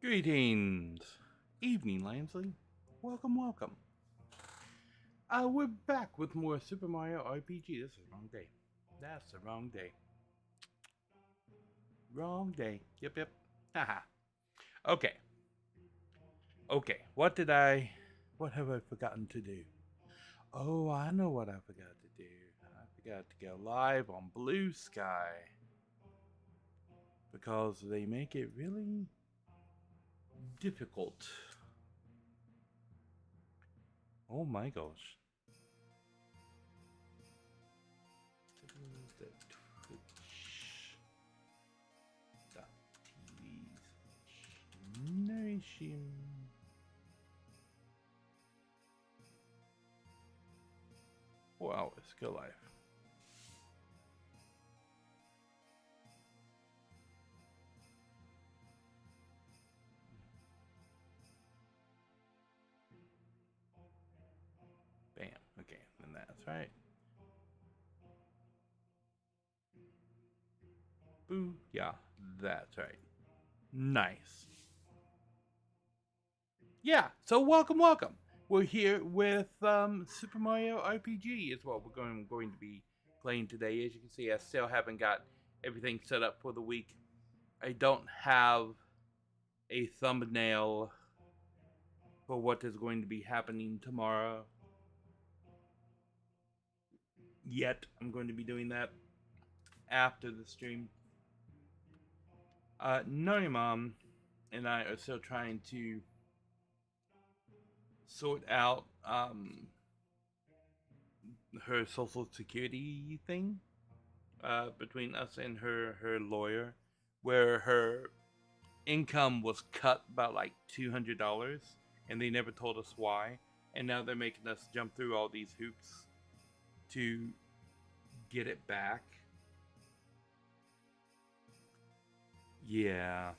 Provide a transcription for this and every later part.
Greetings, evening, Lansley. Welcome, welcome. We're back with more Super Mario RPG. This is the wrong day. That's the wrong day. Wrong day. Yep. Haha. Okay. What have I forgotten to do? Oh, I know what I forgot to do. I forgot to go live on BlueSky. Because they make it really difficult. Oh my gosh. Narishm. Wow, it's go live. Bam. Okay, and that's right. Boo. Yeah, that's right. Nice. Yeah, so welcome. We're here with Super Mario RPG is what we're going to be playing today. As you can see, I still haven't got everything set up for the week. I don't have a thumbnail for what is going to be happening tomorrow yet. I'm going to be doing that after the stream. Narimom and I are still trying to sort out her social security thing between us and her lawyer, where her income was cut by like $200 and they never told us why, and now they're making us jump through all these hoops to get it back. Yeah,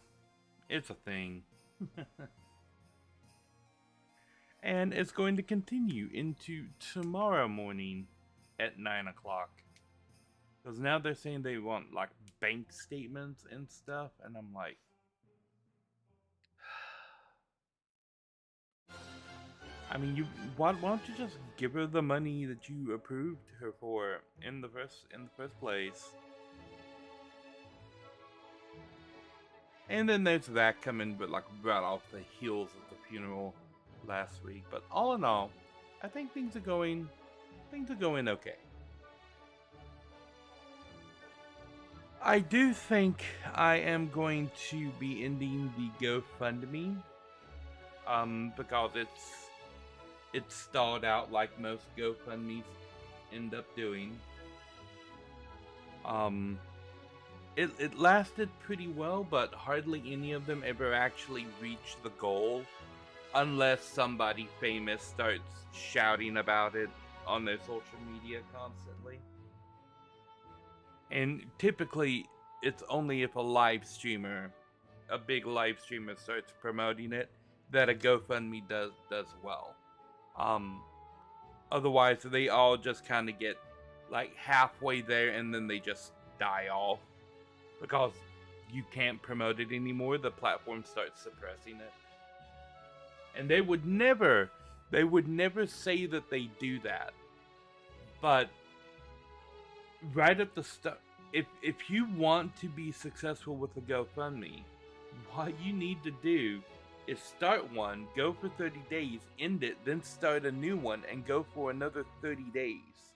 it's a thing. And it's going to continue into tomorrow morning at 9 o'clock. Because now they're saying they want like bank statements and stuff, and I'm like, I mean, why don't you just give her the money that you approved her for in the first place? And then there's that coming, but like right off the heels of the funeral last week. But all in all, I think things are going okay. I do think I am going to be ending the GoFundMe, because it's stalled out like most GoFundMes end up doing. It lasted pretty well, but hardly any of them ever actually reach the goal, unless somebody famous starts shouting about it on their social media constantly. And typically, it's only if a big live streamer starts promoting it, that a GoFundMe does well. Otherwise, they all just kind of get like halfway there and then they just die off because you can't promote it anymore. The platform starts suppressing it, and they would never say that they do that. But right at the start, if you want to be successful with a GoFundMe, what you need to do is start one, go for 30 days, end it, then start a new one and go for another 30 days.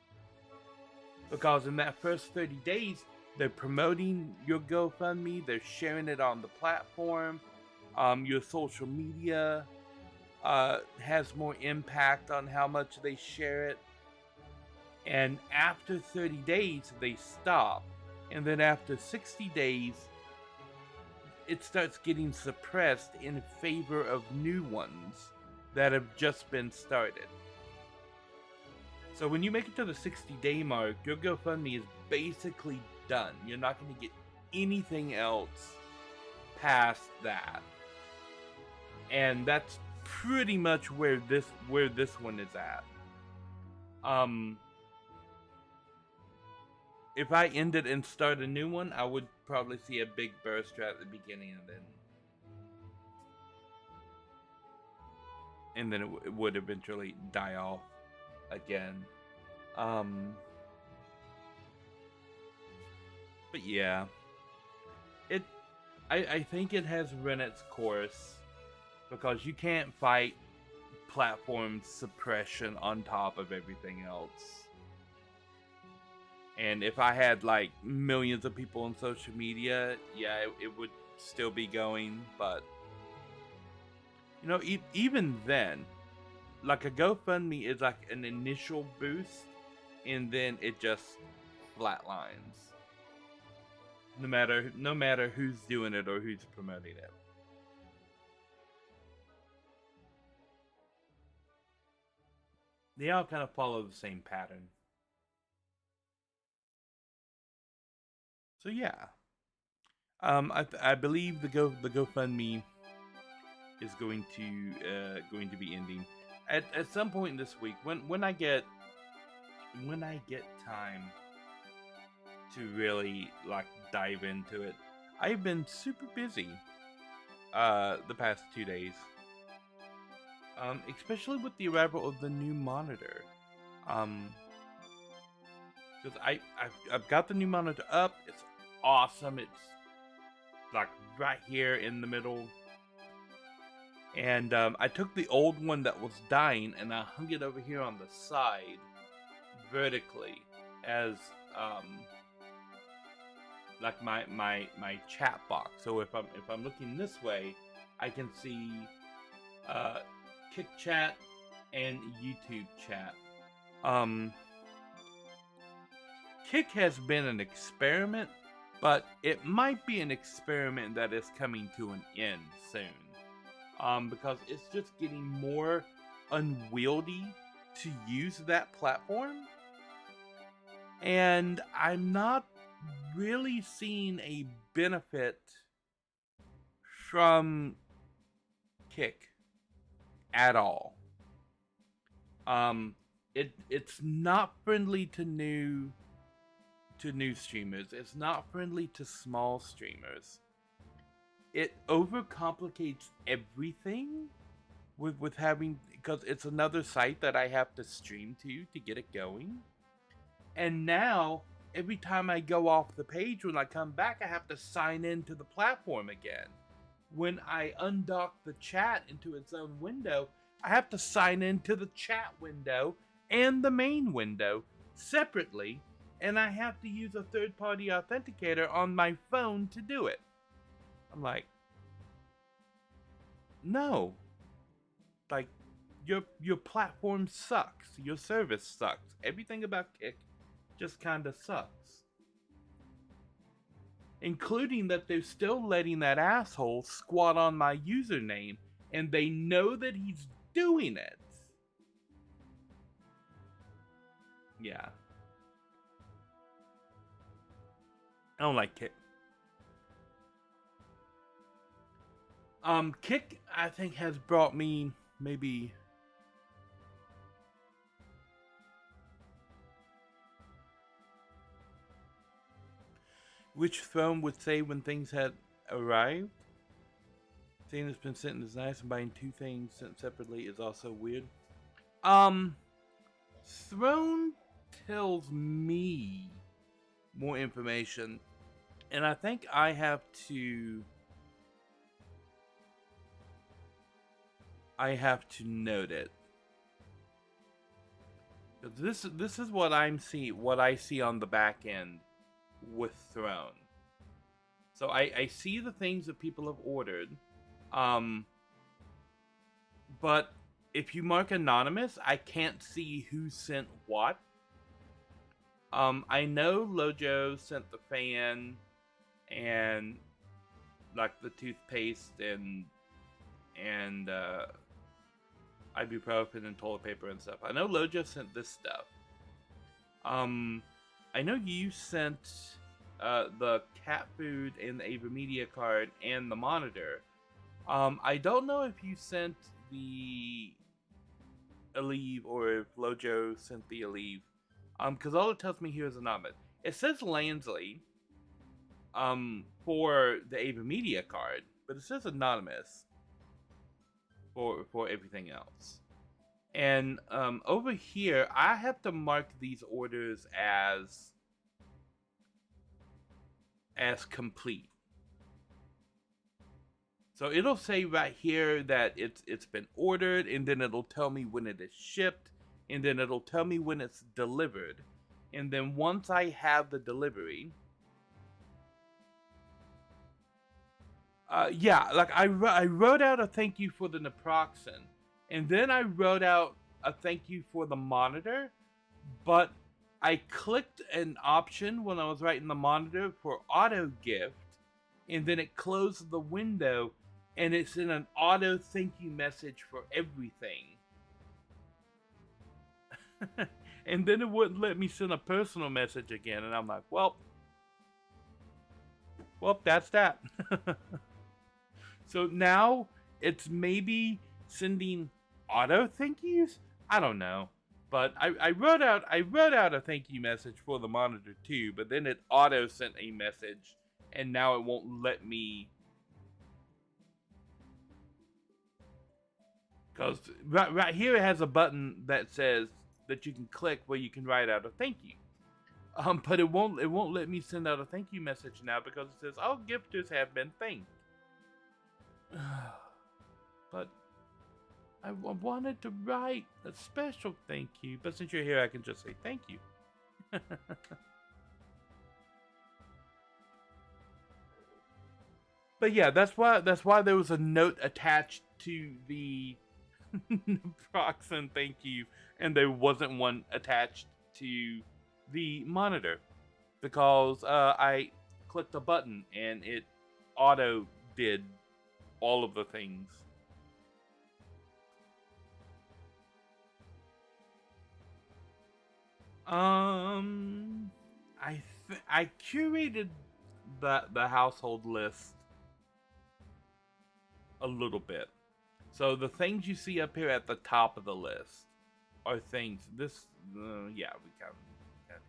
Because in that first 30 days, they're promoting your GoFundMe, they're sharing it on the platform, your social media has more impact on how much they share it. And after 30 days, they stop. And then after 60 days, it starts getting suppressed in favor of new ones that have just been started. So when you make it to the 60-day mark, your GoFundMe is basically done. You're not going to get anything else past that. And that's pretty much where this one is at. If I end it and start a new one, I would probably see a big burst right at the beginning, and then and then it would eventually die off again. Um, but yeah, it. I think it has run its course because you can't fight platform suppression on top of everything else. And if I had like millions of people on social media, yeah, it would still be going. But you know, even then, like a GoFundMe is like an initial boost, and then it just flatlines. No matter who's doing it or who's promoting it. They all kind of follow the same pattern. So yeah, I believe the GoFundMe is going to be ending at some point this week when I get time to really like dive into it. I've been super busy the past 2 days, especially with the arrival of the new monitor. Because I've got the new monitor up. It's awesome. It's like right here in the middle. And I took the old one that was dying and I hung it over here on the side vertically as like my chat box. So if I'm looking this way, I can see Kick Chat and YouTube chat. Kick has been an experiment, but it might be an experiment that is coming to an end soon. Because it's just getting more unwieldy to use that platform. And I'm not really seeing a benefit from Kick at all. It's not friendly to new streamers. It's not friendly to small streamers. It overcomplicates everything with having, because it's another site that I have to stream to get it going. And now every time I go off the page, when I come back, I have to sign into the platform again. When I undock the chat into its own window, I have to sign into the chat window and the main window separately, and I have to use a third-party authenticator on my phone to do it. I'm like, no. Like, your platform sucks. Your service sucks. Everything about Kick just kind of sucks. Including that they're still letting that asshole squat on my username, and they know that he's doing it. Yeah. I don't like Kick. Kick, I think, has brought me maybe which throne would say when things had arrived. Saying it's been sent is nice, and buying two things sent separately is also weird. Throne tells me more information, and I think I have to note it. This is what I see on the back end with Throne. So I see the things that people have ordered, but if you mark anonymous, I can't see who sent what. I know Lojo sent the fan and like the toothpaste and ibuprofen and toilet paper and stuff. I know Lojo sent this stuff. I know you sent the cat food and the Ava Media card and the monitor. I don't know if you sent the Aleve or if Lojo sent the Aleve. Because all it tells me here is anonymous. It says Lansley for the Ava Media card, but it says anonymous. for everything else. And over here, I have to mark these orders as complete. So it'll say right here that it's been ordered, and then it'll tell me when it is shipped, and then it'll tell me when it's delivered. And then once I have the delivery, like I wrote out a thank you for the naproxen, and then I wrote out a thank you for the monitor, but I clicked an option when I was writing the monitor for auto gift, and then it closed the window, and it's in an auto thank you message for everything. And then it wouldn't let me send a personal message again, and I'm like, well, that's that. So now it's maybe sending auto thank yous? I don't know. But I wrote out a thank you message for the monitor too, but then it auto sent a message, and now it won't let me. Because right here it has a button that says that you can click where you can write out a thank you. But it won't let me send out a thank you message now because it says all gifters have been thanked. But I wanted to write a special thank you, but since you're here, I can just say thank you. But yeah, that's why there was a note attached to the naproxen thank you, and there wasn't one attached to the monitor because I clicked a button and it auto did all of the things. I curated the household list a little bit. So the things you see up here at the top of the list are things. Yeah, we can't do that.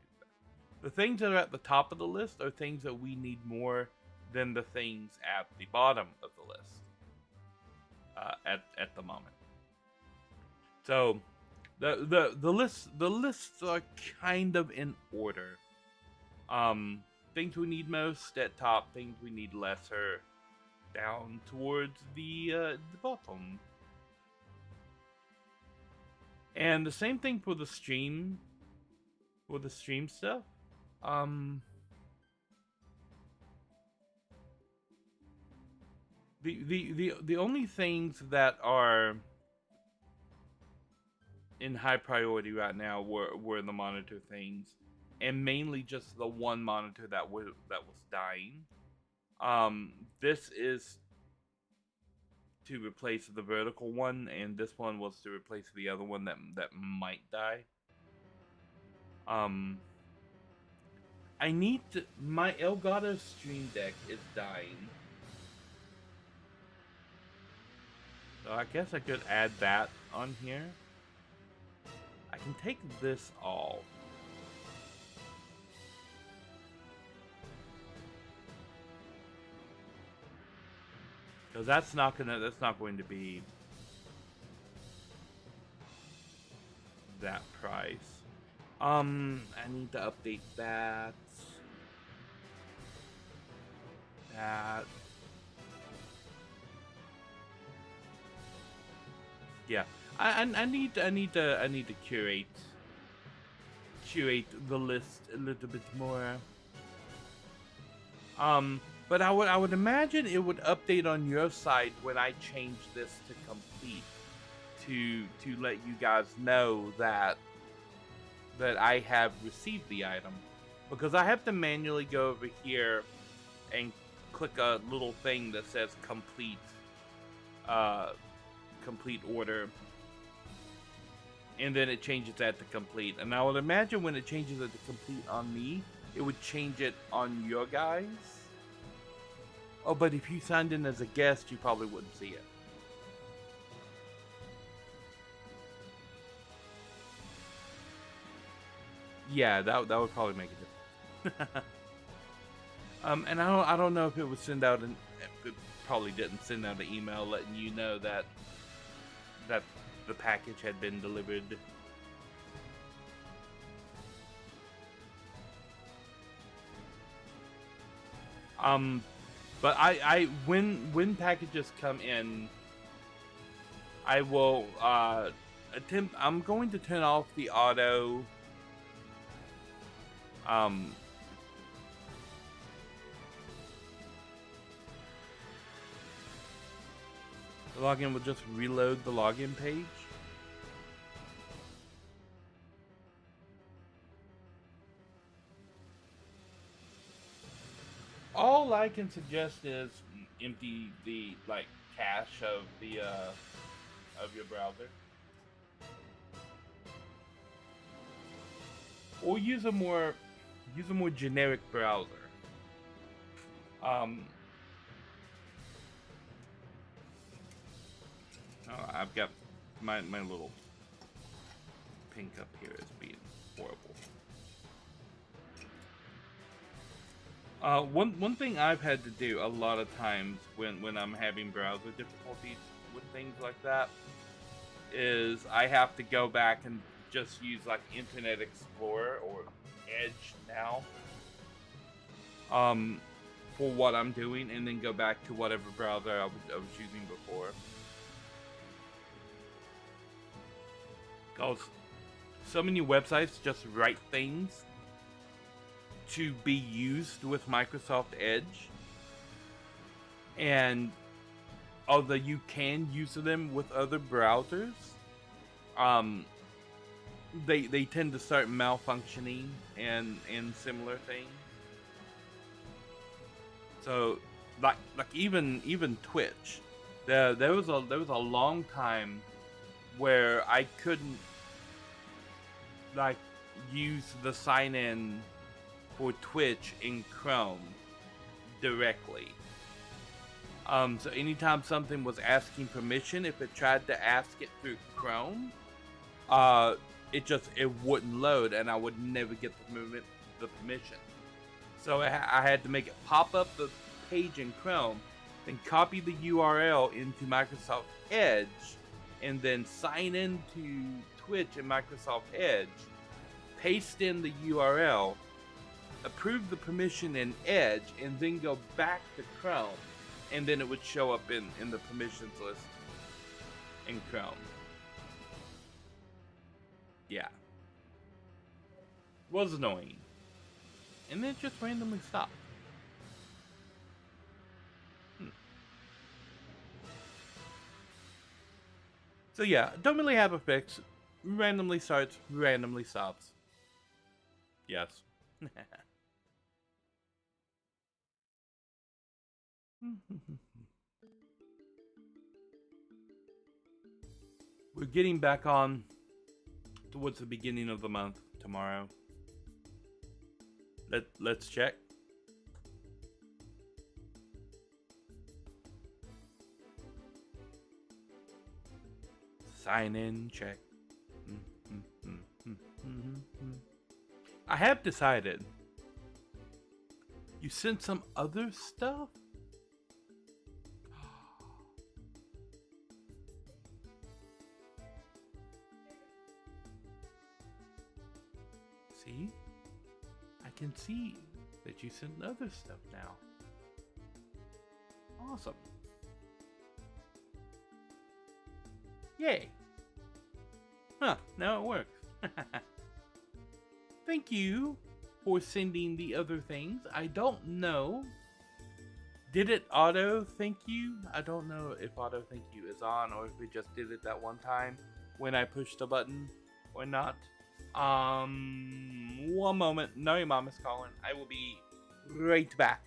The things that are at the top of the list are things that we need more than the things at the bottom of the list. At the moment. So the lists are kind of in order. Things we need most at top, things we need lesser down towards the bottom. And the same thing for the stream. For the stream stuff. The only things that are in high priority right now were the monitor things, and mainly just the one monitor that was dying. This is to replace the vertical one, and this one was to replace the other one that might die. I need to. My Elgato Stream Deck is dying. So I guess I could add that on here. I can take this off. Because that's not going to be that price. I need to update that. Yeah, I need to curate the list a little bit more. But I would imagine it would update on your side when I change this to complete, to let you guys know that I have received the item, because I have to manually go over here and click a little thing that says complete order, and then it changes that to complete. And I would imagine when it changes it to complete on me, it would change it on your guys. Oh, but if you signed in as a guest, you probably wouldn't see it. Yeah, that would probably make a difference. And I don't know if it would send out it probably didn't send out an email letting you know that the package had been delivered. But when packages come in, I will attempt. I'm going to turn off the auto. The login will just reload the login page. All I can suggest is empty the cache of the of your browser, or use a more generic browser. Oh, I've got my little pink up here is being horrible. One thing I've had to do a lot of times when I'm having browser difficulties with things like that is I have to go back and just use like Internet Explorer or Edge now for what I'm doing, and then go back to whatever browser I was using before. Because so many websites just write things to be used with Microsoft Edge, and although you can use them with other browsers, they tend to start malfunctioning and similar things. So like even Twitch, there was a long time where I couldn't use the sign in for Twitch in Chrome directly. So anytime something was asking permission, if it tried to ask it through Chrome, it wouldn't load, and I would never get the permission. So I had to make it pop up the page in Chrome, then copy the URL into Microsoft Edge, and then sign into Twitch in Microsoft Edge, paste in the URL, approve the permission in Edge, and then go back to Chrome, and then it would show up in the permissions list in Chrome. Yeah. It was annoying. And then it just randomly stopped. So yeah, don't really have a fix. Randomly starts, randomly stops. Yes. We're getting back on towards the beginning of the month tomorrow. Let's check. Sign in, check. I have decided. You sent some other stuff? See? I can see that you sent other stuff now. Awesome. Yay. Huh, now it works. Thank you for sending the other things. I don't know. Did it auto thank you? I don't know if auto thank you is on or if it just did it that one time when I pushed the button or not. One moment. No, your mom is calling. I will be right back.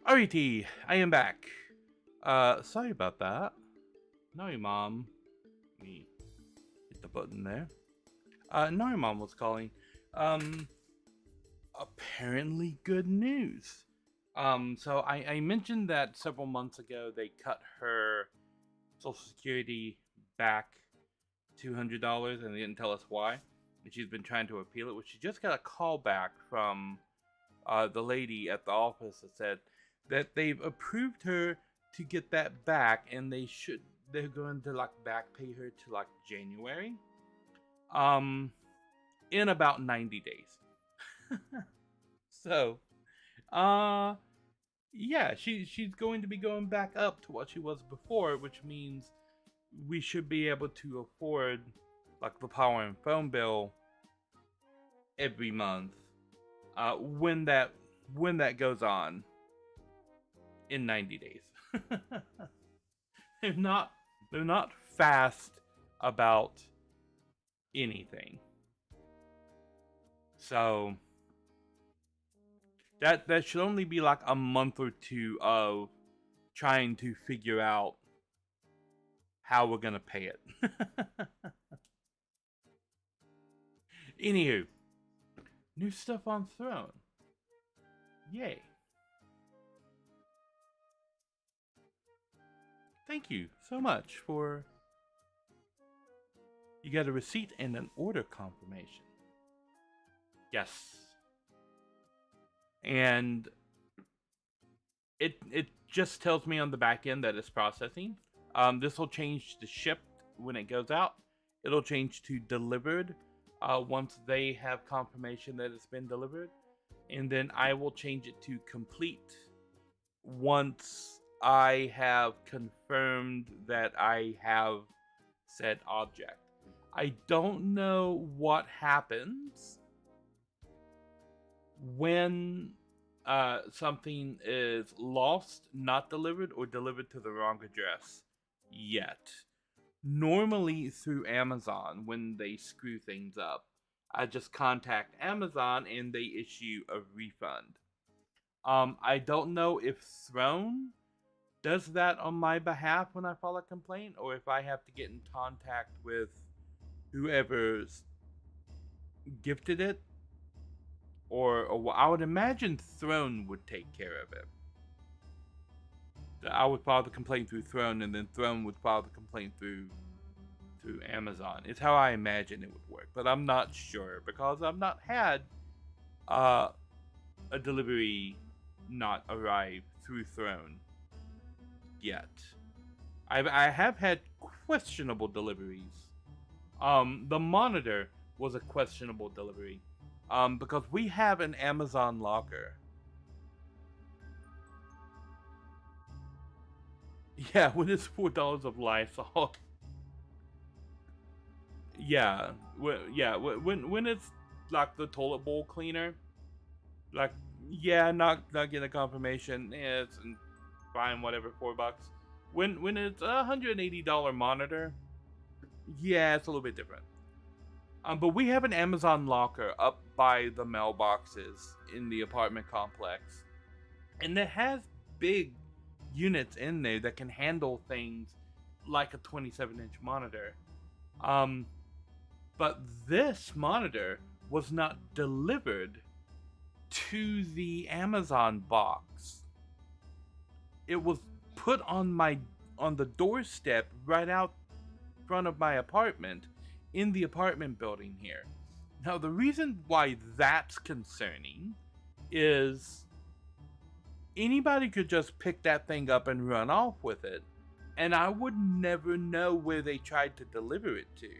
Alrighty, I am back. Sorry about that. Nari Mom. Let me hit the button there. Nari Mom was calling. Apparently good news. So I mentioned that several months ago they cut her Social Security back $200 and they didn't tell us why. And she's been trying to appeal it, which she just got a call back from the lady at the office that said that they've approved her to get that back, and they're going to like back pay her to like January, in about 90 days. So, yeah, she's going to be going back up to what she was before, which means we should be able to afford like the power and phone bill every month. When that goes on in 90 days. they're not fast about anything. So that should only be like a month or two of trying to figure out how we're gonna pay it. Anywho, new stuff on Throne. Yay. Thank you so much for... You got a receipt and an order confirmation. Yes. And it just tells me on the back end that it's processing. This will change to shipped when it goes out. It'll change to delivered once they have confirmation that it's been delivered. And then I will change it to complete once I have confirmed that I have said object. I don't know what happens when something is lost, not delivered, or delivered to the wrong address yet. Normally through Amazon, when they screw things up, I just contact Amazon and they issue a refund. I don't know if Throne does that on my behalf when I file a complaint, or if I have to get in contact with whoever's gifted it, or I would imagine Throne would take care of it. I would file the complaint through Throne, and then Throne would file the complaint through Amazon. It's how I imagine it would work, but I'm not sure because I've not had a delivery not arrive through Throne yet. I have had questionable deliveries. The monitor was a questionable delivery, because we have an Amazon locker. Yeah, when it's $4 of Lysol. Yeah, when it's like the toilet bowl cleaner, like, yeah, not getting a confirmation. Yeah, it's fine, whatever, $4. When it's a $180 monitor, yeah, it's a little bit different. But we have an Amazon locker up by the mailboxes in the apartment complex, and it has big units in there that can handle things like a 27-inch monitor. But this monitor was not delivered to the Amazon box. It was put on the doorstep right out front of my apartment in the apartment building here. Now, the reason why that's concerning is anybody could just pick that thing up and run off with it, and I would never know where they tried to deliver it to.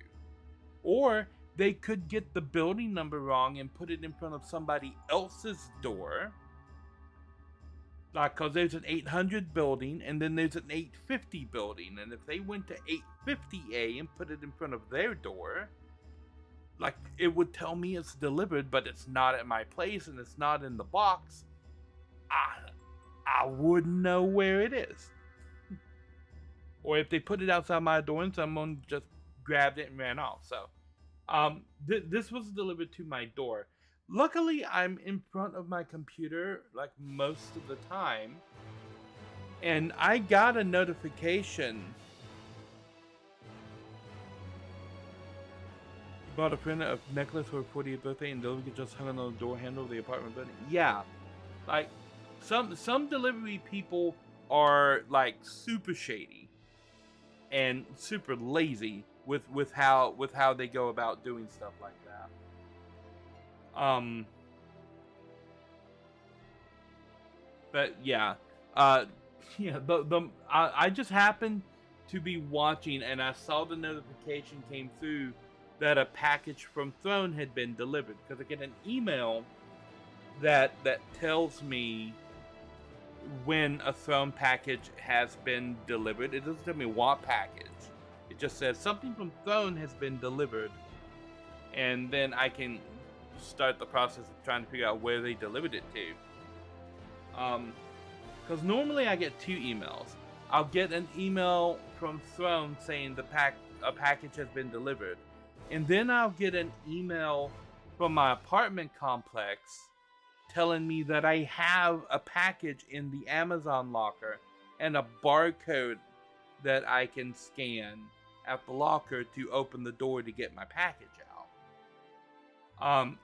Or they could get the building number wrong and put it in front of somebody else's door. Like, because there's an 800 building and then there's an 850 building. And if they went to 850A and put it in front of their door, like, it would tell me it's delivered, but it's not at my place and it's not in the box. I wouldn't know where it is. Or if they put it outside my door and someone just grabbed it and ran off. So, this was delivered to my door. Luckily, I'm in front of my computer like most of the time, and I got a notification. Bought a print of necklace for 40th birthday and delivery just hung on the door handle of the apartment building. Yeah, like some delivery people are like super shady and super lazy with how they go about doing stuff like that. But yeah, yeah. I just happened to be watching and I saw the notification came through that a package from Throne had been delivered, because I get an email that tells me when a Throne package has been delivered. It doesn't tell me what package. It just says something from Throne has been delivered, and then I can start the process of trying to figure out where they delivered it to. Because normally I get two emails. I'll get an email from Throne saying a package has been delivered, and then I'll get an email from my apartment complex telling me that I have a package in the Amazon locker and a barcode that I can scan at the locker to open the door to get my package out.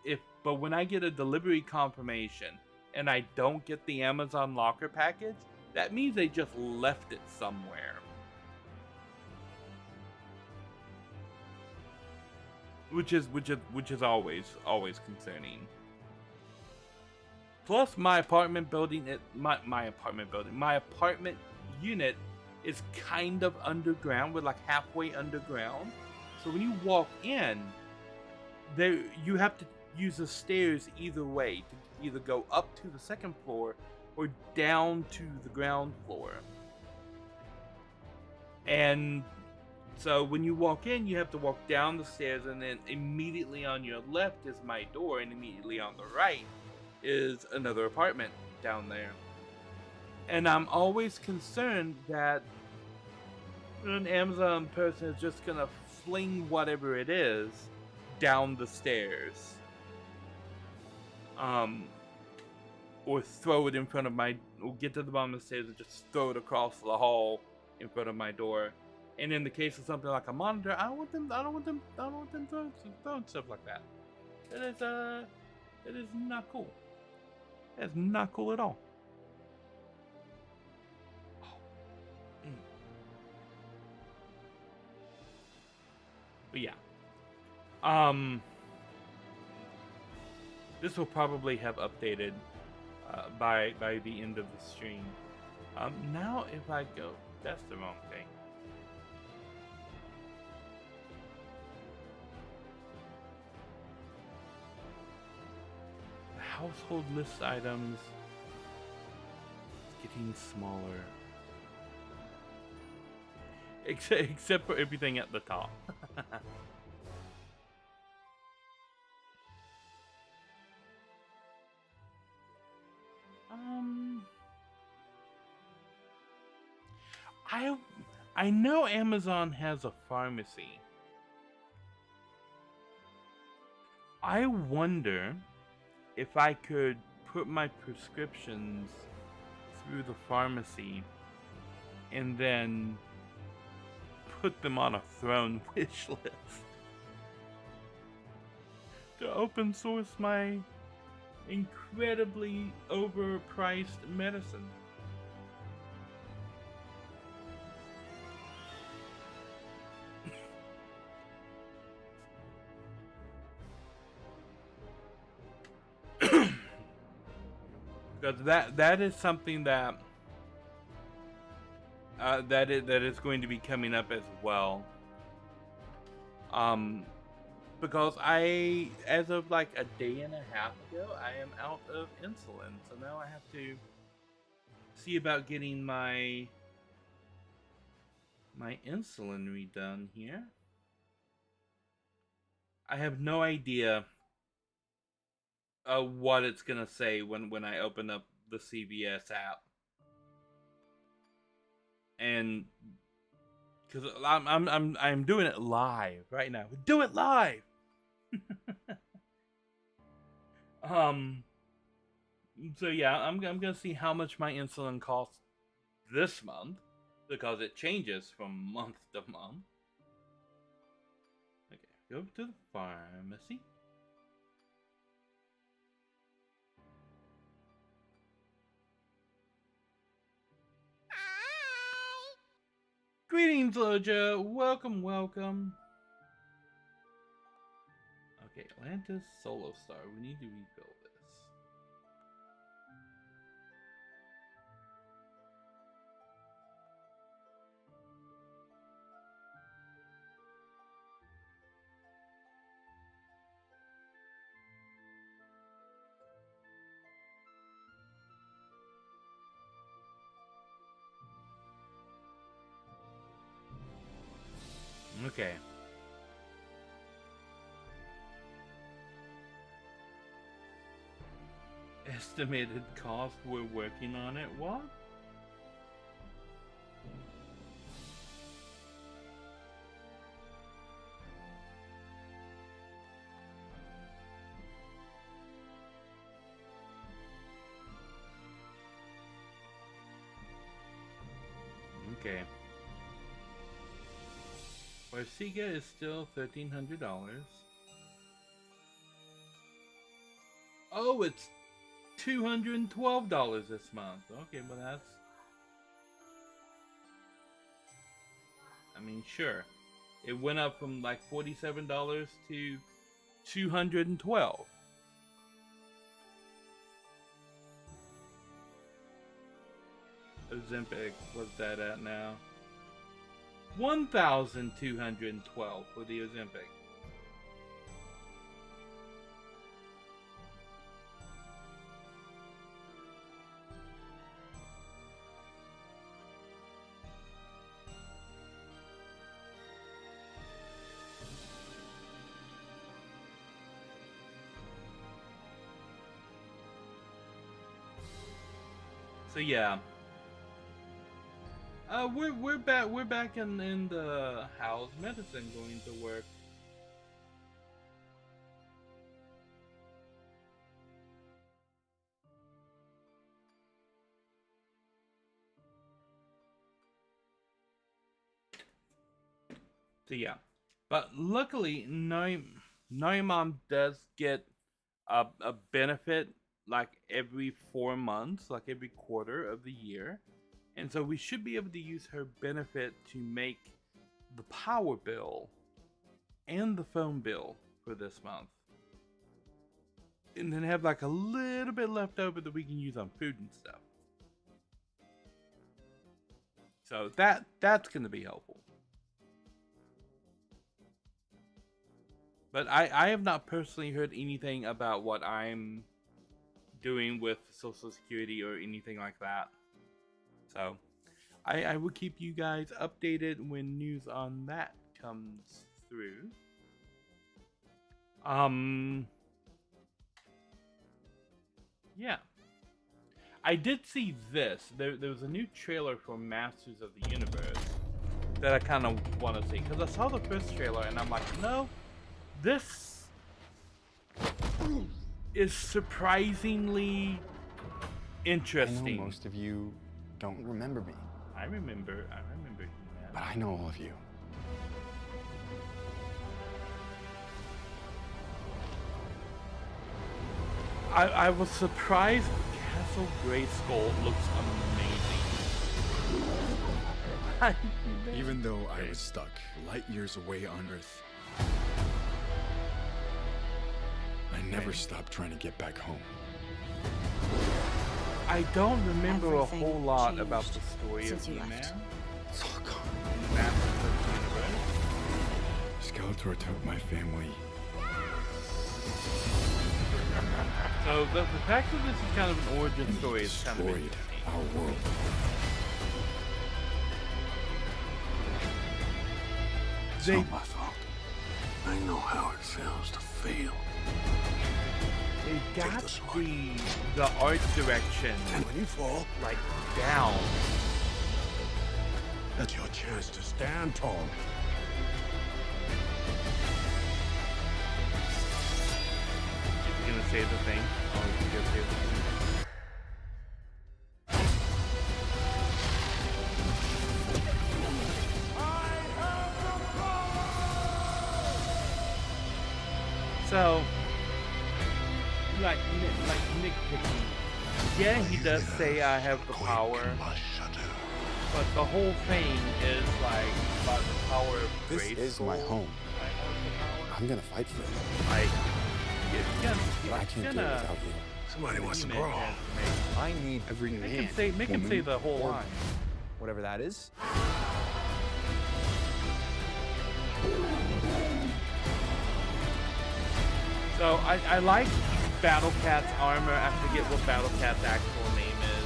But when I get a delivery confirmation and I don't get the Amazon locker package, that means they just left it somewhere. Which is always concerning. Plus, my apartment unit is kind of underground. We're like halfway underground. So when you walk in, you have to use the stairs either way to either go up to the second floor or down to the ground floor. And so when you walk in, you have to walk down the stairs, and then immediately on your left is my door, and immediately on the right is another apartment down there. And I'm always concerned that an Amazon person is just gonna fling whatever it is down the stairs. Or throw it in front of or get to the bottom of the stairs and just throw it across the hall in front of my door. And in the case of something like a monitor, I don't want them throwing stuff like that. It is not cool. That's not cool at all. But yeah. This will probably have updated by the end of the stream. Now if I go, that's the wrong thing. Household list items getting smaller, except for everything at the top. I know Amazon has a pharmacy. I wonder if I could put my prescriptions through the pharmacy and then put them on a Throne wish list to open source my incredibly overpriced medicine. Because that is something that that is going to be coming up as well. Because as of like a day and a half ago, I am out of insulin, so now I have to see about getting my insulin redone here. I have no idea what it's gonna say when I open up the CVS app, and because I'm doing it live right now. Do it live. So yeah, I'm gonna see how much my insulin costs this month because it changes from month to month. Okay, go to the pharmacy. Greetings, Loja. Welcome, welcome. Okay, Atlantis Solo Star. We need to refill this. Okay. Estimated cost, we're working on it. What? Okay. Orsiga is still $1,300. Oh, it's $212 this month. Okay, well that's... I mean, sure. It went up from like $47 to $212. Ozempic, what's that at now? $1,212 for the Ozempic. So yeah. We're back in the house. Medicine going to work. So yeah, but luckily Narimom does get a benefit like every 4 months, like every quarter of the year. And so we should be able to use her benefit to make the power bill and the phone bill for this month. And then have like a little bit left over that we can use on food and stuff. So that's going to be helpful. But I have not personally heard anything about what I'm doing with Social Security or anything like that. So, I will keep you guys updated when news on that comes through. Yeah. I did see this. There was a new trailer for Masters of the Universe that I kind of want to see. Because I saw the first trailer and I'm like, no, this is surprisingly interesting. I know most of you don't remember me. I remember you, man. But I know all of you. I was surprised Castle Grayskull looks amazing. Even though I was stuck light years away on Earth, I never stopped trying to get back home. I don't remember a whole lot about the story of He-Man. It's all gone. Masters of the Universe. Skeletor took my family. So the fact that this is kind of an origin story is kind of Destroyed our world. It's not my fault. I know how it feels to fail. They got the art direction And when you fall, like down. that's your chance to stand tall. You're gonna say the thing. I'll let you go say the thing. So, like nitpicking. Yeah, he does say I have the power, but the whole thing is like about the power of This is my home. I have the power. I'm gonna fight for it. Like, I can't do it without you. Somebody wants to brawl. I need every man. Make him say the whole line. Whatever that is. So I like Battle Cat's armor. I forget what Battle Cat's actual name is.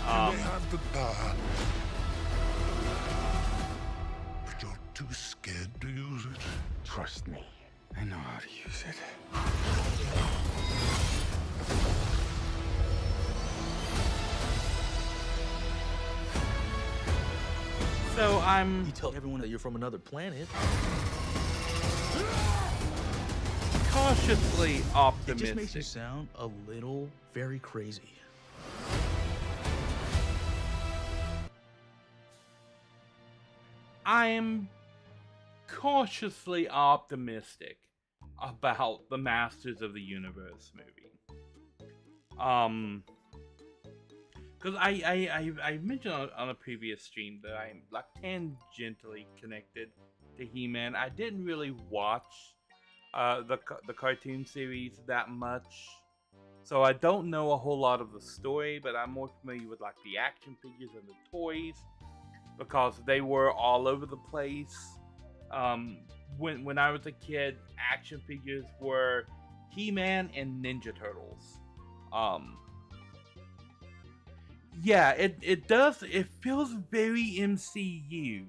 They have the power, but you're too scared to use it. Trust me. I know how to use it. So I'm You tell everyone that you're from another planet. cautiously It optimistic. just makes you sound a little very crazy. I am cautiously optimistic about the Masters of the Universe movie. Because I mentioned on a previous stream that I'm like tangentially connected to He-Man. I didn't really watch the cartoon series that much, so I don't know a whole lot of the story, but I'm more familiar with like the action figures and the toys because they were all over the place. When I was a kid, action figures were He-Man and Ninja Turtles. Yeah, it does. It feels very MCU.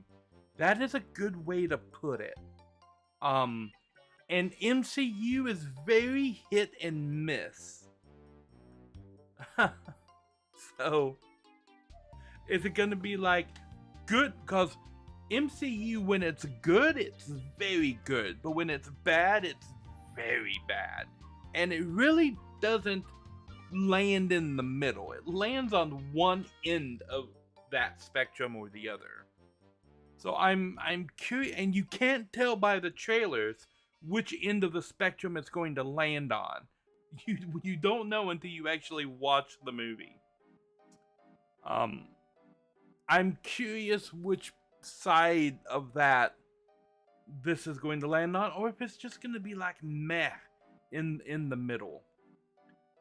That is a good way to put it. And MCU is very hit and miss. So, is it gonna be like good? Because MCU, when it's good, it's very good. But when it's bad, it's very bad. And it really doesn't land in the middle. It lands on one end of that spectrum or the other. So I'm curious, and you can't tell by the trailers which end of the spectrum it's going to land on. You don't know until you actually watch the movie. I'm curious which side of that this is going to land on, or if it's just going to be like meh in the middle.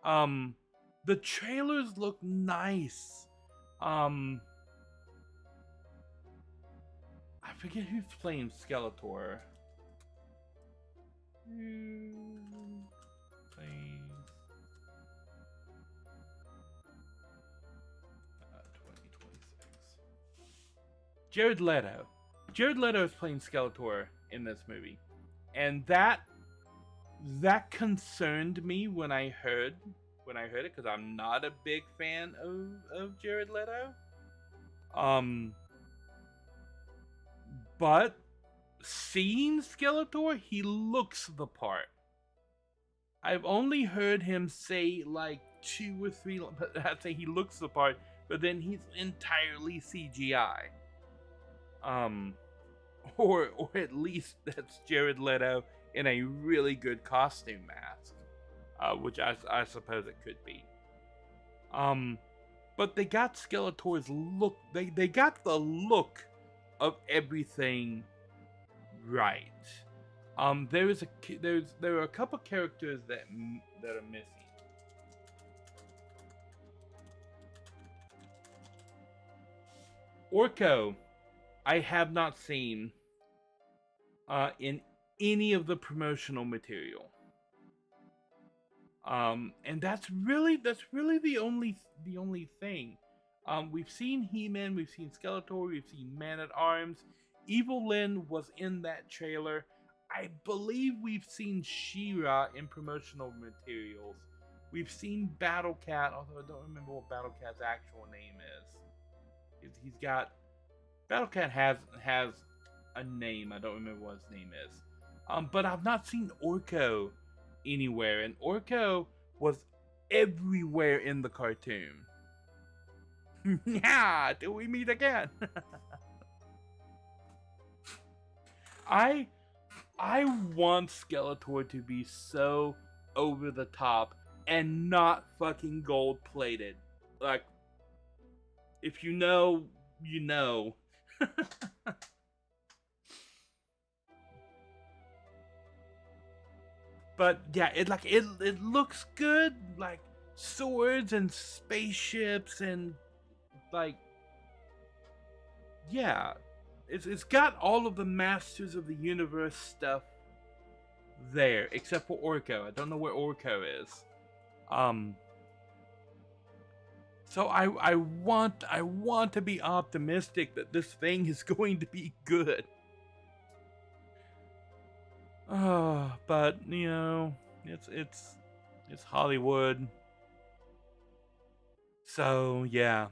The trailers look nice. I forget who's playing Skeletor. Who plays 2026? Jared Leto. Jared Leto is playing Skeletor in this movie, and that concerned me when I heard it, because I'm not a big fan of Jared Leto. But seeing Skeletor, he looks the part. I've only heard him say like 2 or 3, but I'd say he looks the part, but then he's entirely CGI. Or at least that's Jared Leto in a really good costume mask. Which I suppose it could be. But they got Skeletor's look. They got the look of everything right. There are a couple characters that are missing. Orko, I have not seen in any of the promotional material. And that's really the only thing. We've seen He-Man, we've seen Skeletor, we've seen Man-at-Arms. Evil Lyn was in that trailer. I believe we've seen She-Ra in promotional materials. We've seen Battle Cat, although I don't remember what Battle Cat's actual name is. He's got Battle Cat has a name. I don't remember what his name is. But I've not seen Orko anywhere, and Orko was everywhere in the cartoon. Yeah, till we meet again. I want Skeletor to be so over the top and not fucking gold plated. Like, if you know, you know. But yeah, it looks good, like swords and spaceships and like, yeah, it's got all of the Masters of the Universe stuff there, except for Orko. I don't know where Orko is. So I want to be optimistic that this thing is going to be good. But you know, it's Hollywood. So yeah,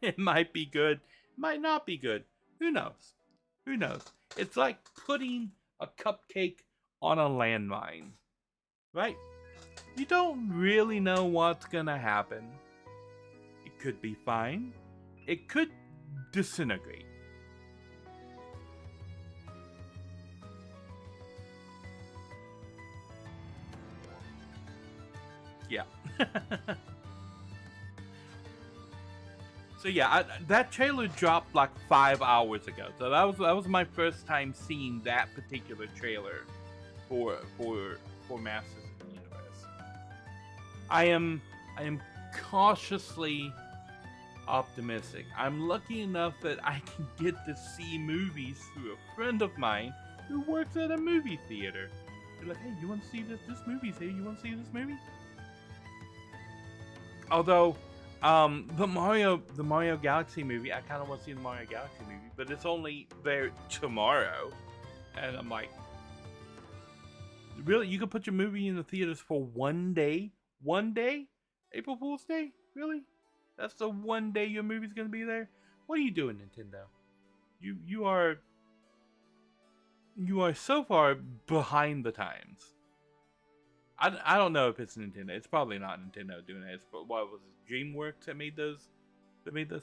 it might be good, might not be good. Who knows? Who knows? It's like putting a cupcake on a landmine, right? You don't really know what's gonna happen. It could be fine. It could disintegrate. Yeah. So yeah, that trailer dropped like 5 hours ago. So that was my first time seeing that particular trailer for Masters of the Universe. I am cautiously optimistic. I'm lucky enough that I can get to see movies through a friend of mine who works at a movie theater. They're like, hey, you want to see this movie? Hey, you want to see this movie? Although, the Mario Galaxy movie, I kind of want to see the Mario Galaxy movie, but it's only there tomorrow, and I'm like, really? You could put your movie in the theaters for one day? One day? April Fool's Day? Really? That's the one day your movie's gonna be there? What are you doing, Nintendo? You are so far behind the times. I don't know if it's Nintendo. It's probably not Nintendo doing it. But what was it? DreamWorks that made those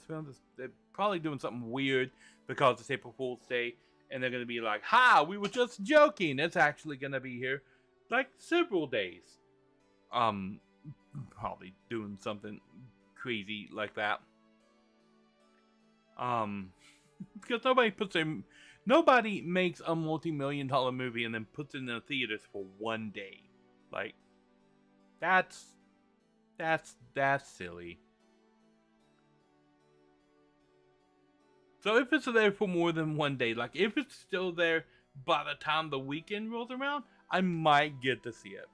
films? They're probably doing something weird because it's April Fool's Day, and they're gonna be like, "Ha! We were just joking. It's actually gonna be here, like several days." Probably doing something crazy like that. Because nobody makes a multi-million-dollar movie and then puts it in the theaters for one day. Like, that's silly. So if it's there for more than one day, like if it's still there by the time the weekend rolls around, I might get to see it.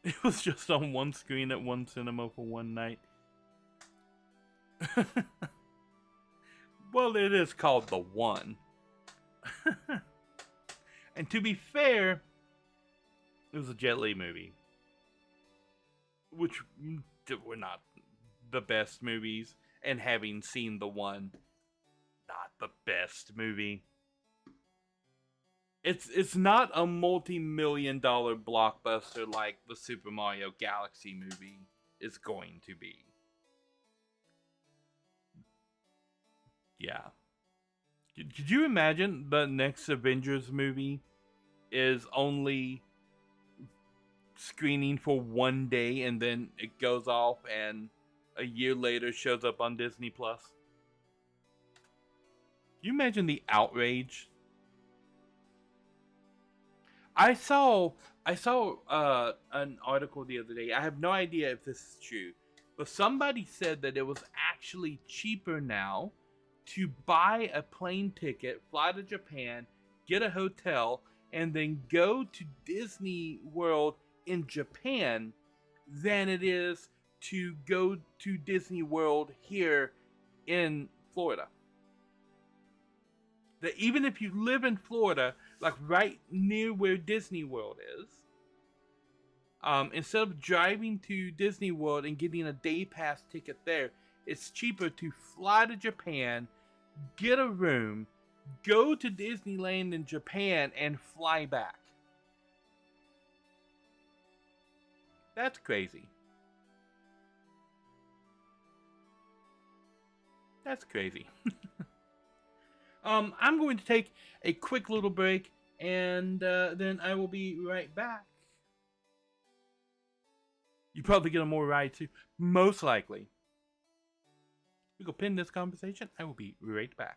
It was just on one screen at one cinema for one night. Well, it is called The One. And to be fair, it was a Jet Li movie. Which were not the best movies. And having seen The One, not the best movie. It's not a multi-million-dollar blockbuster like the Super Mario Galaxy movie is going to be. Yeah. Could you imagine the next Avengers movie is only screening for one day and then it goes off and a year later shows up on Disney Plus? Can you imagine the outrage? I saw an article the other day. I have no idea if this is true, but somebody said that it was actually cheaper now to buy a plane ticket, fly to Japan, get a hotel, and then go to Disney World in Japan than it is to go to Disney World here in Florida. That even if you live in Florida, like right near where Disney World is, instead of driving to Disney World and getting a day pass ticket there, it's cheaper to fly to Japan, get a room, go to Disneyland in Japan, and fly back. That's crazy. That's crazy. I'm going to take a quick little break, and then I will be right back. You probably get a more ride too, most likely. We go pin this conversation. I will be right back.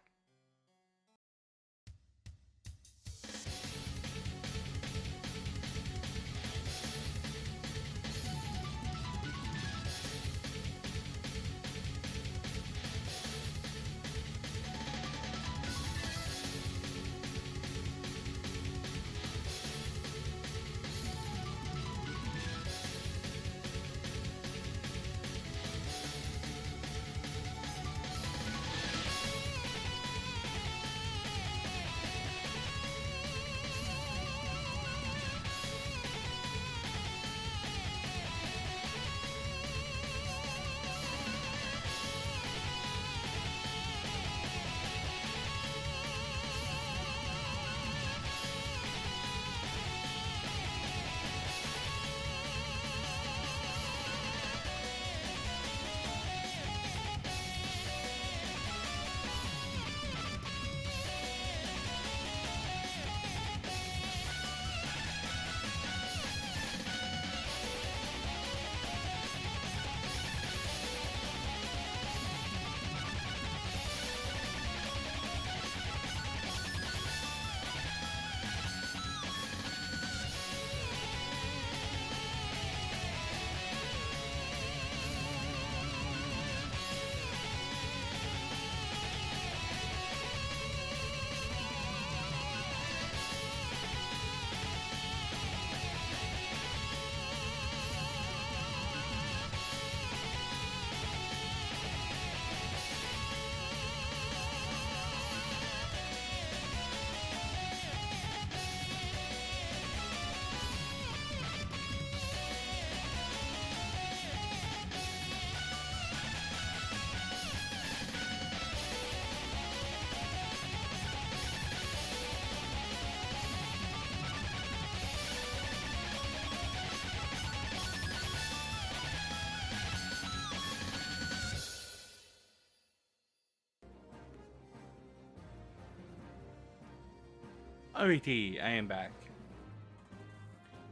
Alrighty, I am back.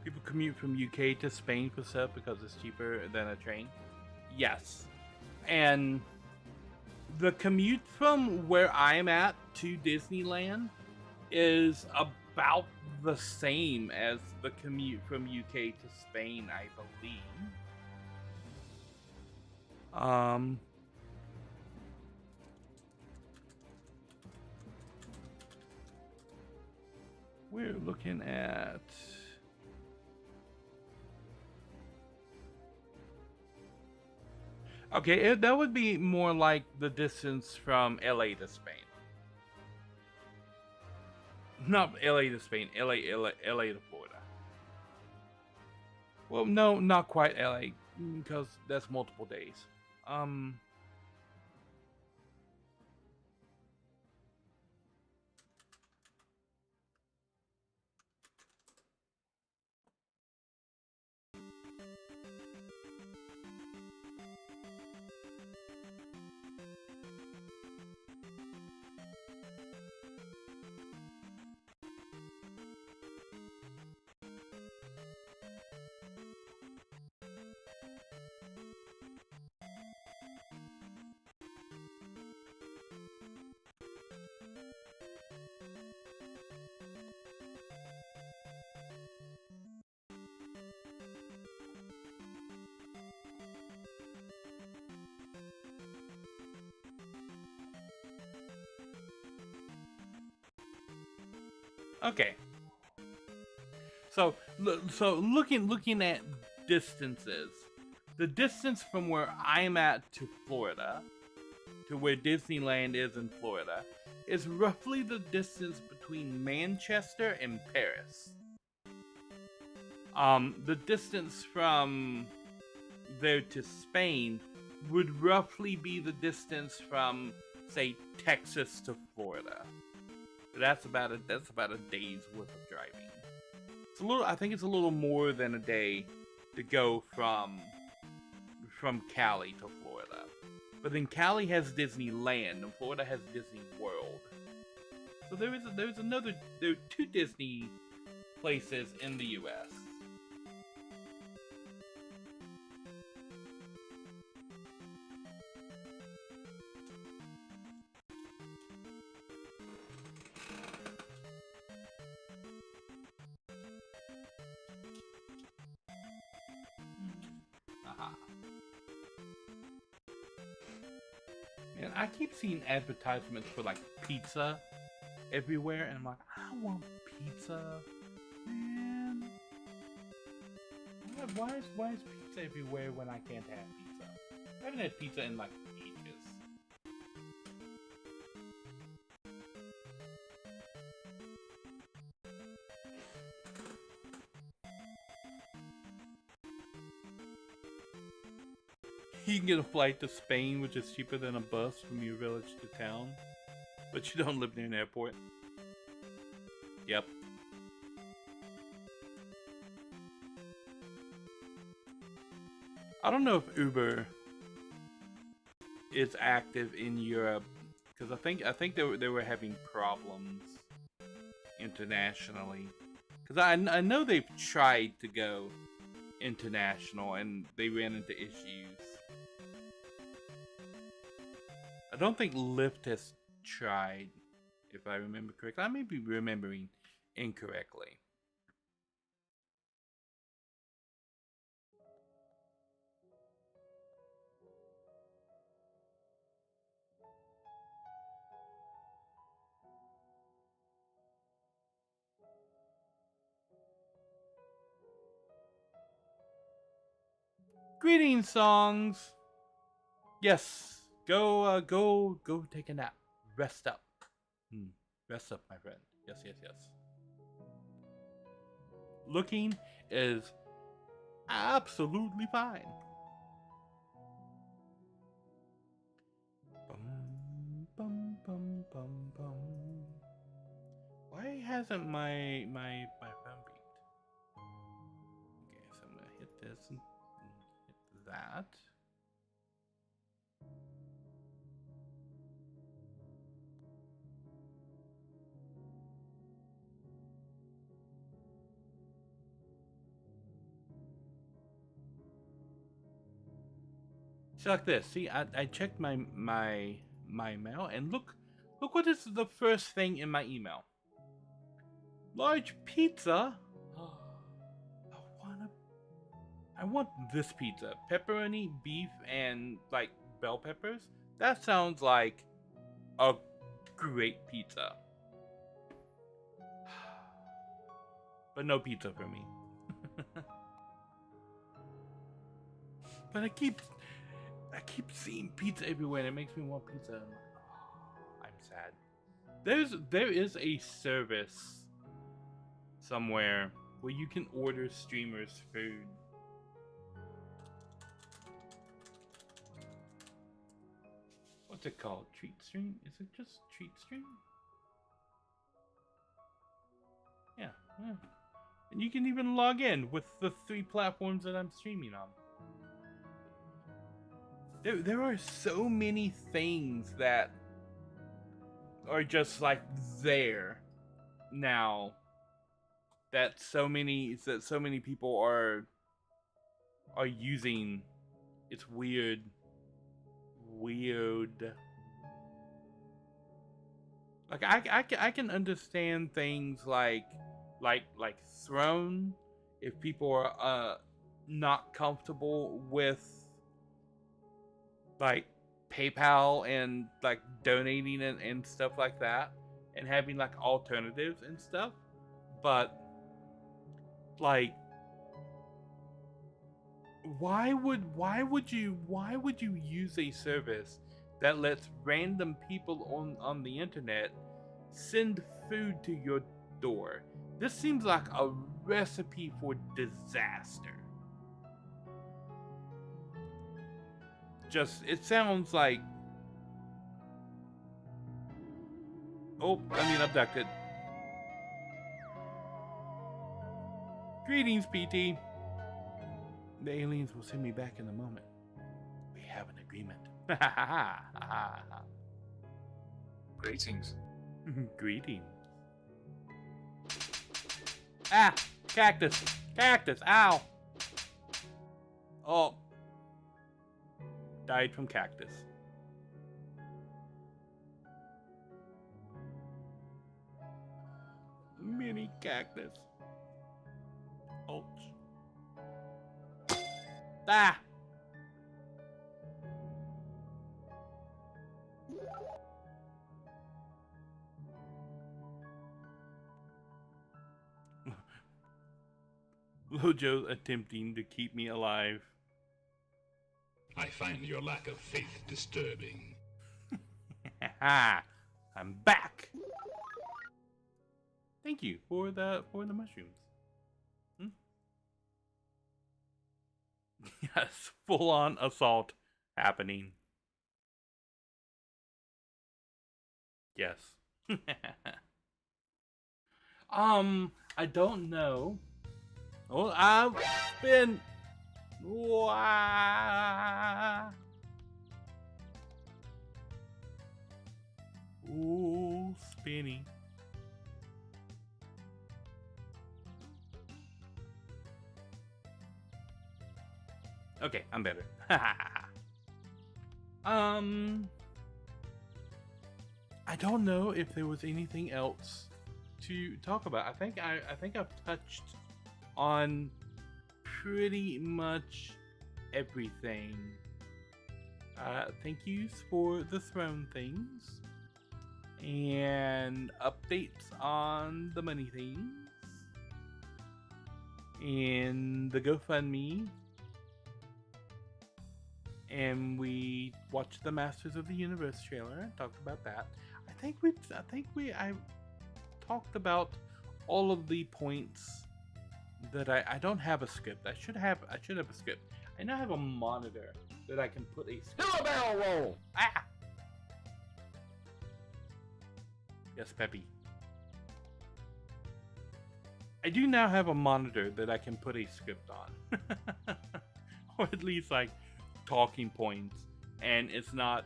People commute from UK to Spain for stuff because it's cheaper than a train. Yes. And the commute from where I'm at to Disneyland is about the same as the commute from UK to Spain, I believe. We're looking at okay, that would be more like the distance from LA to Spain. Not LA to Spain, LA to Florida. Well, no, not quite LA, because that's multiple days. Okay. So looking at distances, the distance from where I'm at to Florida, to where Disneyland is in Florida, is roughly the distance between Manchester and Paris. The distance from there to Spain would roughly be the distance from say, Texas to Florida. That's about a day's worth of driving. It's a little. I think it's a little more than a day to go from Cali to Florida. But then Cali has Disneyland, and Florida has Disney World. So there are 2 Disney places in the U.S. And I keep seeing advertisements for like pizza everywhere, and I'm like, I want pizza, man. Why is pizza everywhere when I can't have pizza? I haven't had pizza in like ages. You can get a flight to Spain, which is cheaper than a bus from your village to town, but you don't live near an airport. Yep. I don't know if Uber is active in Europe, because I think they were having problems internationally. Because I know they've tried to go international and they ran into issues. I don't think Lyft has tried, if I remember correctly. I may be remembering incorrectly. Greetings, songs. Yes, go take a nap. Rest up. Rest up, my friend. Yes. Looking is absolutely fine. Bum, bum, bum, bum. Why hasn't my phone beat? Okay, so I'm gonna hit this and hit that. So like this. See, I checked my mail, and look what is the first thing in my email. Large pizza. I want this pizza. Pepperoni, beef, and like bell peppers. That sounds like a great pizza. But no pizza for me. But I keep seeing pizza everywhere, and it makes me want pizza. I'm like, oh, I'm sad. There is a service somewhere where you can order streamers' food. What's it called? Treat Stream? Is it just Treat Stream? Yeah. And you can even log in with the 3 platforms that I'm streaming on. There are so many things that are just like there now that so many people are using. It's weird. Like I can understand things like Throne if people are not comfortable with like PayPal and like donating and stuff like that, and having like alternatives and stuff. But like, why would you use a service that lets random people on the internet send food to your door? This seems like a recipe for disaster. It sounds like abducted. Greetings, PT. The aliens will send me back in a moment. We have an agreement. Greetings. Greetings. Ah! Cactus! Cactus! Ow! Oh. Died from cactus. Mini cactus. Ouch. Ah! Lojo's attempting to keep me alive. I find your lack of faith disturbing. I'm back. Thank you for the mushrooms. Yes, full on assault happening. Yes. I don't know. Oh, I've been. Wah. Ooh, spinny. Okay, I'm better. I don't know if there was anything else to talk about. I think I've touched on pretty much everything. Thank yous for the throne things and updates on the money things and the GoFundMe. And we watched the Masters of the Universe trailer and talked about that. I think I talked about all of the points that I don't have a script. I should have a script. I now have a monitor that I can put a script. Do a barrel roll! Ah! Yes, Peppy. I do now have a monitor that I can put a script on. Or at least like talking points, and it's not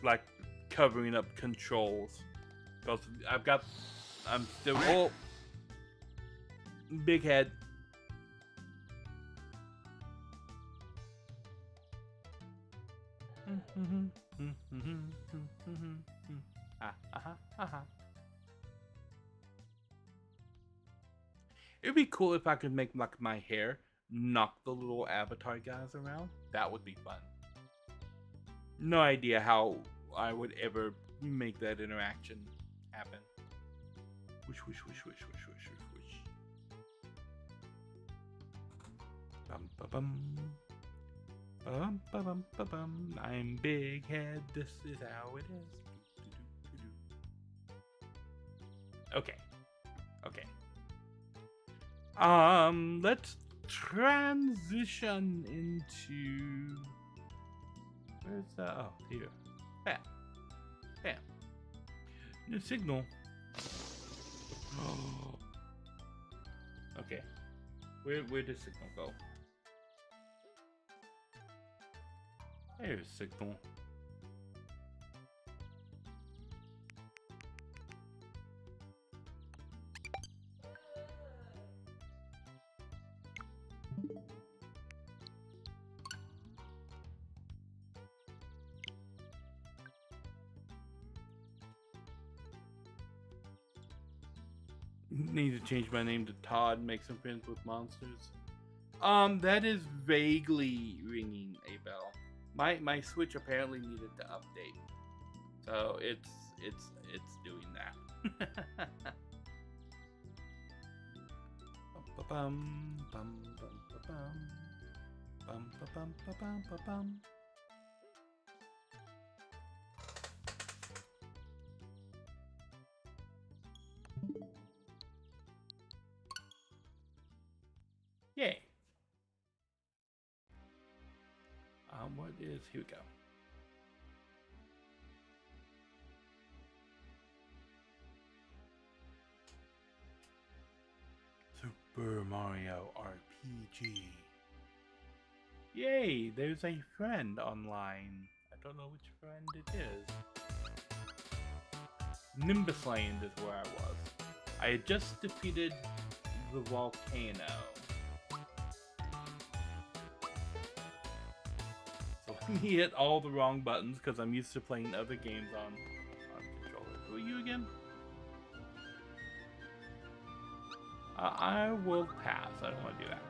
like covering up controls, because I'm still big head. It'd be cool if I could make like my hair knock the little avatar guys around. That would be fun. No idea how I would ever make that interaction happen. Whoosh, whoosh, whoosh, whoosh, whoosh, whoosh, whoosh, whoosh. Bum, ba, bum. Bum, ba, bum, ba, bum. I'm big head. This is how it is. Okay. Okay. Let's transition into, where's that? Oh, here. Bam. Bam. New signal. Oh. Okay. Where does signal go? There's signal. Need to change my name to Todd, make some friends with monsters. That is vaguely ringing a bell. My Switch apparently needed to update, so it's doing that. Bum bum bum bum bum bum bum bum. Yay. What is, here we go. Super Mario RPG. Yay, there's a friend online. I don't know which friend it is. Nimbus Land is where I was. I had just defeated the volcano. So let me hit all the wrong buttons because I'm used to playing other games on controller. Who are you again? I will pass. I don't want to do that.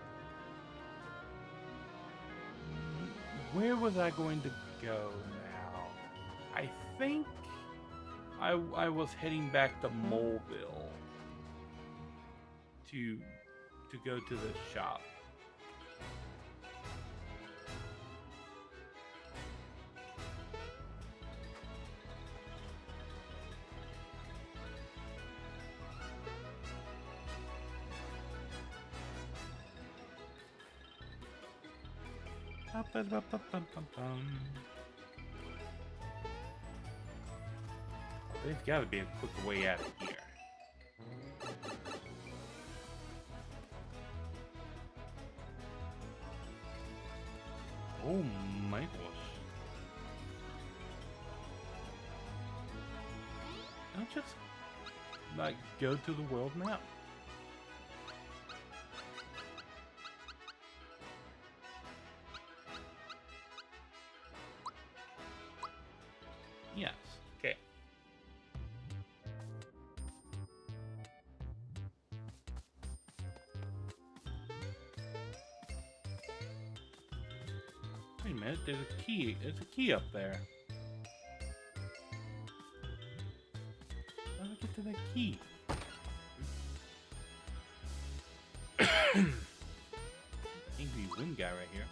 Where was I going to go now? I think I was heading back to Moleville to go to the shop. There's got to be a quicker way out of here. Oh my gosh. I'll just like go to the world map. Yes, okay. Wait a minute, there's a key. There's a key up there. How do I get to that key? Angry wind guy right here.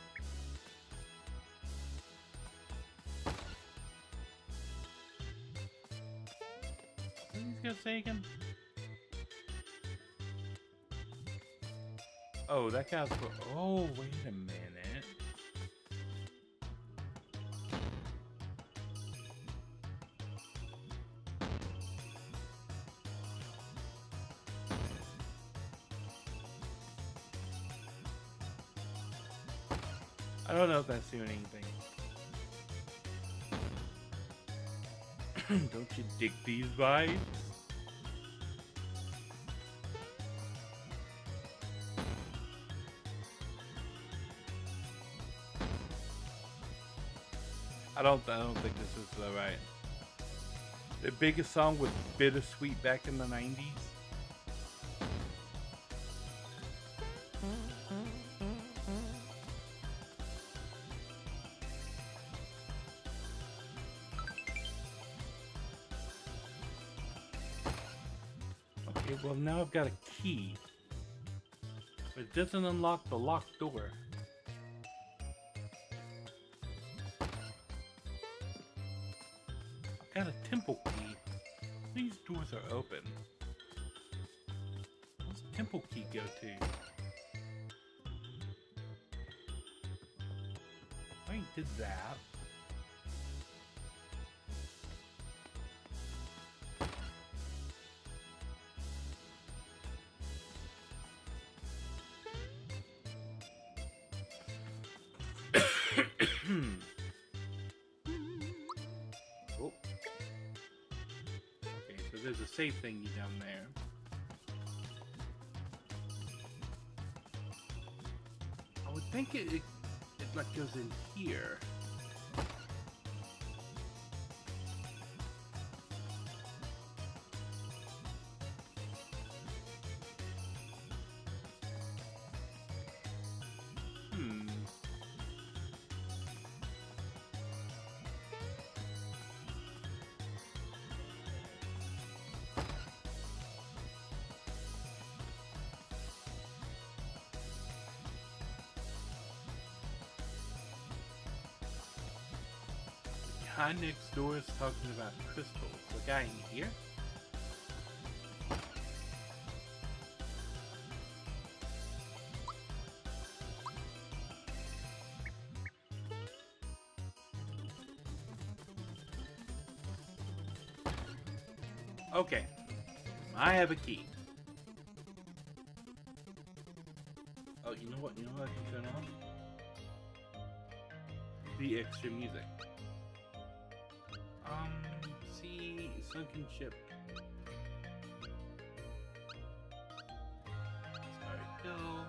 What are you gonna say again? Oh, that guy's for. Oh, wait a minute. I don't know if that's doing anything. Don't you dig these vibes? I don't think this is the right. The biggest song was Bittersweet back in the 90s. Okay, well now I've got a key. But it doesn't unlock the locked door. Got a temple key. These doors are open. Where's the temple key go to? I did that. Oh. Okay, so there's a safe thingy down there. I would think it like goes in here. Guy next door is talking about crystals. The guy in here? Okay, I have a key. You know what? I can turn on the extra music. See, sunken ship. Start hill.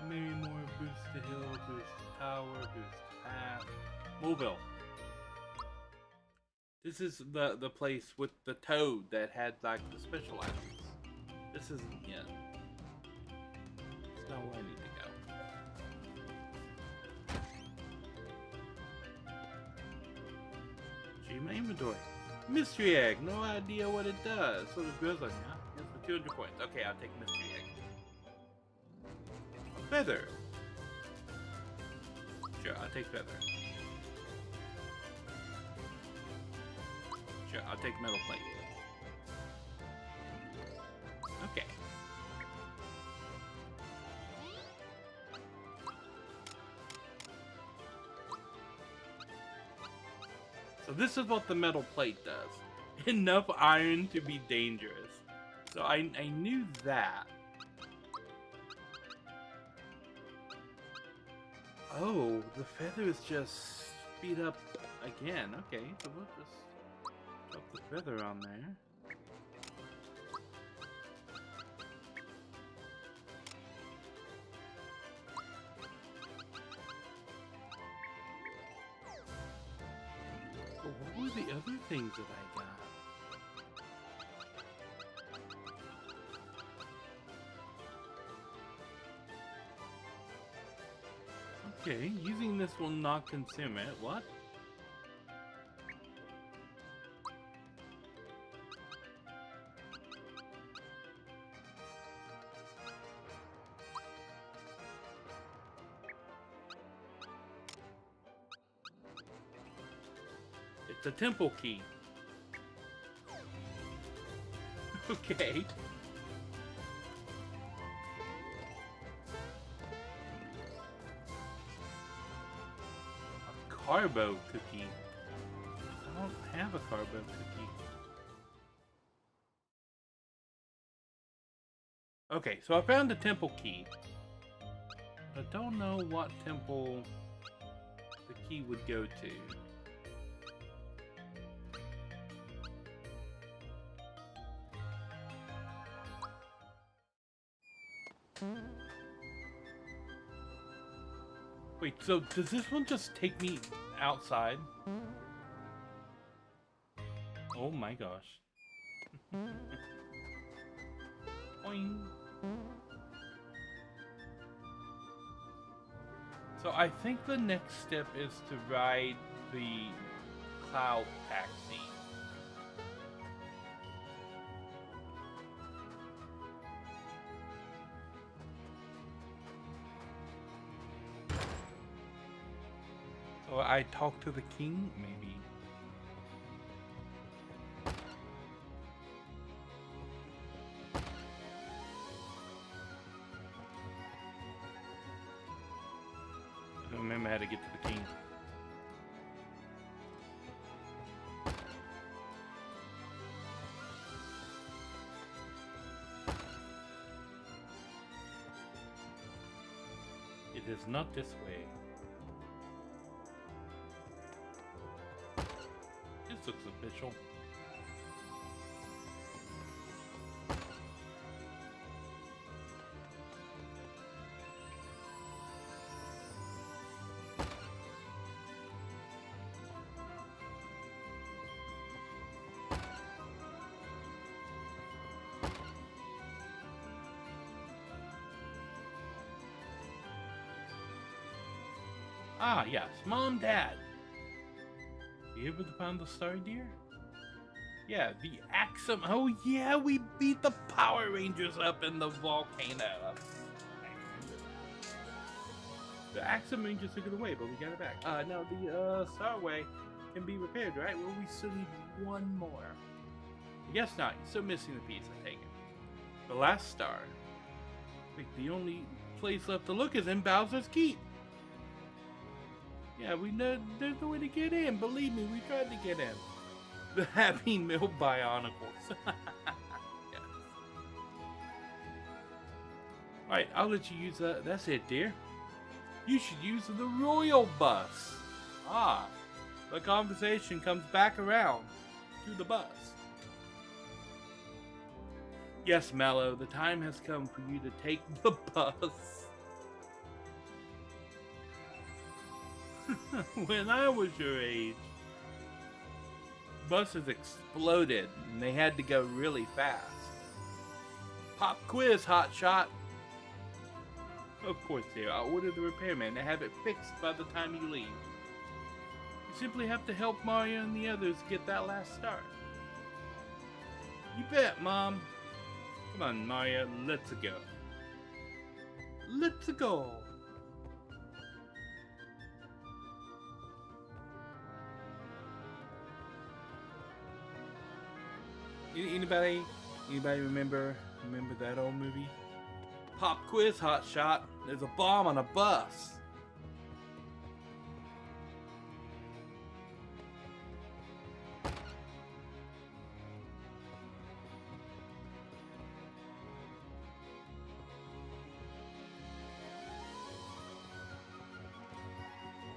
Maybe more boost to hill, boost to tower, boost to path. Mobile. This is the place with the toad that had like the special items. This isn't yet. It's not where I need to go. Gee, my inventory. Mystery egg. No idea what it does. So the girl's like, yeah, here's for 200 points. Okay, I'll take mystery egg. A feather. Sure, I'll take feather. Sure, I'll take metal plate. Okay. So this is what the metal plate does. Enough iron to be dangerous. So I knew that. Oh, the feathers just speed up again. Okay, so we'll just drop the feather on there. Oh, what were the other things that I got? Okay, using this will not consume it. What? It's a temple key. Okay. Carbo cookie. I don't have a carbo cookie. Okay, so I found the temple key. I don't know what temple the key would go to. Wait, so does this one just take me outside? Oh my gosh. Boing. So I think the next step is to ride the cloud taxi. So I talk to the king, maybe. I don't remember how to get to the king. It is not this way. This looks official. Ah, yes. Mom, Dad. You able to find the star deer? Yeah, the Axum. Oh, yeah, we beat the Power Rangers up in the volcano. The Axum Rangers took it away, but we got it back. Now the Starway can be repaired, right? Well, we still need one more. I guess not. You're still missing the piece, I take it. The last star. I think the only place left to look is in Bowser's Keep. Yeah, there's no way to get in. Believe me, we tried to get in. The Happy Meal Bionicles. Yes. Alright, I'll let you use that. That's it, dear. You should use the royal bus. Ah, the conversation comes back around to the bus. Yes, Mallow, the time has come for you to take the bus. When I was your age, buses exploded and they had to go really fast. Pop quiz, hotshot. Of course, dear. I'll order the repairman and have it fixed by the time you leave. You simply have to help Mario and the others get that last start. You bet, Mom. Come on, Mario. Let's go. Let's go. Anybody remember that old movie? Pop quiz, hotshot. There's a bomb on a bus.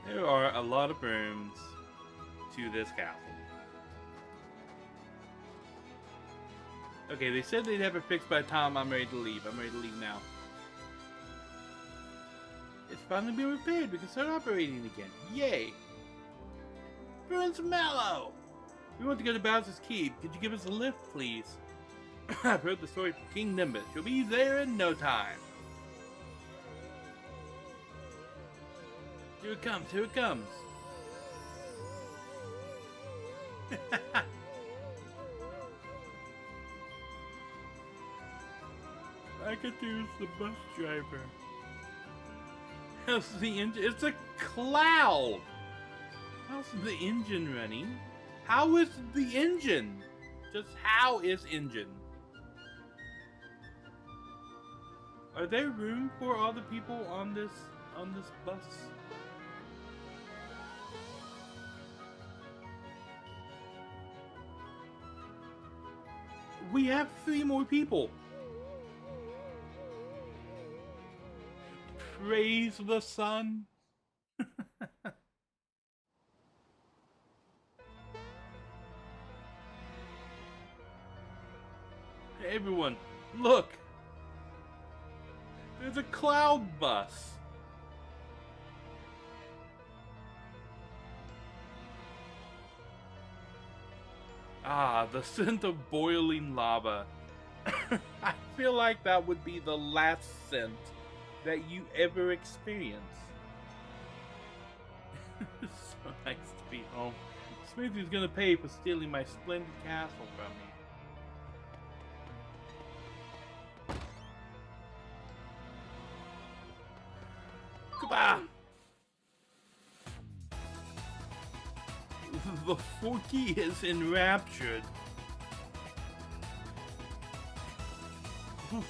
There are a lot of rooms to this castle. Okay, they said they'd have it fixed by the time I'm ready to leave. I'm ready to leave now. It's finally been repaired. We can start operating again. Yay! Prince Mallow! We want to go to Bowser's Keep. Could you give us a lift, please? I've heard the story from King Nimbus. You'll be there in no time. Here it comes, here it comes. I could use the bus driver. How's the engine? It's a cloud! How's the engine running? How is the engine? Just how is engine? Are there room for all the people on this bus? We have 3 more people. Praise the sun. Hey, everyone, look. There's a cloud bus. Ah, the scent of boiling lava. I feel like that would be the last scent that you ever experience. It's so nice to be home. Smithy's gonna pay for stealing my splendid castle from me. Goodbye! The Forky is enraptured.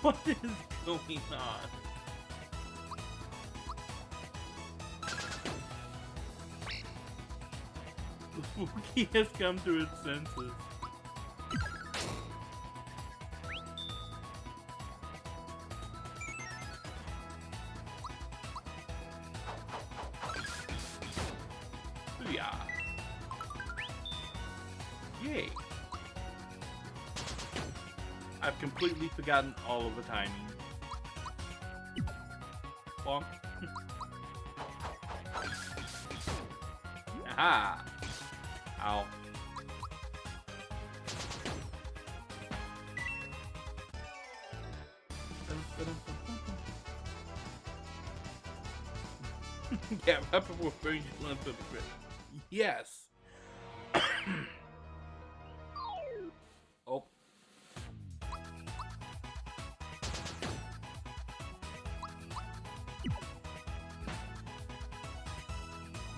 What is going on? The Forky has come to its senses. Booyah! Yay! I've completely forgotten all of the timing. Bonk. Aha! Ow. Yeah, right before burning your lump of bread. Yes! Oh.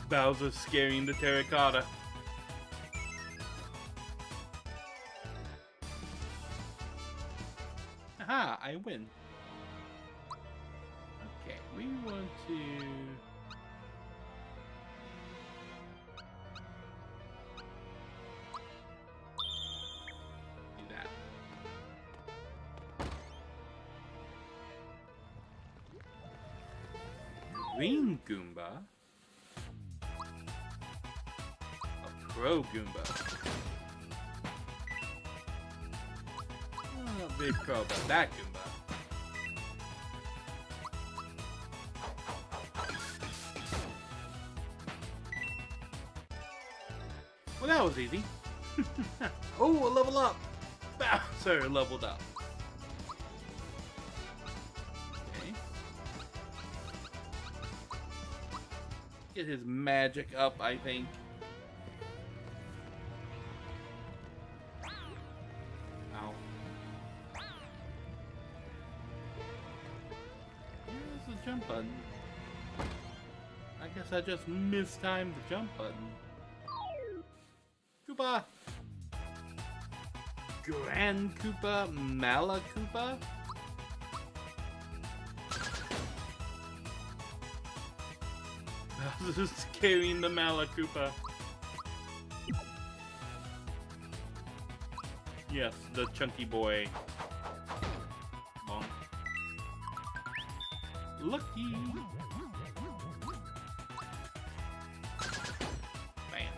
Bowser scaring the terracotta. Aha, I win. Okay, we want to... do that. Green Goomba. A Pro Goomba. I'm not very pro about that Goomba. Well, that was easy. Oh, a level up! Bowser leveled up. Okay. Get his magic up, I think. Ow. Here's the jump button. I guess I just mistimed the jump button. Koopa! Grand Koopa, Mala Koopa? Bowser's carrying the Mala Koopa. Yes, the chunky boy. Bonk. Lucky! Bam.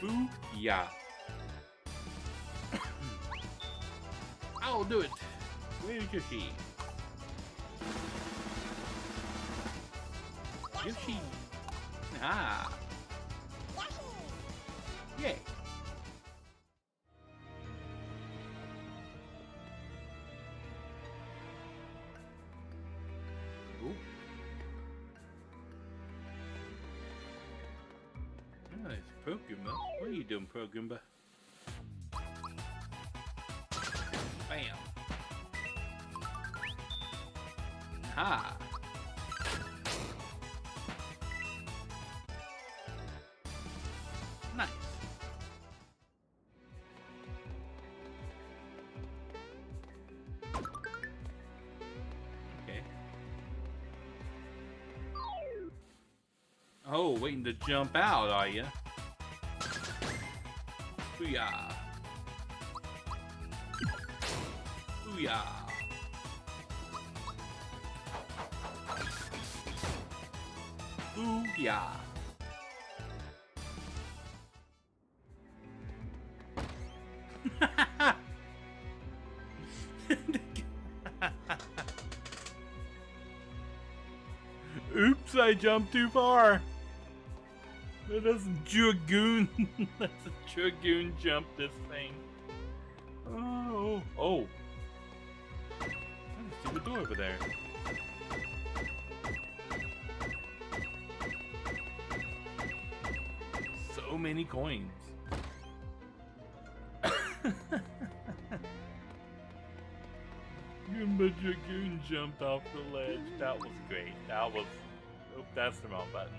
Booyah. I'll do it. Where's Yoshi? Yoshi. Ah. Yay. Ooh. Nice, Pro Goomba. What are you doing, Pro Goomba? Bam. Ha. Nice. Okay. Oh, waiting to jump out, are you? Booyah. Booyah. Booyah. Oops, I jumped too far. That's a Dragoon. That's a Dragoon jump, this thing. Oh. Oh. I see the door over there. So many coins. Goomba Dragoon jumped off the ledge. That was great. That was... Oh, that's the wrong button.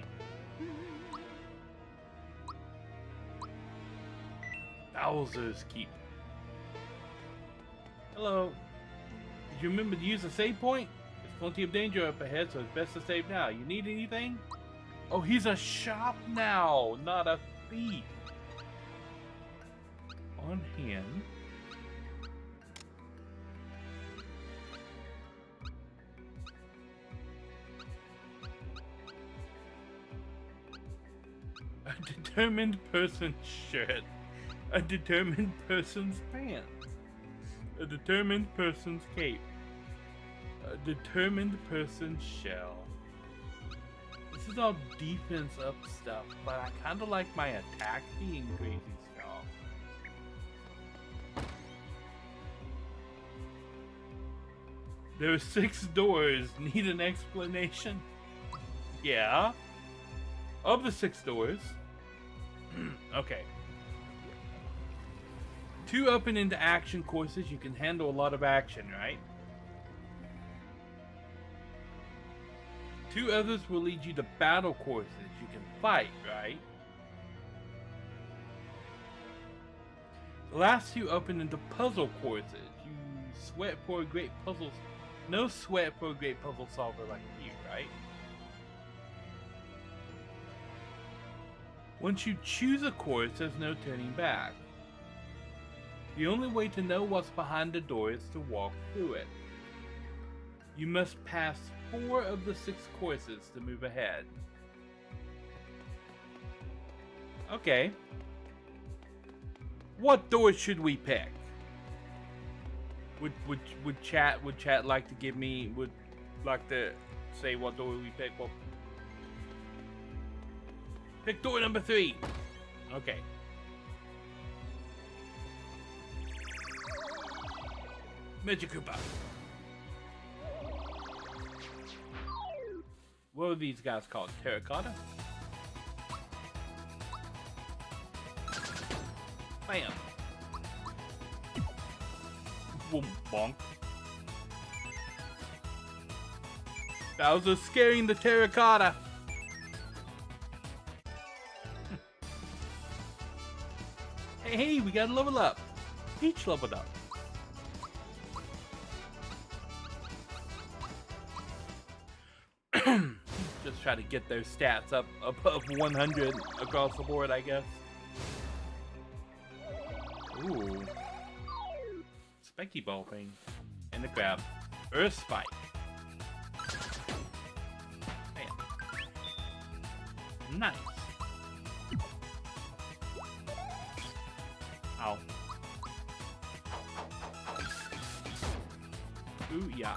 Bowser's Keep. Hello. Did you remember to use the save point? There's plenty of danger up ahead, so it's best to save now. You need anything? Oh, he's a shop now, not a thief. On hand. A determined person's shirt. A determined person's pants. A determined person's cape. A determined person's shell. This is all defense up stuff, but I kinda like my attack being crazy strong. There are 6 doors. Need an explanation? Yeah. Of the 6 doors. Okay. 2 open into action courses. You can handle a lot of action, right? 2 others will lead you to battle courses. You can fight, right? The last 2 open into puzzle courses. You sweat for a great puzzle. No sweat for a great puzzle solver like you, right? Once you choose a course, there's no turning back. The only way to know what's behind the door is to walk through it. You must pass 4 of the 6 courses to move ahead. Okay. What door should we pick? Would chat like to give me like to say what door we pick? Well, pick door number 3. Okay. Major Koopa. What are these guys called? Terracotta? Bam. Boom, bonk. Bowser scaring the terracotta. Hey, we gotta level up. Peach leveled up. Just try to get their stats up above 100 across the board, I guess. Ooh. Spiky ball thing. And the crab. Earth spike. Bam. Nice. Ow. Ooh, yeah.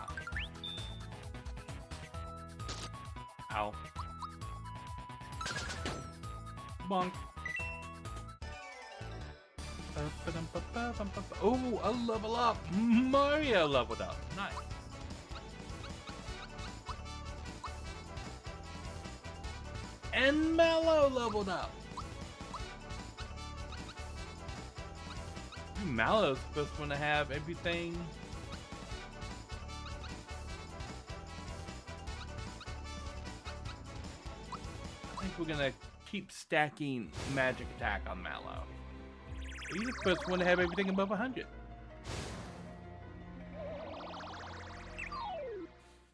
Ow. Bonk. Oh, a level up! Mario leveled up. Nice. And Mallow leveled up. Mallow's supposed to have everything. I think we're gonna keep stacking magic attack on Mallow. He's supposed to have everything above 100.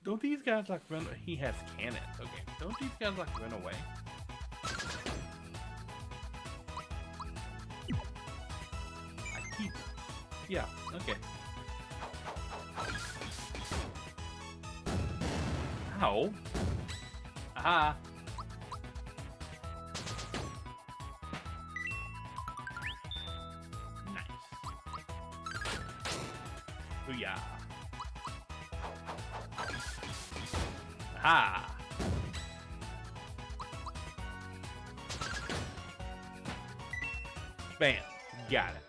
Don't these guys like run? He has cannons. Okay. Don't these guys like run away? I keep. Yeah. Okay. Ow. Aha. Booyah. Aha! Bam. Got it.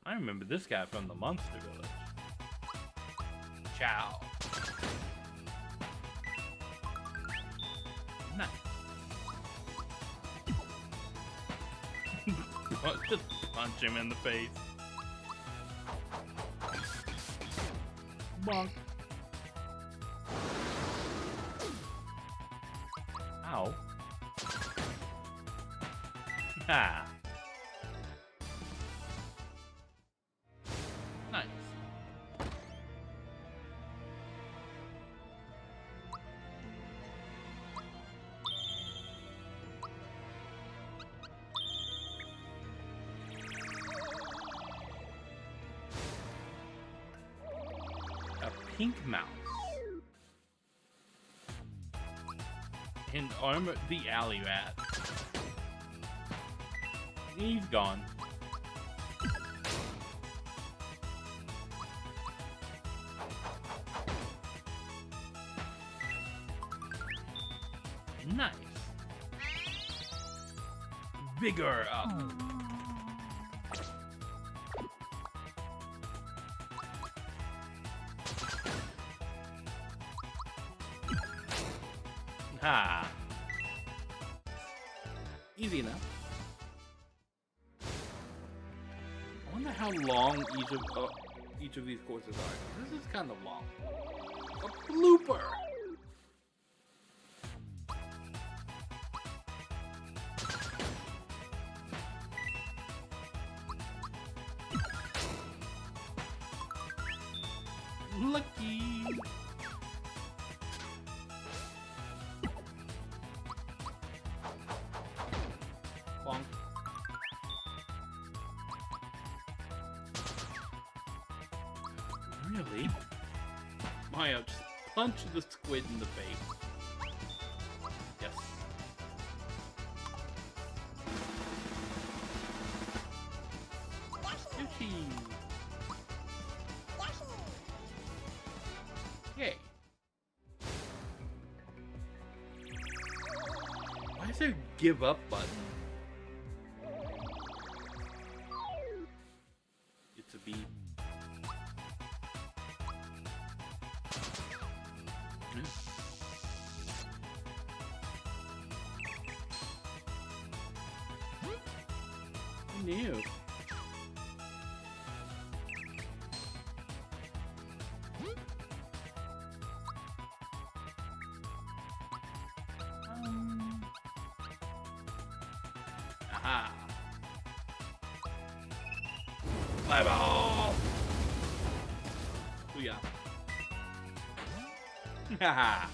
I remember this guy from the Monster Village. Ciao. Nice. Just punch him in the face. Bonk. Ow. Ha. Nice. Pink mouse and armor the alley rat. He's gone. Nice. Vigor up. Ha! Easy enough. I wonder how long each of these courses are. This is kind of long. A blooper. Lucky. Really? Mario, just punch the squid in the face. Yes. Yoshi! Yay! Why is there a give up button? It's a bee. Who knew? Aha! Fly ball! Booyah! Haha!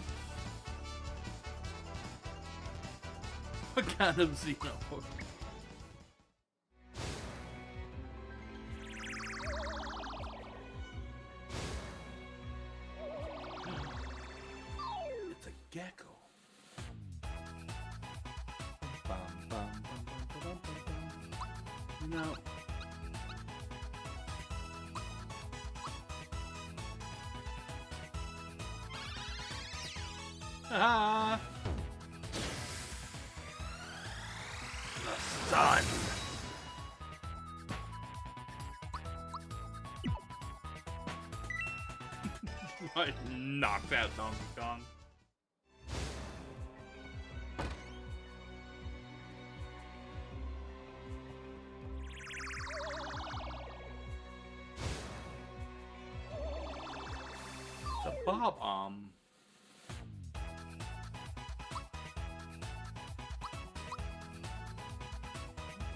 What kind of xenomorph? It's a gecko. Bum, bum, bum, bum, bum, bum, bum. No. Ah! The sun! I knocked out Donkey Kong. The bomb.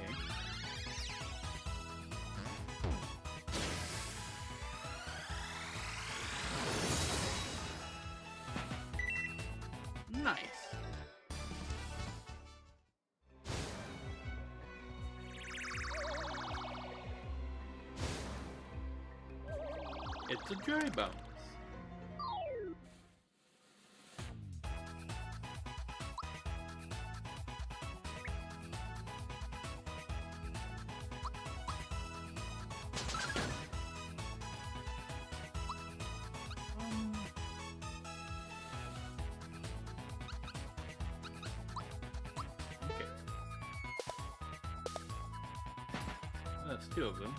Okay. Nice. It's a dry bounce. Okay. That's two of them.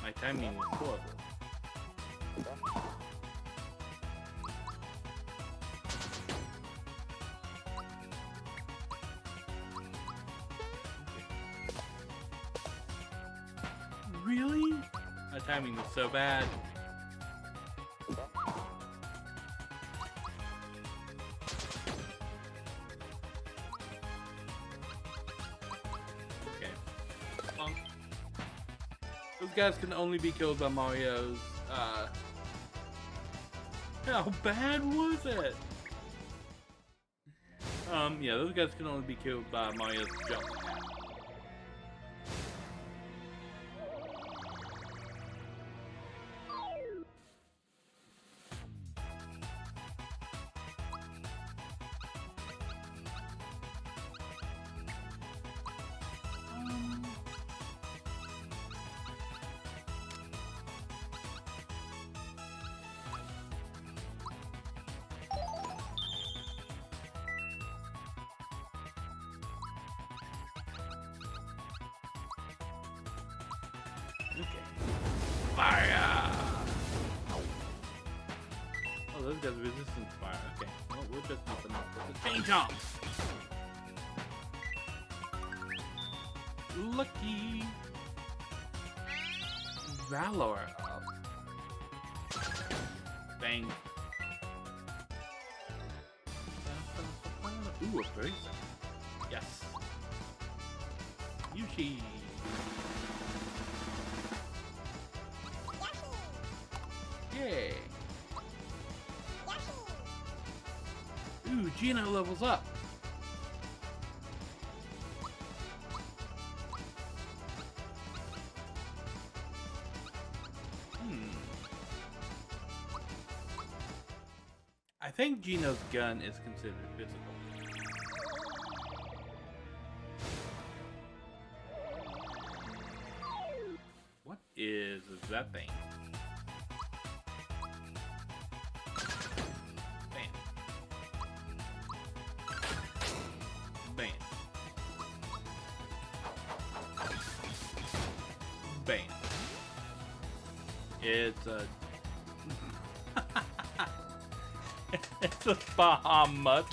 My timing is horrible. Really? My timing was so bad. Okay. Those guys can only be killed by Mario's, how bad was it? Yeah, those guys can only be killed by Mario's jump attack. Okay. Fire! Oh, those guys are resistant to fire. Okay. Well, we'll just beat them up with the chain jump! Lucky! Valor up. Bang. Ooh, a bracer. Yes. Yushi! Yay! Ooh, Gino levels up. think Gino's gun is considered physical. What is that thing? Bam. Bam. Bam. It's a... it's a Bahamut.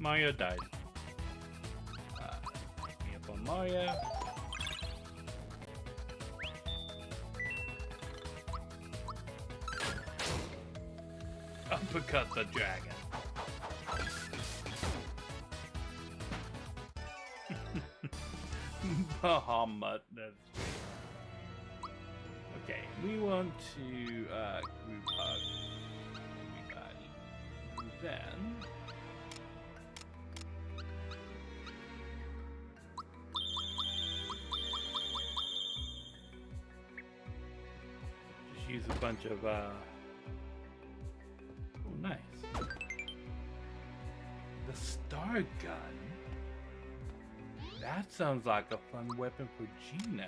Mario died. Me up on Mario. Uppercut the dragon. Bahamut, that's great. Okay, we want to group hug everybody. Then just use a bunch of oh, nice. The Star Gun. That sounds like a fun weapon for Gino.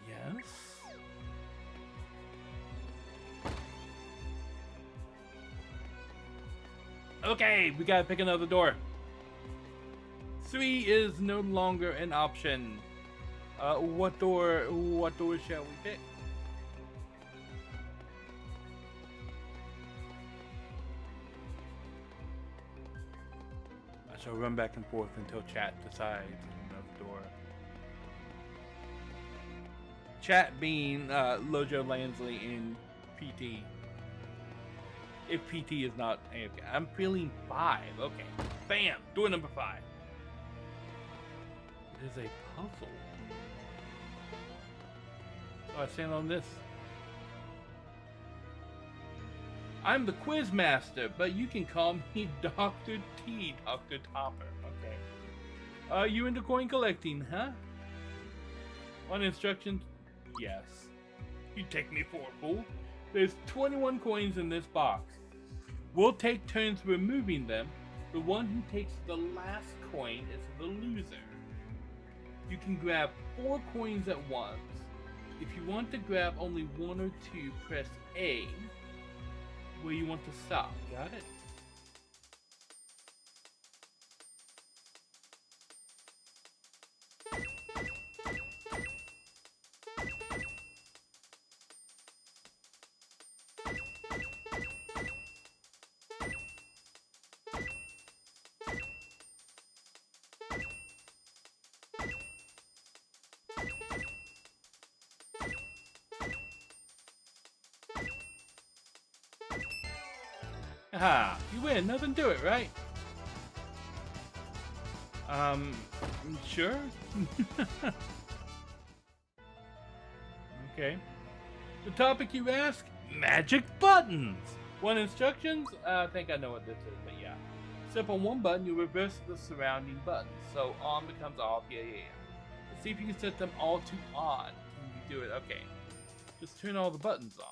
Yes. Okay, we gotta pick another door. 3 is no longer an option. What door shall we pick? I shall run back and forth until chat decides another door. Chat being Lojo Lansley and PT. If PT is not AFK. I'm feeling 5. Okay. Bam! Door number 5. It is a puzzle. So I stand on this. I'm the quiz master, but you can call me Dr. T, Dr. Topper. Okay. You into coin collecting, huh? Want instructions? Yes. You take me for a fool. There's 21 coins in this box. We'll take turns removing them. The one who takes the last coin is the loser. You can grab 4 coins at once. If you want to grab only 1 or 2, press A where you want to stop. Got it? Aha, you win, nothing to it, right? Sure? Okay. The topic you ask? Magic buttons! Want instructions? I think I know what this is, but yeah. Step on one button, you reverse the surrounding buttons. So on becomes off, yeah. Let's see if you can set them all to on. Can you do it? Okay. Just turn all the buttons on.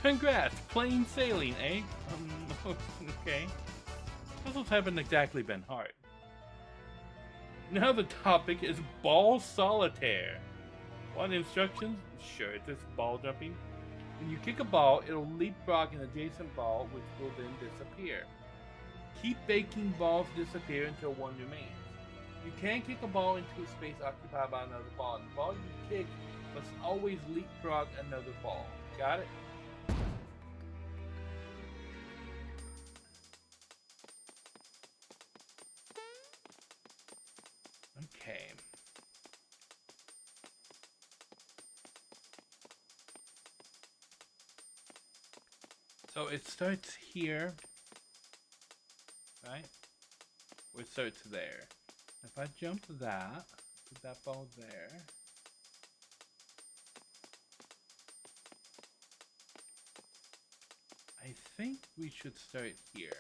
Congrats, plain sailing, eh? Okay. Puzzles haven't exactly been hard. Now the topic is ball solitaire. Want instructions? Sure, this ball jumping. When you kick a ball, it'll leapfrog an adjacent ball, which will then disappear. Keep making balls disappear until one remains. You can't kick a ball into a space occupied by another ball, and the ball you kick must always leapfrog another ball. Got it? Okay. So it starts here, right? Or it starts there. If I jump that, put that ball there. I think we should start here.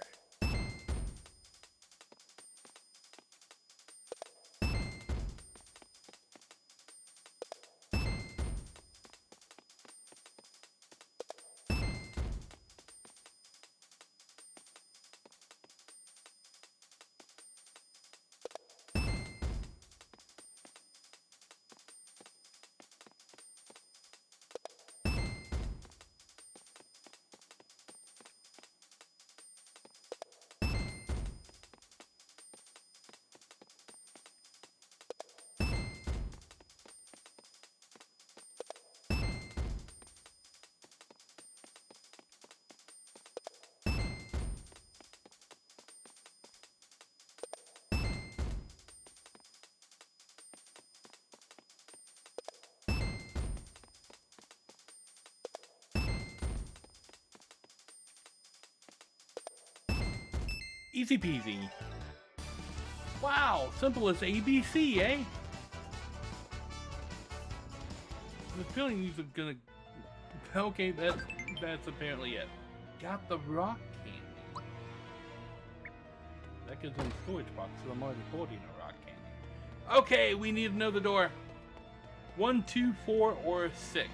Easy peasy. Wow, simple as ABC, eh? I'm feeling these are gonna... Okay, that's apparently it. Got the rock candy. That goes in the storage box, so I'm already holding a rock candy. Okay, we need another door. 1, 2, 4, or 6.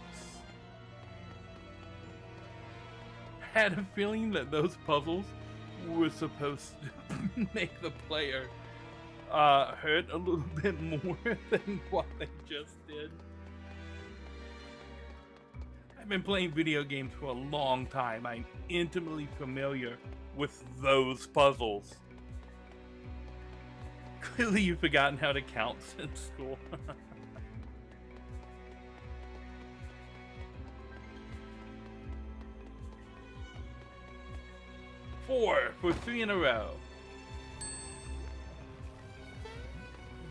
Had a feeling that those puzzles were supposed to make the player hurt a little bit more than what they just did. I've been playing video games for a long time. I'm intimately familiar with those puzzles. Clearly you've forgotten how to count since school. 4 for 3 in a row.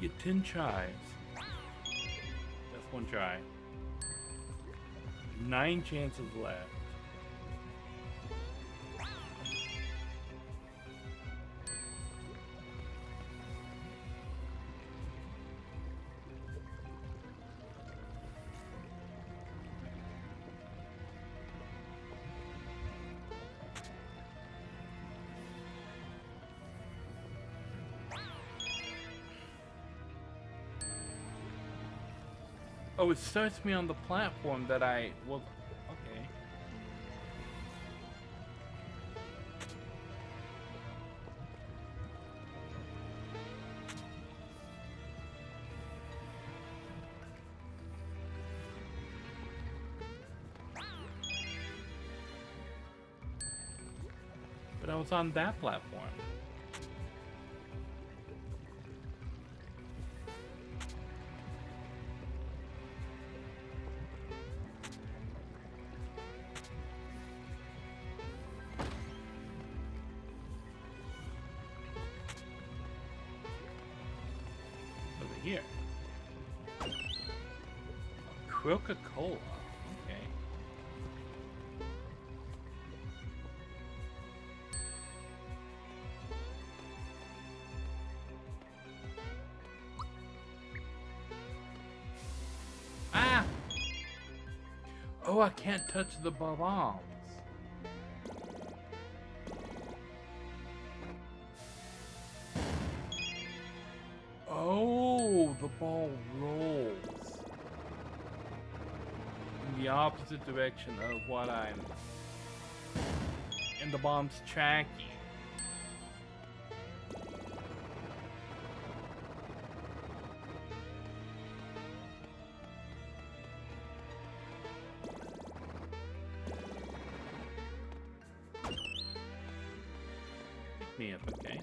You get 10 tries. That's 1 try. 9 chances left. Oh, it starts me on the platform that I was... Okay. But I was on that platform. Here. Coca-Cola. Okay. Ah! Oh, I can't touch the bombs. Oh, the ball rolls in the opposite direction of what I'm... And the bomb's tracking. me up, okay?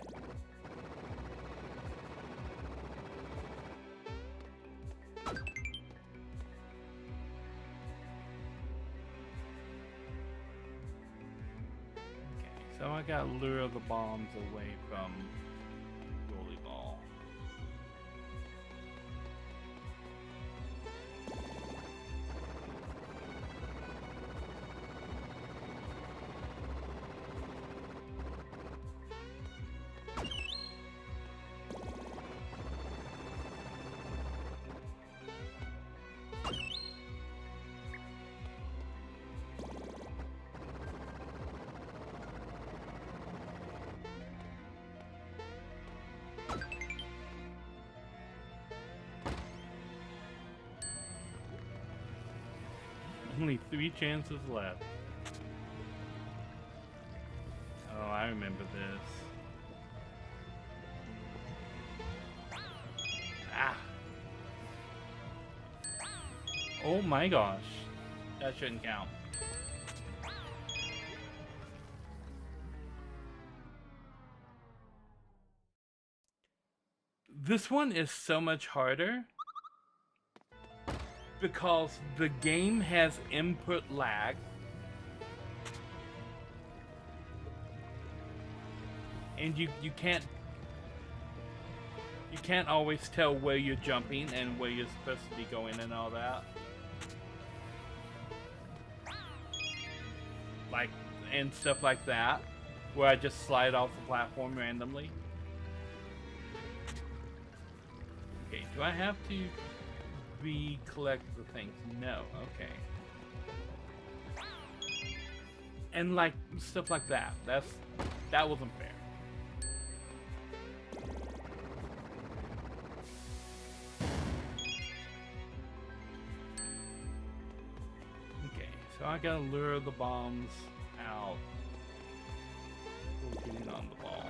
So I got to lure the bombs away from Rollerball. Only 3 chances left. Oh, I remember this. Ah! Oh my gosh. That shouldn't count. This one is so much harder because the game has input lag. And you can't always tell where you're jumping and where you're supposed to be going and all that. Like, and stuff like that, where I just slide off the platform randomly. Okay, do I have to collect the things? No, okay. And like stuff like that. That wasn't fair. Okay, so I gotta lure the bombs out. We're getting on the ball.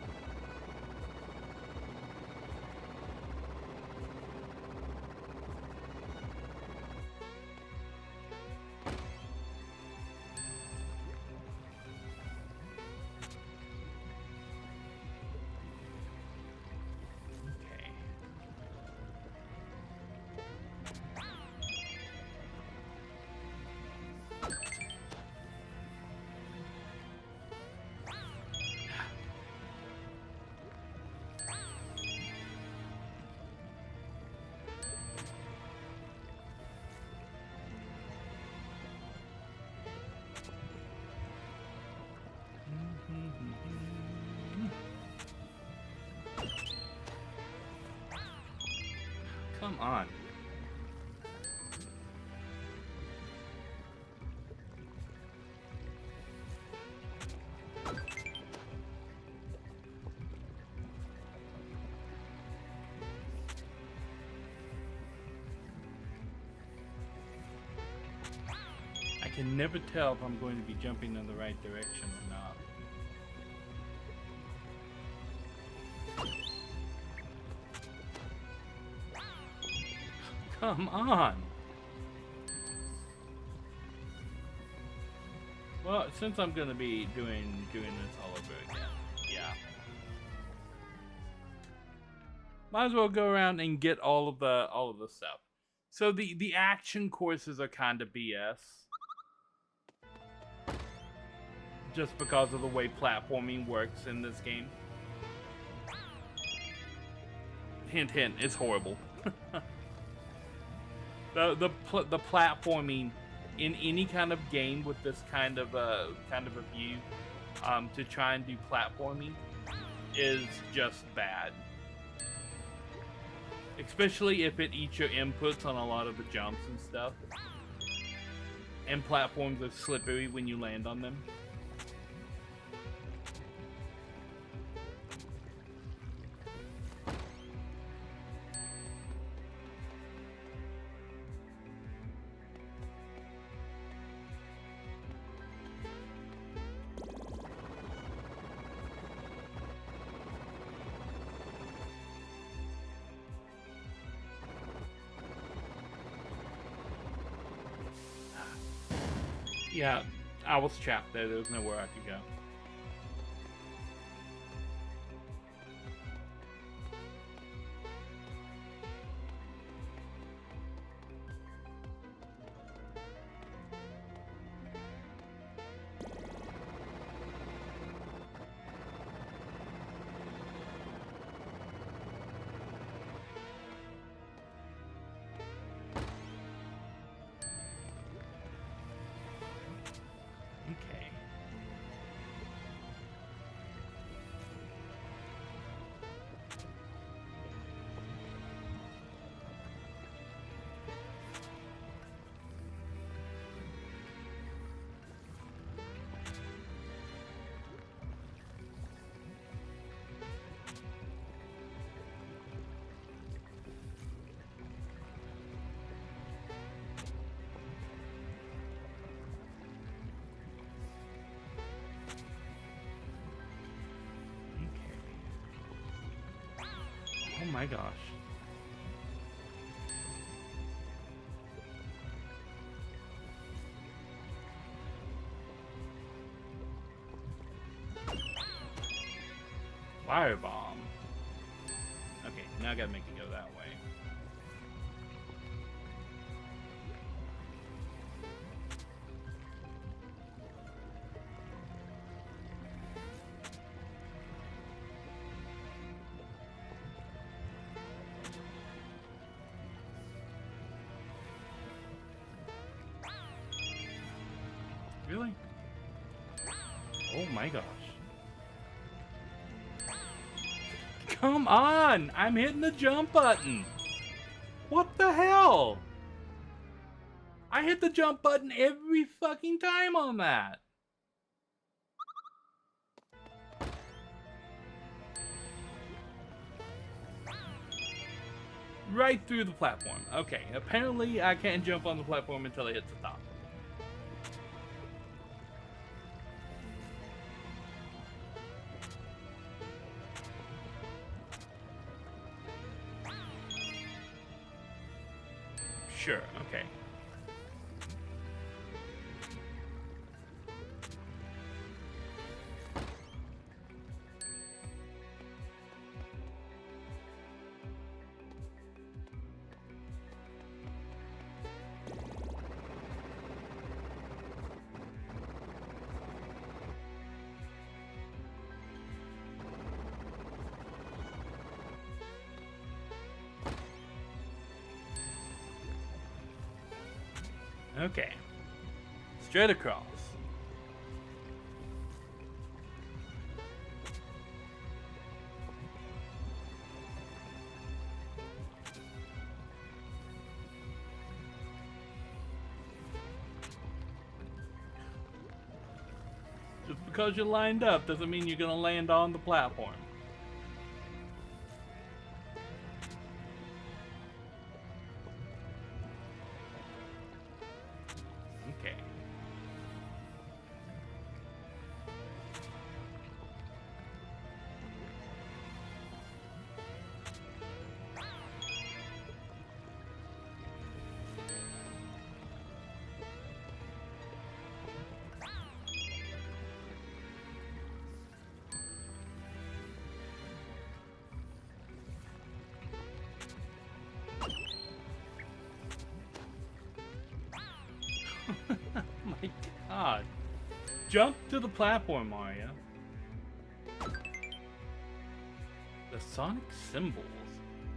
Come on. I can never tell if I'm going to be jumping in the right direction or not. Come on. Well, since I'm gonna be doing this all over again, yeah. Might as well go around and get all of the stuff. So the action courses are kind of BS. Just because of the way platforming works in this game. Hint, hint, it's horrible. The platforming in any kind of game with this kind of a view, to try and do platforming is just bad. Especially if it eats your inputs on a lot of the jumps and stuff. And platforms are slippery when you land on them. Yeah, I was trapped there. There was nowhere I could go. my gosh. Firebomb. Okay, now I gotta make it go that way. Really? Oh my gosh. Come on! I'm hitting the jump button! What the hell? I hit the jump button every fucking time on that! Right through the platform. Okay, apparently I can't jump on the platform until it hits the top. Sure, okay. Okay. Straight across. Just because you're lined up doesn't mean you're gonna land on the platform. Okay. My God. Jump to the platform, Mario. The sonic cymbals.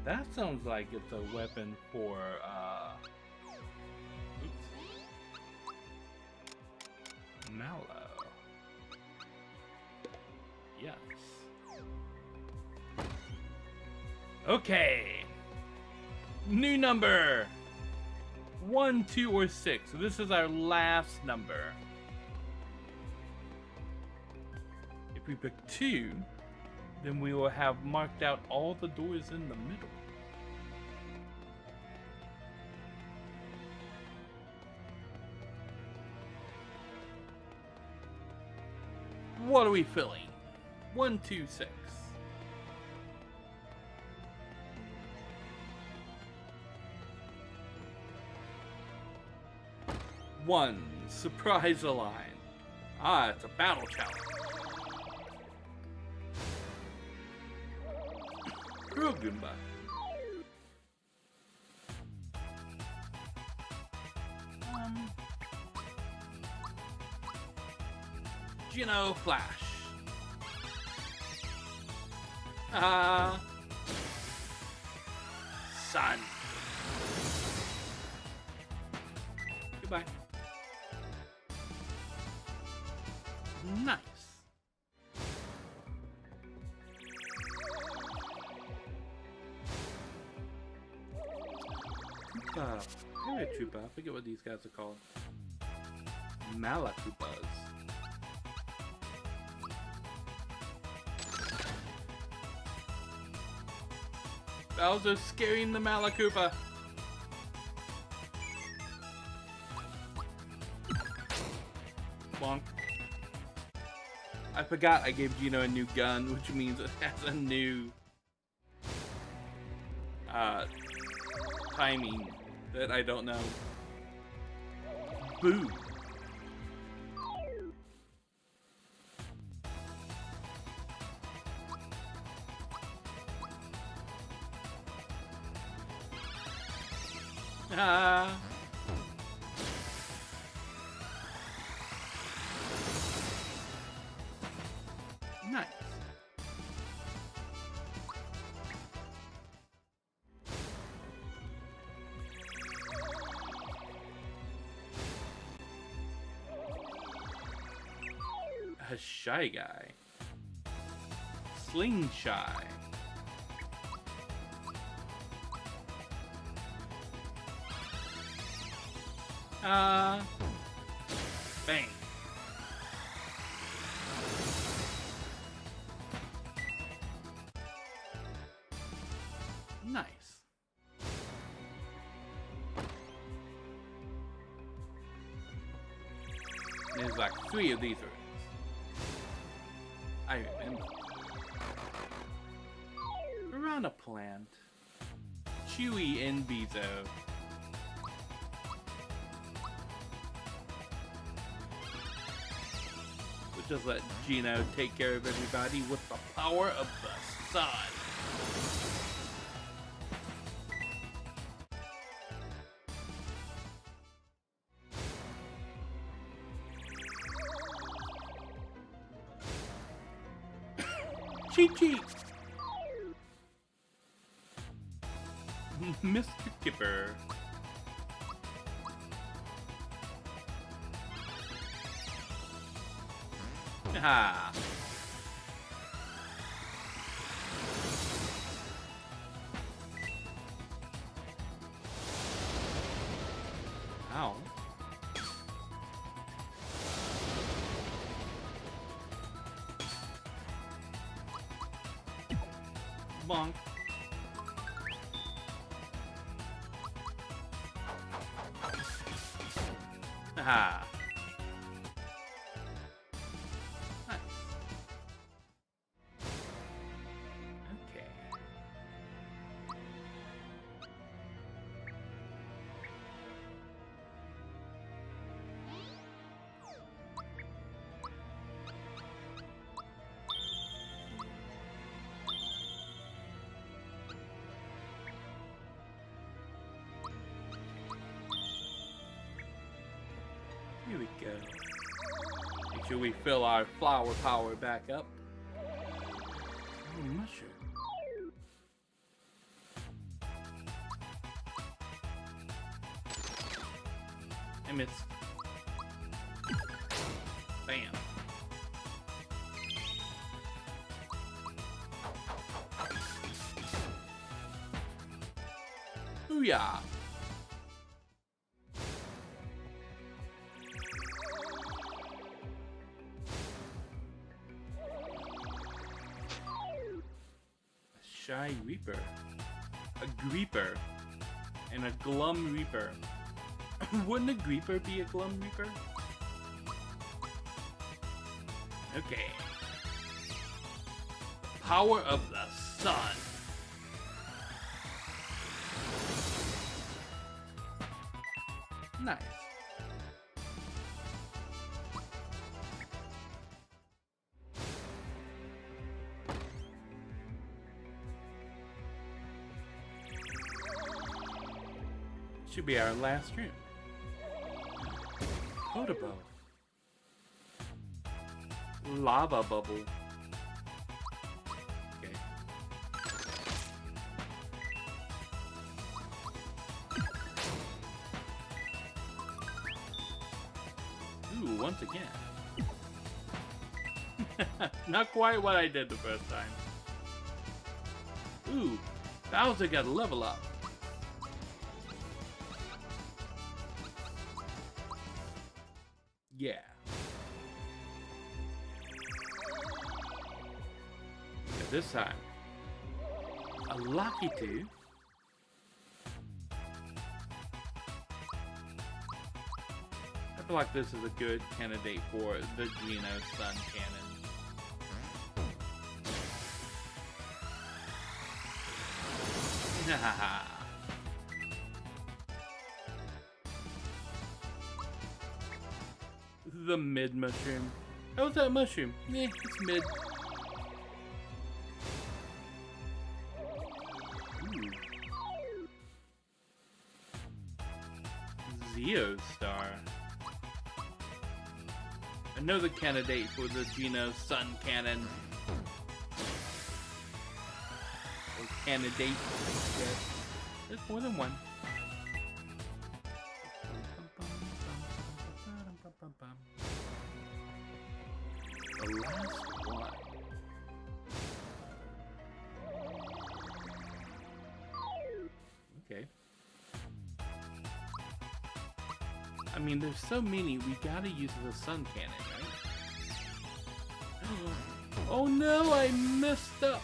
That sounds like it's a weapon for, oops. Mallow. Yes. Okay. New number. 1, 2, or 6. So this is our last number. If we pick 2, then we will have marked out all the doors in the middle. What are we filling? 1, 2, 6. 1. Surprise a line. Ah, it's a battle challenge. Real Goomba. Gino Flash. Sun. Goodbye. Nice. Paratroopa. I forget what these guys are called. Malakupas. Bowser scaring the Malakupa. Bonk. I forgot I gave Gino a new gun, which means it has a new timing that I don't know. Boo. Ah. Nice. A shy guy. Sling shy. Bang. Nice. There's like 3 of these rooms. I remember. Piranha plant. Chewy and Bezo. We'll just let Gino take care of everybody with the power of the sun. Cheat cheat! Mr. Kipper. Ha! Ow. Bonk. Aha. Nice. Okay. Here we go. Make sure we fill our flower power back up. Oh, mushroom. I missed. Bam. Booyah. Shy Reaper, a Greeper, and a Glum Reaper. Wouldn't a Greeper be a Glum Reaper? Okay. Power of the sun. Nice. Should be our last room. Photobo. Lava bubble. Okay. Ooh, once again. Not quite what I did the first time. Ooh, Bowser got a level up. Yeah. But this time, a lucky 2. I feel like this is a good candidate for the Geno Sun Cannon. The mid mushroom. How's that mushroom? Yeah, it's mid. Zeostar. Another candidate for the Geno Sun Cannon. Or candidate. Yes. There's more than one. The last one. Okay. I mean, there's so many, we gotta use the sun cannon, right? Oh no, I messed up!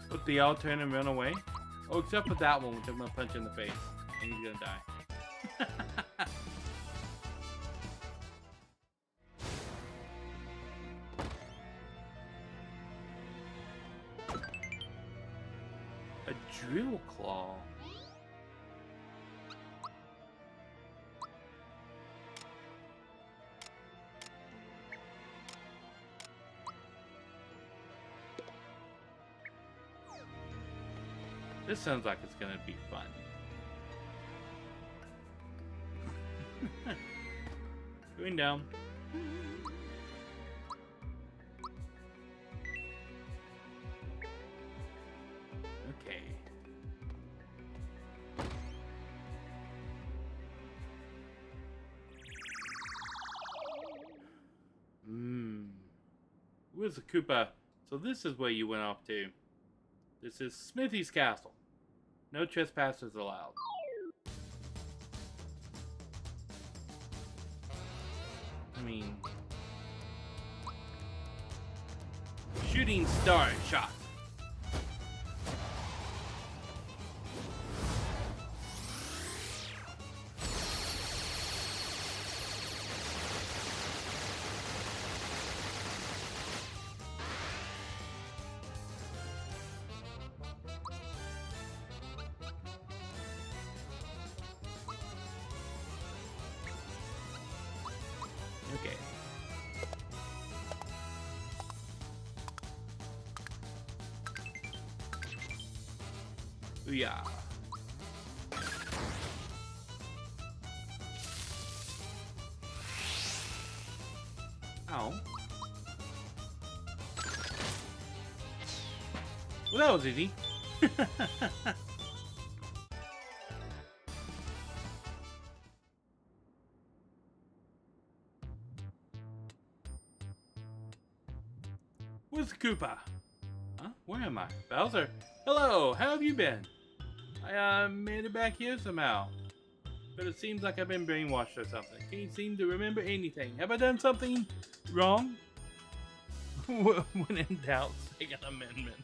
But they all turn and run away? Oh, except for that one, which I'm gonna punch in the face. And he's gonna die. A drill claw. This sounds like it's gonna be fun. Going down. Okay. Where's the Koopa? So this is where you went off to. This is Smithy's castle. No trespassers allowed. I mean... Shooting star shot. Okay. Yeah. Ow. Well, that was easy. Where's the Koopa? Huh? Where am I? Bowser? Hello, how have you been? I made it back here somehow. But it seems like I've been brainwashed or something. Can't seem to remember anything. Have I done something wrong? When in doubt, Second Amendment.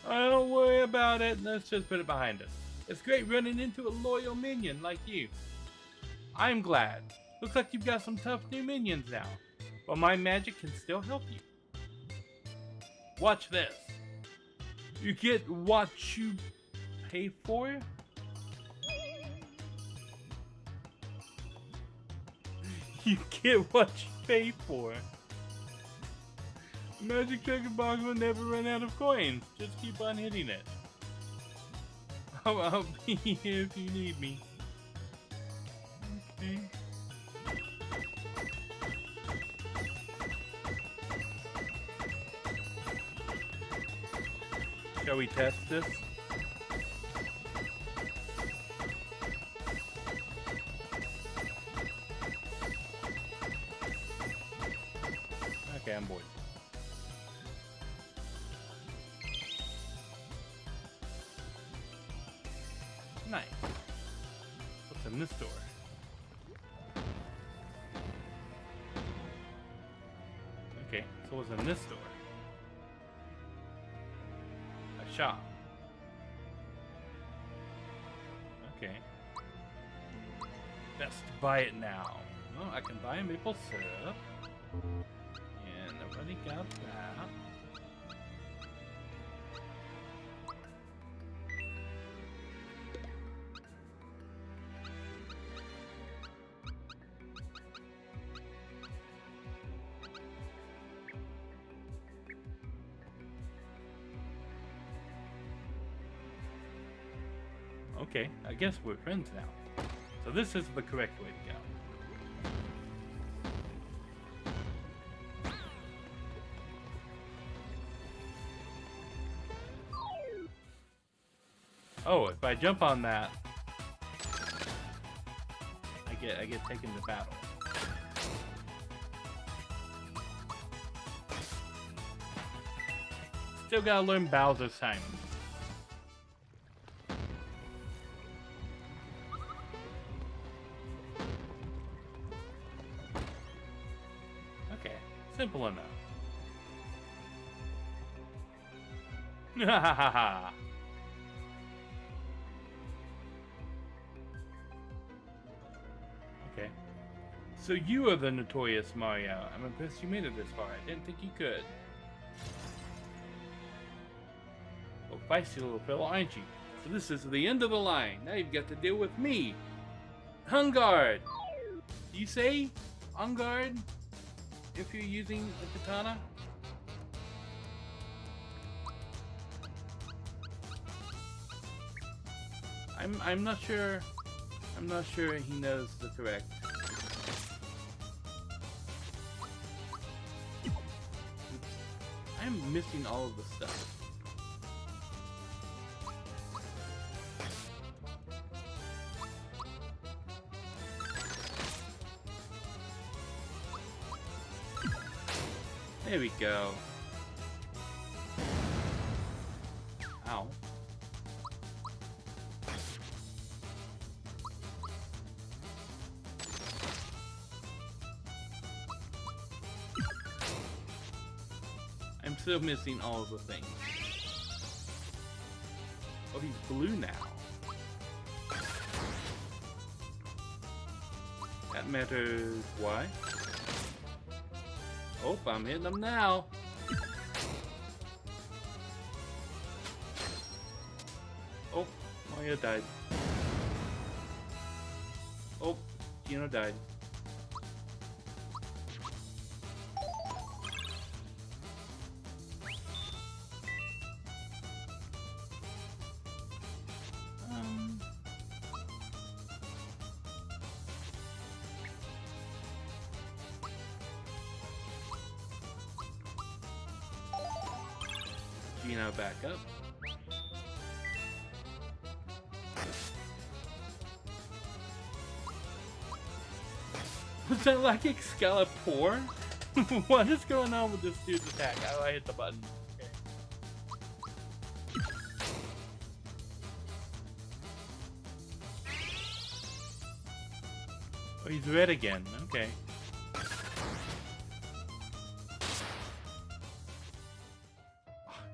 Don't worry about it. Let's just put it behind us. It's great running into a loyal minion like you. I'm glad. Looks like you've got some tough new minions now. But my magic can still help you. Watch this. You get what you pay for? You get what you pay for. Magic Treasure Box will never run out of coins. Just keep on hitting it. I'll be here if you need me. Okay. Shall we test this? Okay, I'm bored. Nice. What's in this door? Okay, so what's in this door? A shop. Okay. Best buy it now. Well, I can buy maple syrup. And nobody got that. Okay, I guess we're friends now. So this is the correct way to go. Oh, if I jump on that, I get taken to battle. Still gotta learn Bowser's timing. Simple enough. Ha ha ha ha. Okay. So you are the notorious Mario. I'm impressed you made it this far. I didn't think you could. Oh, feisty little fellow, aren't you? So this is the end of the line. Now you've got to deal with me. On guard. Do you say on guard? If you're using a katana? I'm not sure. I'm not sure he knows the correct. Oops. I'm missing all of the stuff. There we go. Ow. I'm still missing all of the things. Oh, he's blue now. That matters. Why? Oh, I'm hitting them now. Oh, Mario died. Oh, Gino died. Gino back up. Was that like Excalibur? What is going on with this dude's attack? Oh, I hit the button. Okay. Oh, he's red again. Okay.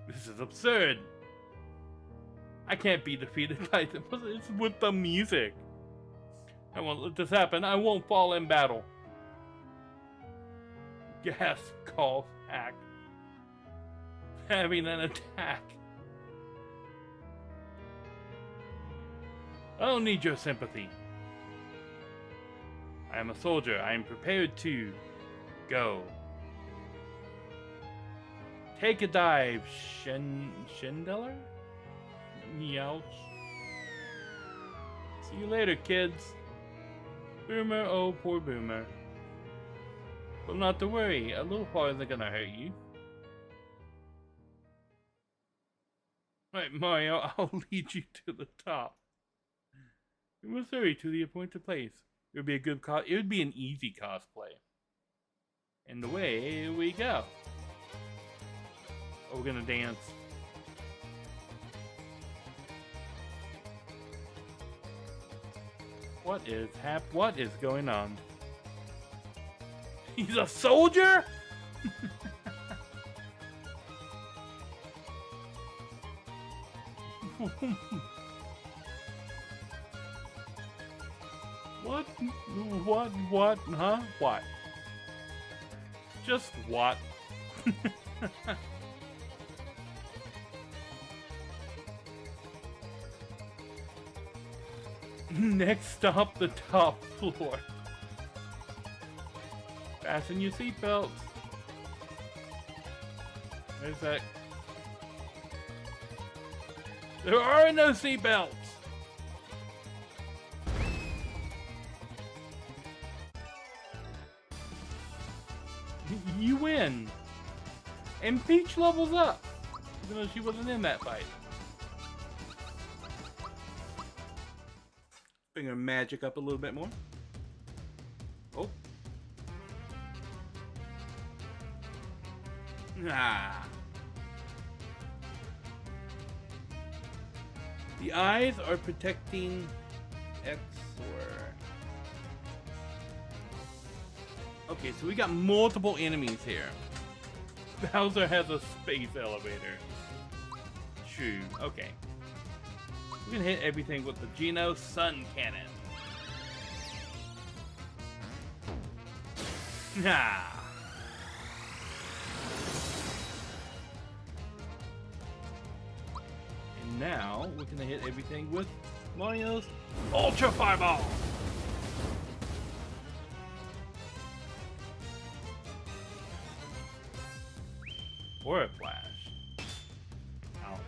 This is absurd. I can't be defeated by them. It's with the music. I won't let this happen. I won't fall in battle. Gasp, cough, hack. Having an attack. I don't need your sympathy. I am a soldier. I am prepared to go. Take a dive, Shindeller? Youch. See you later, kids. Boomer, oh poor Boomer. But not to worry, a little fall isn't gonna hurt you. Right, Mario, I'll lead you to the top. We must hurry to the appointed place. It would be a good it would be an easy cosplay. And away we go. Oh, we're gonna dance. What is going on? He's a soldier? What? What? Huh? What? Just what? Next stop, the top floor. Fasten your seatbelts. There's that. There are no seatbelts. You win. And Peach levels up, even though she wasn't in that fight. Bring her magic up a little bit more. Oh. Ah. The eyes are protecting X or... Okay, so we got multiple enemies here. Bowser has a space elevator. True, okay. We're gonna hit everything with the Geno Sun Cannon. Ah. And now we're gonna hit everything with Mario's Ultra Fireball. Or a flash. Ow.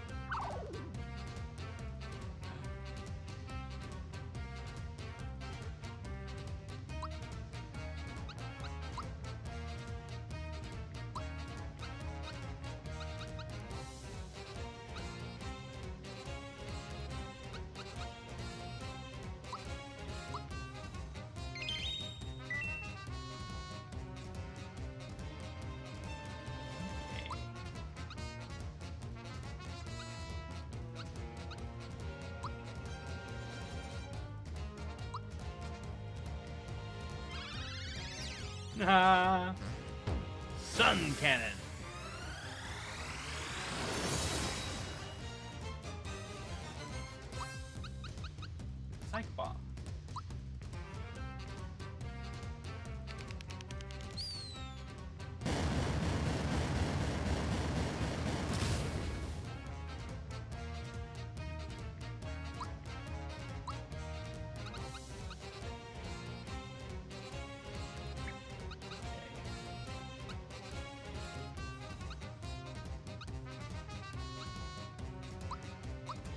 Ah, Sun Cannon. Psych Bomb.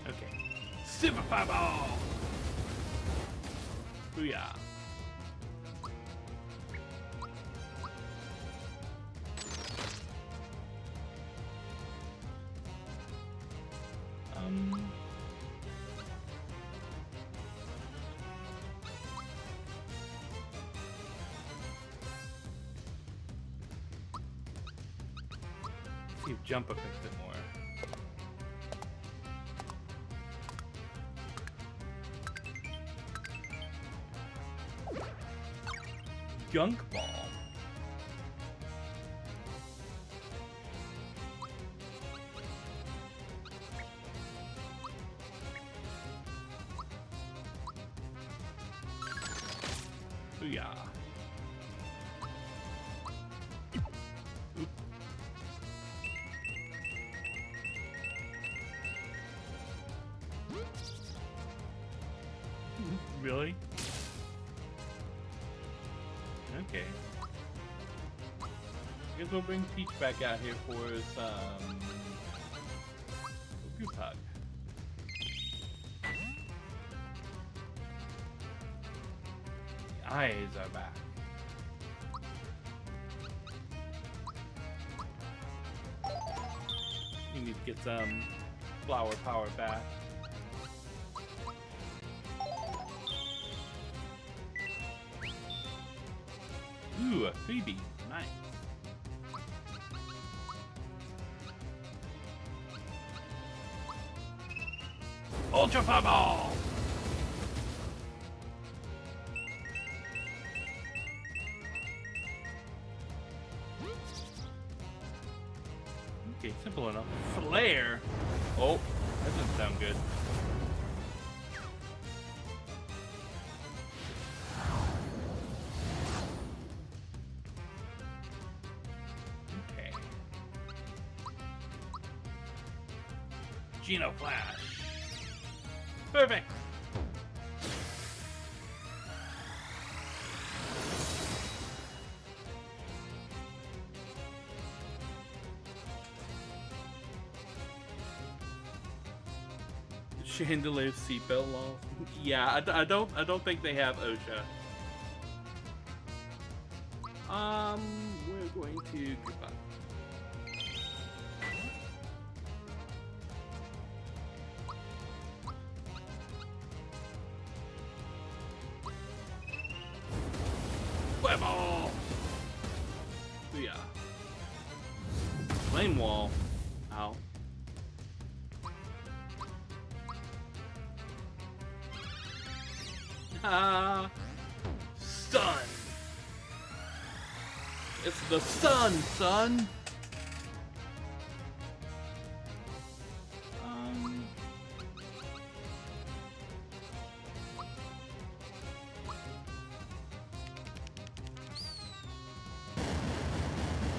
Okay. Super Fireball! Booyah. See if jump affects it more. Gunk Ball. Booyah. Oop. Really? Okay. I guess we'll bring Peach back out here for some group hug. The eyes are back. You need to get some flower power back. Ooh, a freebie. Nice. Ultra Fireball! Okay, simple enough. Flare? Oh, that doesn't sound good. Geno Flash. Perfect. Chandelier seatbelt law. Yeah, I don't think they have OSHA. We're going to goodbye. Fireball! Yeah. Flame wall. Ow. Ah. Sun. It's the sun, son.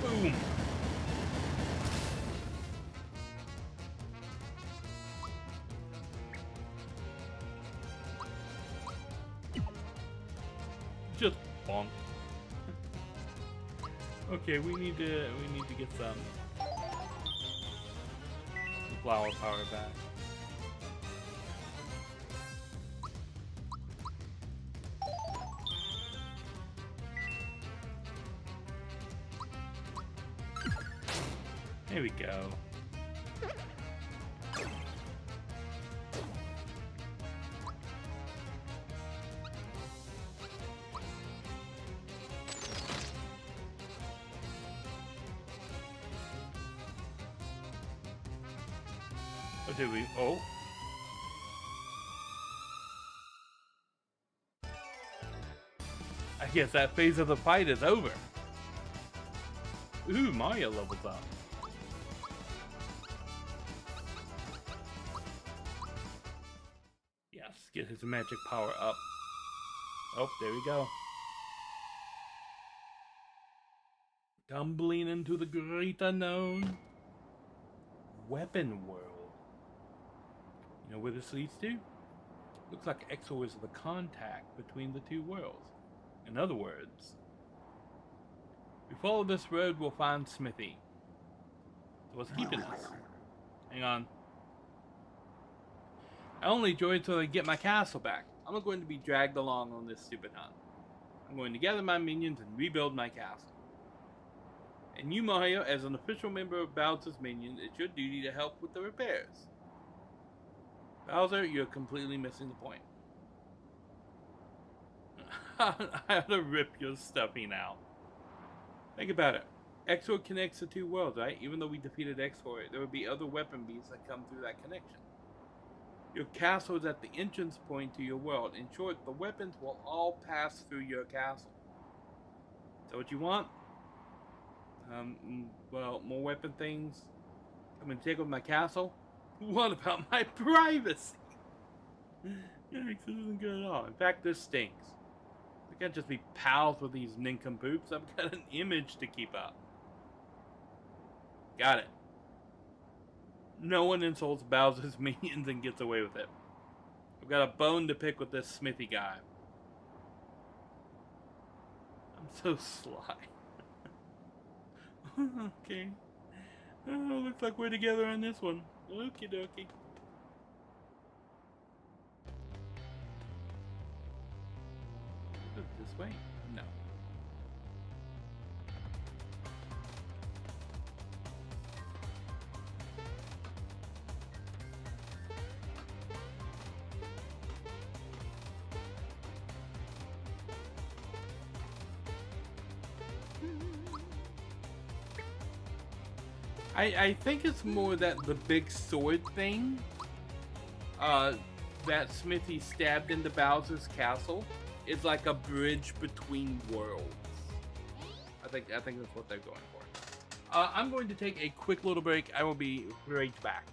Boom. Just bonk. Okay, we need to get some flower power back. There we go. What did we? Oh. I guess that phase of the fight is over. Ooh, Mario levels up. Yes, get his magic power up. Oh, there we go. Tumbling into the great unknown. Weapon World. You know where this leads to? Looks like Exor is the contact between the two worlds. In other words, we follow this road, we'll find Smithy. So what's keeping us? Hang on. I only joined until I get my castle back. I'm not going to be dragged along on this stupid hunt. I'm going to gather my minions and rebuild my castle. And you, Mario, as an official member of Bowser's minions, it's your duty to help with the repairs. Bowser, you're completely missing the point. I had to rip your stuffing out. Think about it. Exor connects the two worlds, right? Even though we defeated Exor, there would be other weapon beasts that come through that connection. Your castle is at the entrance point to your world. In short, the weapons will all pass through your castle. Is that what you want? Well, more weapon things. Come and take over my castle? What about my privacy? Yikes, this isn't good at all. In fact, this stinks. I can't just be pals with these nincompoops. I've got an image to keep up. Got it. No one insults Bowser's minions and gets away with it. I've got a bone to pick with this Smithy guy. I'm so sly. Okay. Oh, looks like we're together on this one. Okie dokie. This way? No. I think it's more that the big sword thing that Smithy stabbed into Bowser's castle is like a bridge between worlds. I think that's what they're going for. I'm going to take a quick little break. I will be right back.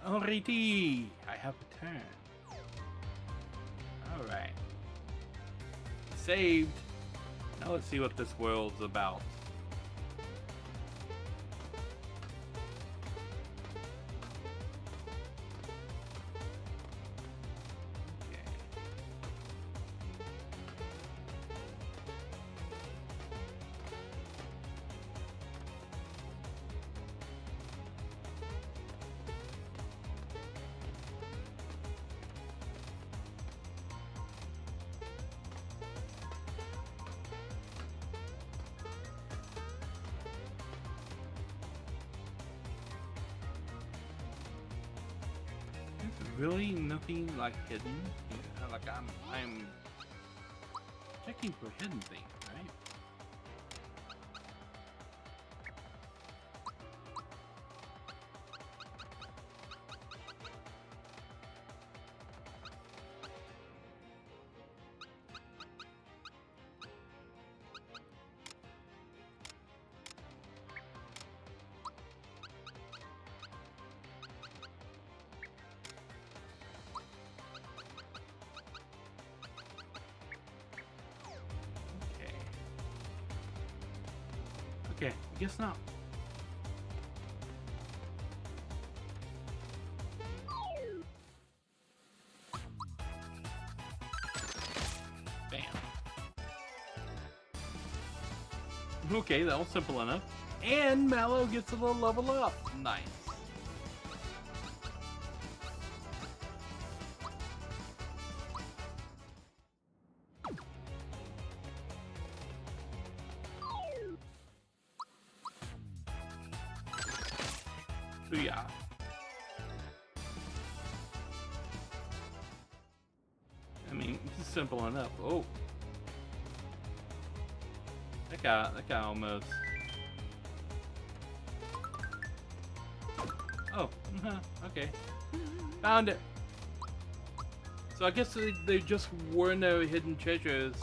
Alrighty, I have a turn. Alright. Saved. Now let's see what this world's about. Really nothing like hidden? Yeah, like I'm checking for hidden things, right? Okay, I guess not. Bam. Okay, that was simple enough. And Mallow gets a little level up. Nice. So yeah. I mean, this is simple enough. Oh. That guy almost. Oh, okay. Found it. So I guess there just were no hidden treasures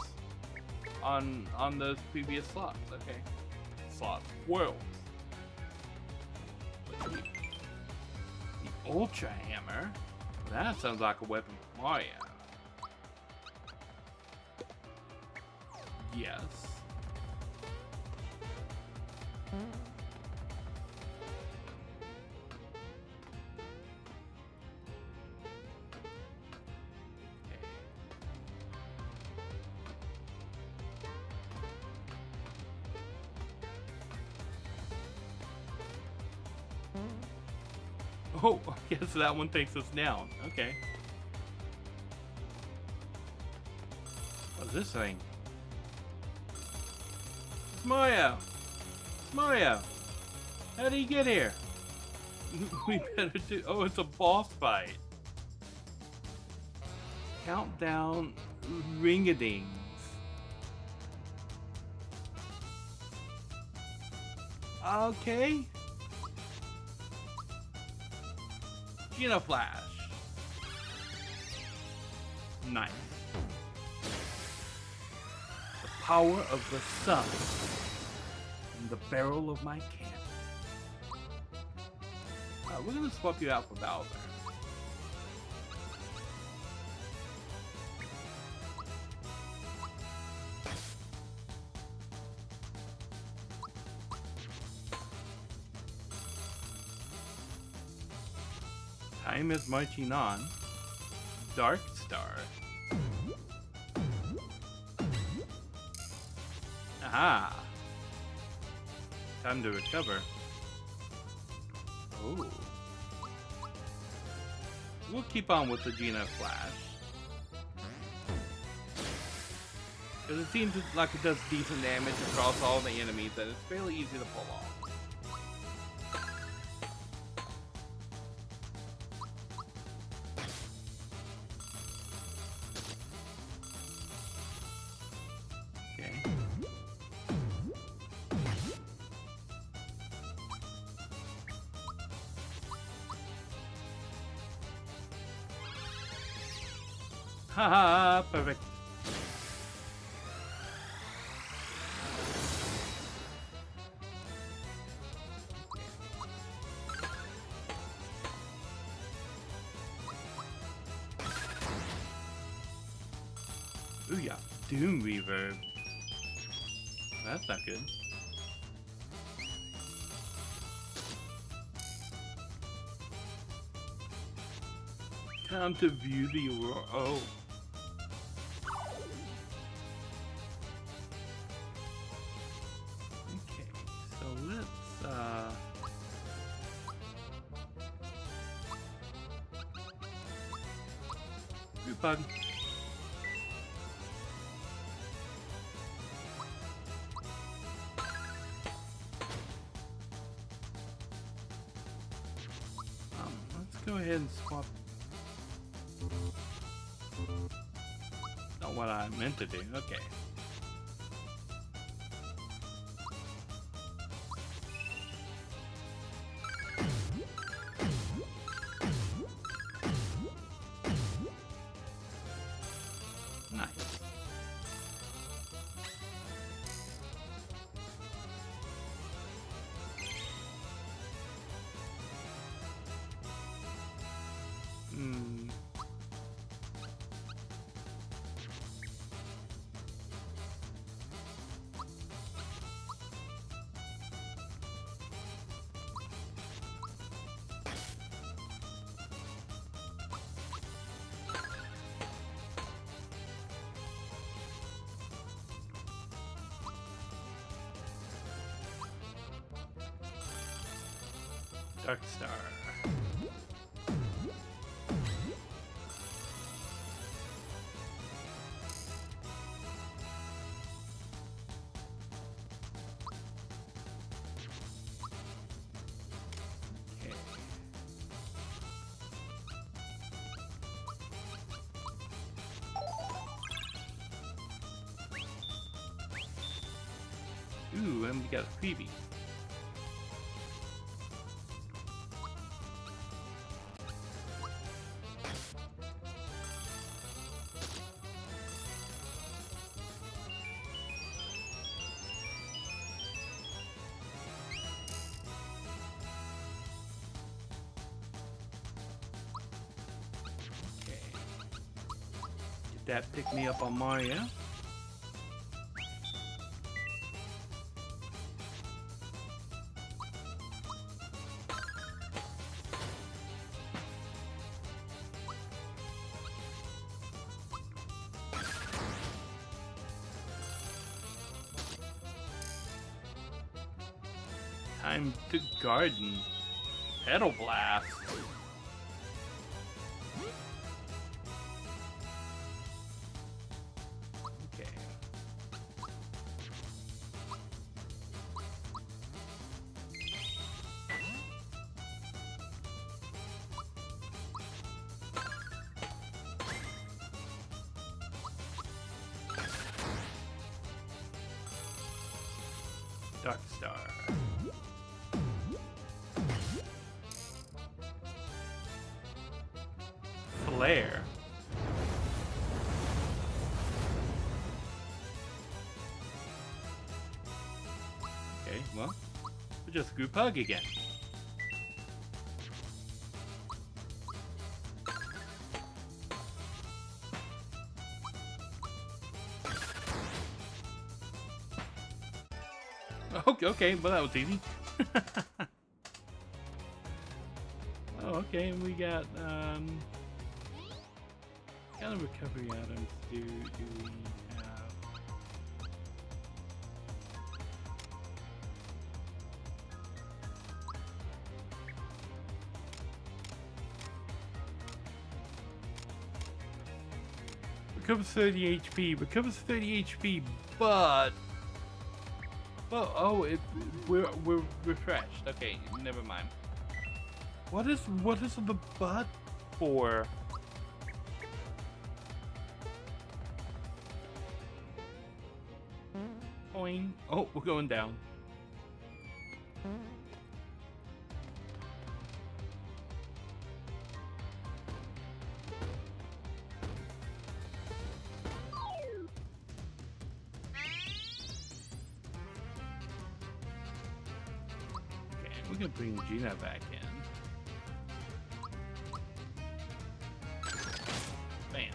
on those previous slots. Okay. Slot worlds. The Ultra Hammer? That sounds like a weapon for Mario. Yes. Oh, I guess that one takes us down. Okay. What's this thing? It's Mario! It's Mario! How did he get here? We better do... Oh, it's a boss fight. Countdown ring-a-dings. Okay. Flash. Nice. The power of the sun in the barrel of my cannon. We're gonna swap you out for Bowser. Time is marching on. Dark Star. Aha! Time to recover. Oh. We'll keep on with the Geno Flash. Because it seems like it does decent damage across all the enemies and it's fairly easy to pull off. Haha, perfect. Ooh, yeah. Doom reverb. That's not good. Time to view the aurora. Oh. Okay, so let's group bug. Let's go ahead and swap. Not what I meant to do. Okay. Nice. Dark Star. Okay. Ooh, and we got a freebie. That pick me up on Mario. Time to garden. Petal blast. Dark Star. Flare. Okay, well, we'll just group hug again. Okay, well that was easy. Oh, okay, we got kind of recovery items. Do we have? Recovers 30 HP. Recovers 30 HP, but. Oh, we're refreshed. Okay, never mind. What is the butt for? Boing. Oh, we're going down. We're gonna bring Gina back in. Bam.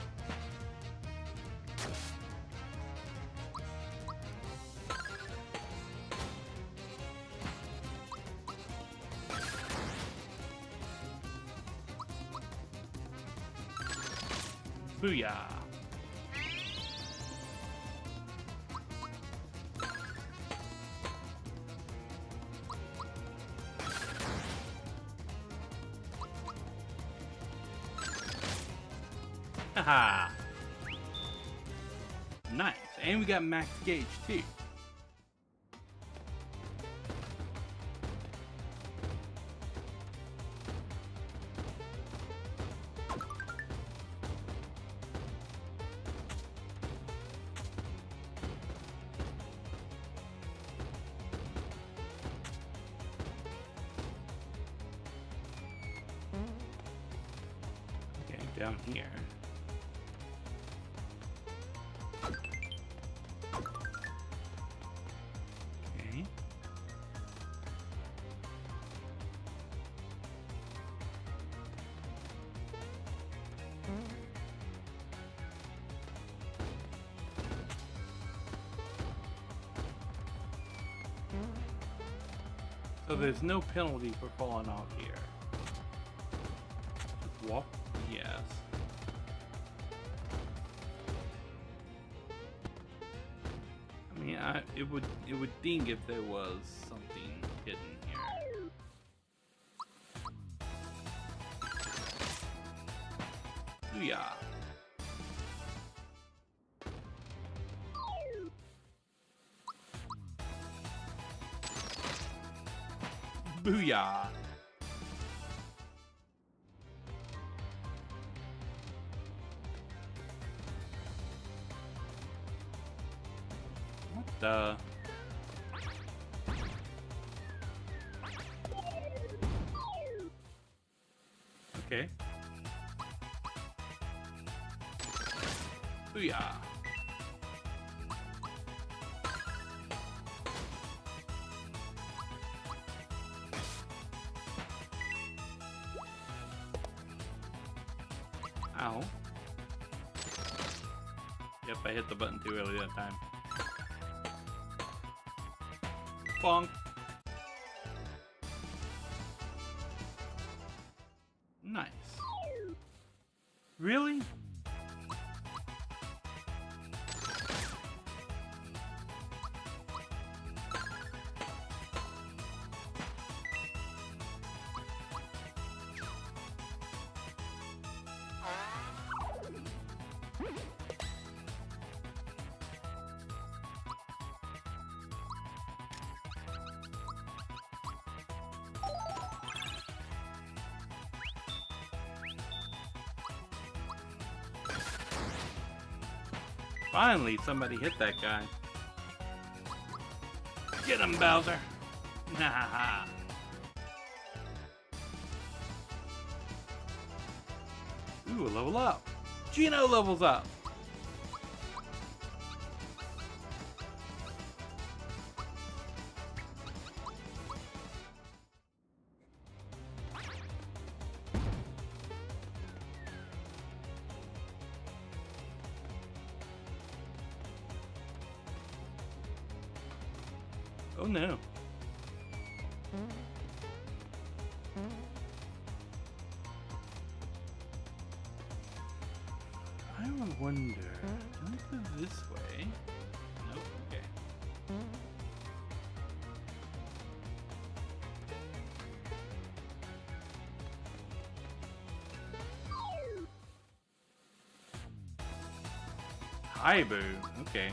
Booyah. Haha. Nice. And we got max gauge too. Okay, down here. Okay. So there's no penalty for falling off here. Just walk, yes. I mean, it would ding if there was something hidden here. Booyah. Booyah. What the? Okay. Booyah. Ow. Yep, I hit the button too early that time. Bonk. Nice. Really? Finally, somebody hit that guy. Get him, Bowser! Nah. Ooh, a level up. Gino levels up. Oh no. I wonder. Can I go this way? Nope. Okay. Hi, Boo. Okay.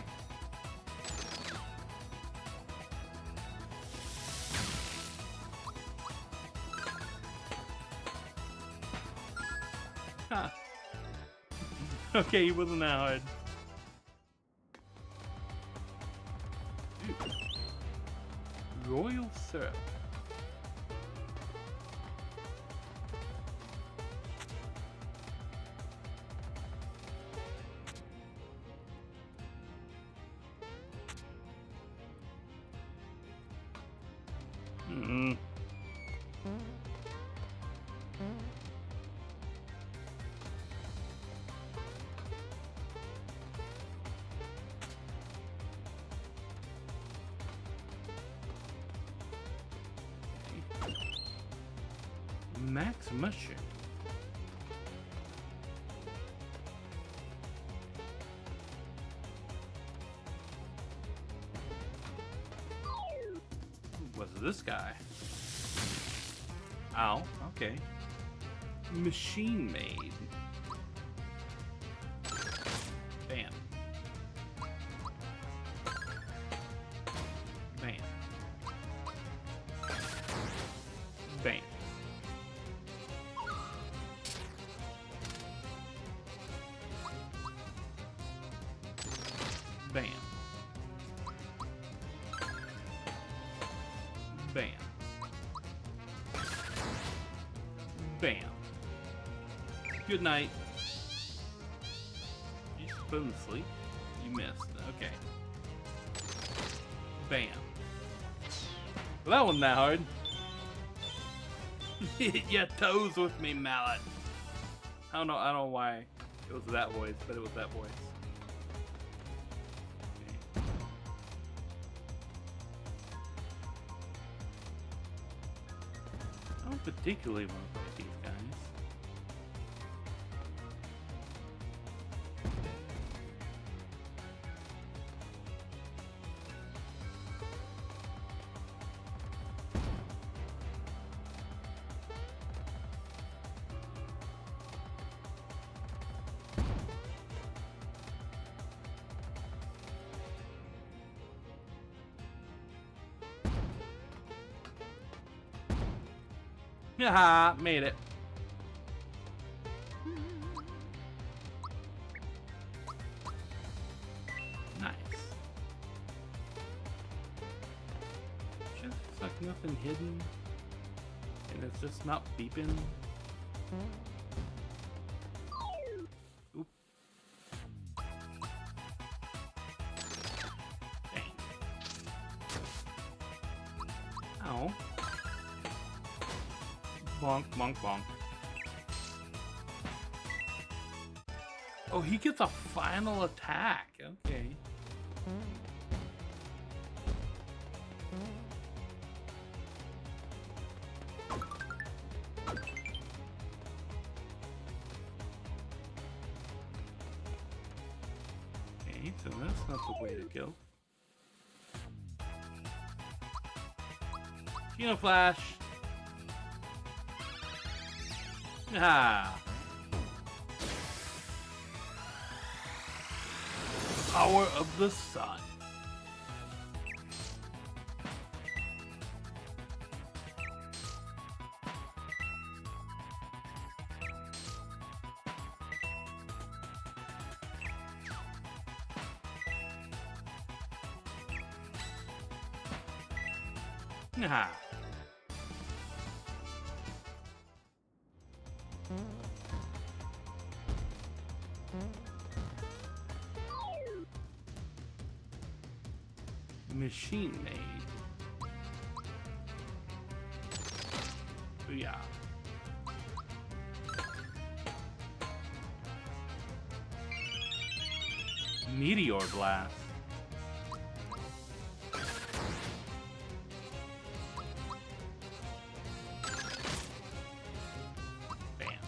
Huh. Okay, he wasn't that hard. Ooh. Royal syrup. Mm-hmm. Max mushroom. this guy? Ow, okay. Machine made. Bam. Bam. Bam. Bam. Bam. Bam. Good night. You just put him to sleep? You missed. Okay. Bam. Well, that wasn't that hard. Hit your toes with me, mallet. I don't know why it was that voice, but it was that voice. I don't particularly want to fight these guys. Haha, made it. Nice. Just like nothing hidden. And it's just not beeping. Oop. Dang. Ow. Bonk, bonk, bonk. Oh, he gets a final attack. Okay. Okay, so that's not the way to go. Flash. Ah. Power of the sun. Ah. Machine made. Booyah. Meteor blast. Bam.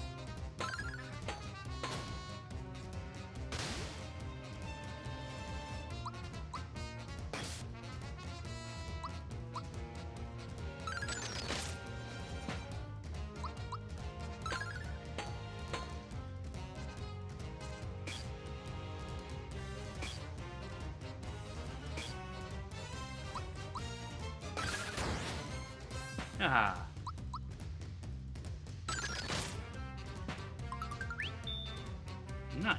Ah. Nice.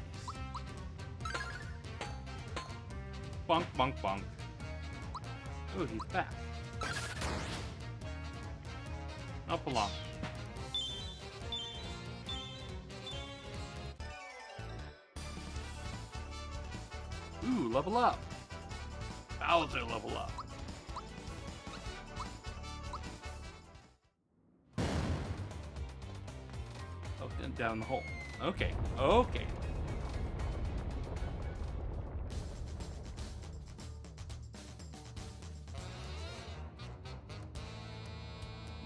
Bonk, bonk, bonk. Oh, he's back. Up along. Ooh, level up. Bowser level up. Oh, and down the hole. Okay, okay.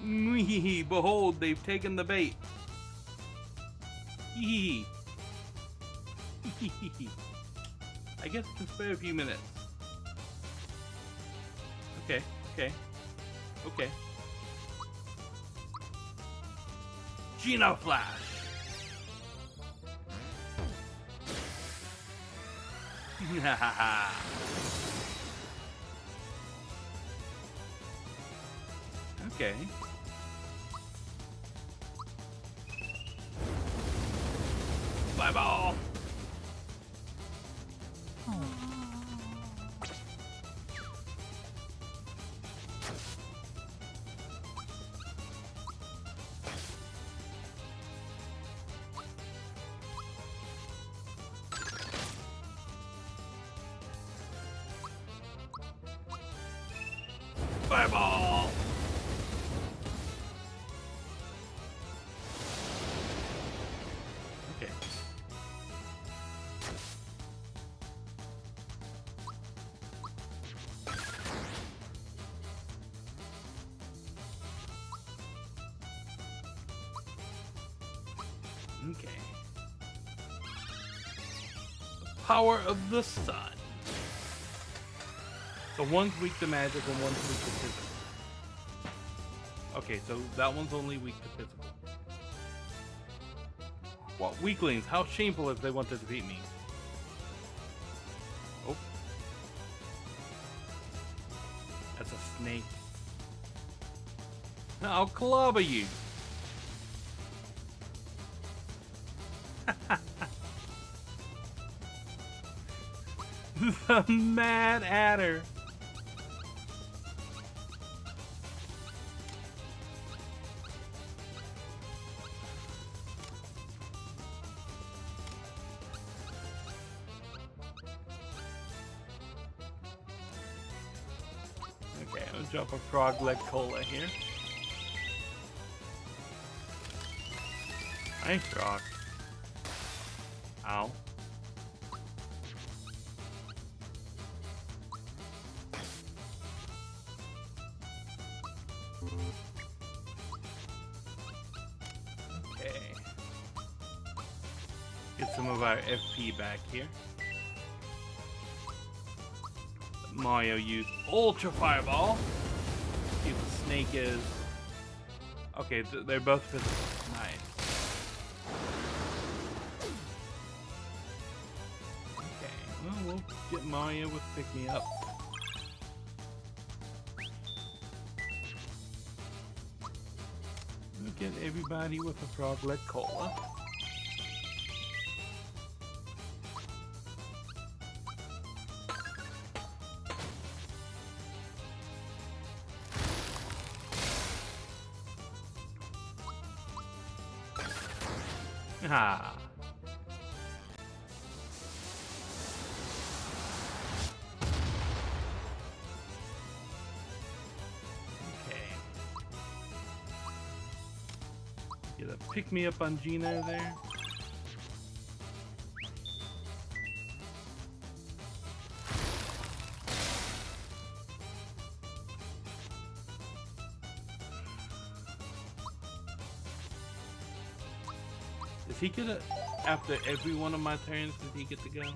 Mwee, behold, they've taken the bait. Hee. I guess I can spare a few minutes. Okay, okay. Okay. Geno Flash. Okay. Fireball. Fireball. Okay. Okay. The power of the sun. So one's weak to magic and one's weak to physical. Okay, so that one's only weak to physical. What weaklings? How shameful if they want to defeat me. Oh. That's a snake. I'll clobber you. The Mad Adder. Okay, I'll drop a frog leg cola here. Nice rock. Ow. Okay. Get some of our FP back here. Mario used Ultra Fireball. See if the snake is... Okay, they're both physical. Nice. Okay, well, we'll get Mario with Pick Me Up. We'll get everybody with a Frog Leg Cola. Ah. Okay. Get a pick me up on Gino there. Does he get it after every one of my turns? Does he get to go? Looks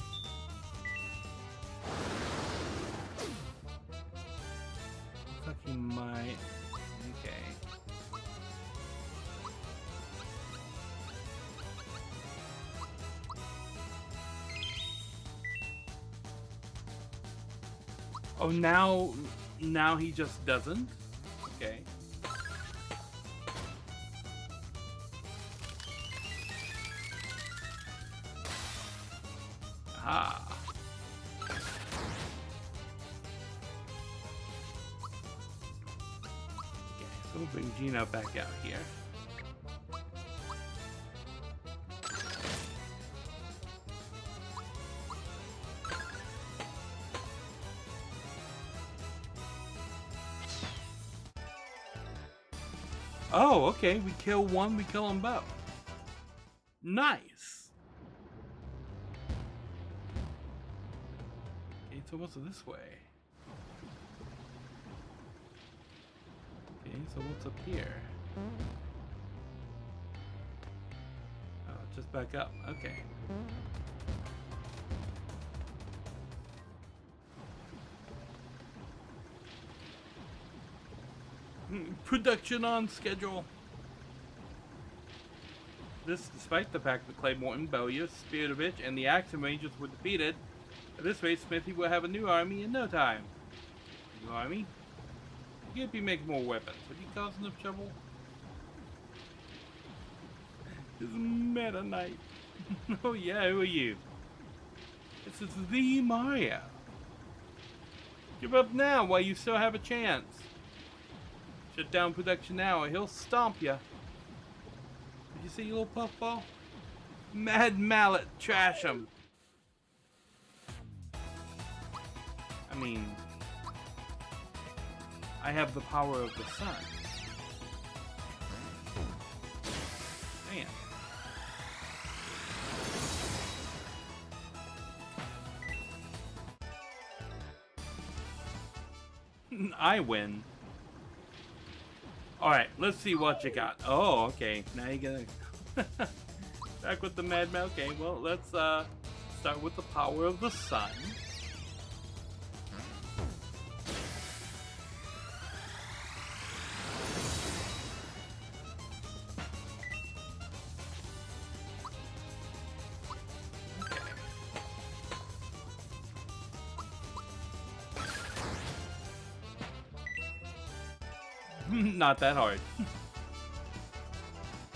like he might. Okay. Oh, now he just doesn't? Okay. Ah. Okay, so we'll bring Gino back out here. Oh, okay, we kill one, we kill them both. Nice. So what's this way? Okay, so what's up here? Oh, just back up. Okay. Production on schedule. This despite the fact that Claymore, Bellius, Spiritovich, and the Axum Rangers were defeated. At this rate, Smithy will have a new army in no time. New army? You can't be making more weapons. Have you caused enough trouble? It's Meta Knight. Oh yeah, who are you? This is the Mario. Give up now while you still have a chance. Shut down production now or he'll stomp ya. Did you see your little puffball? Mad Mallet, trash him. I mean, I have the power of the sun. Man. I win. Alright, let's see what you got. Oh, okay. Now you gotta... Back with the Mad Mallet. Okay, well, let's start with the power of the sun. Not that hard.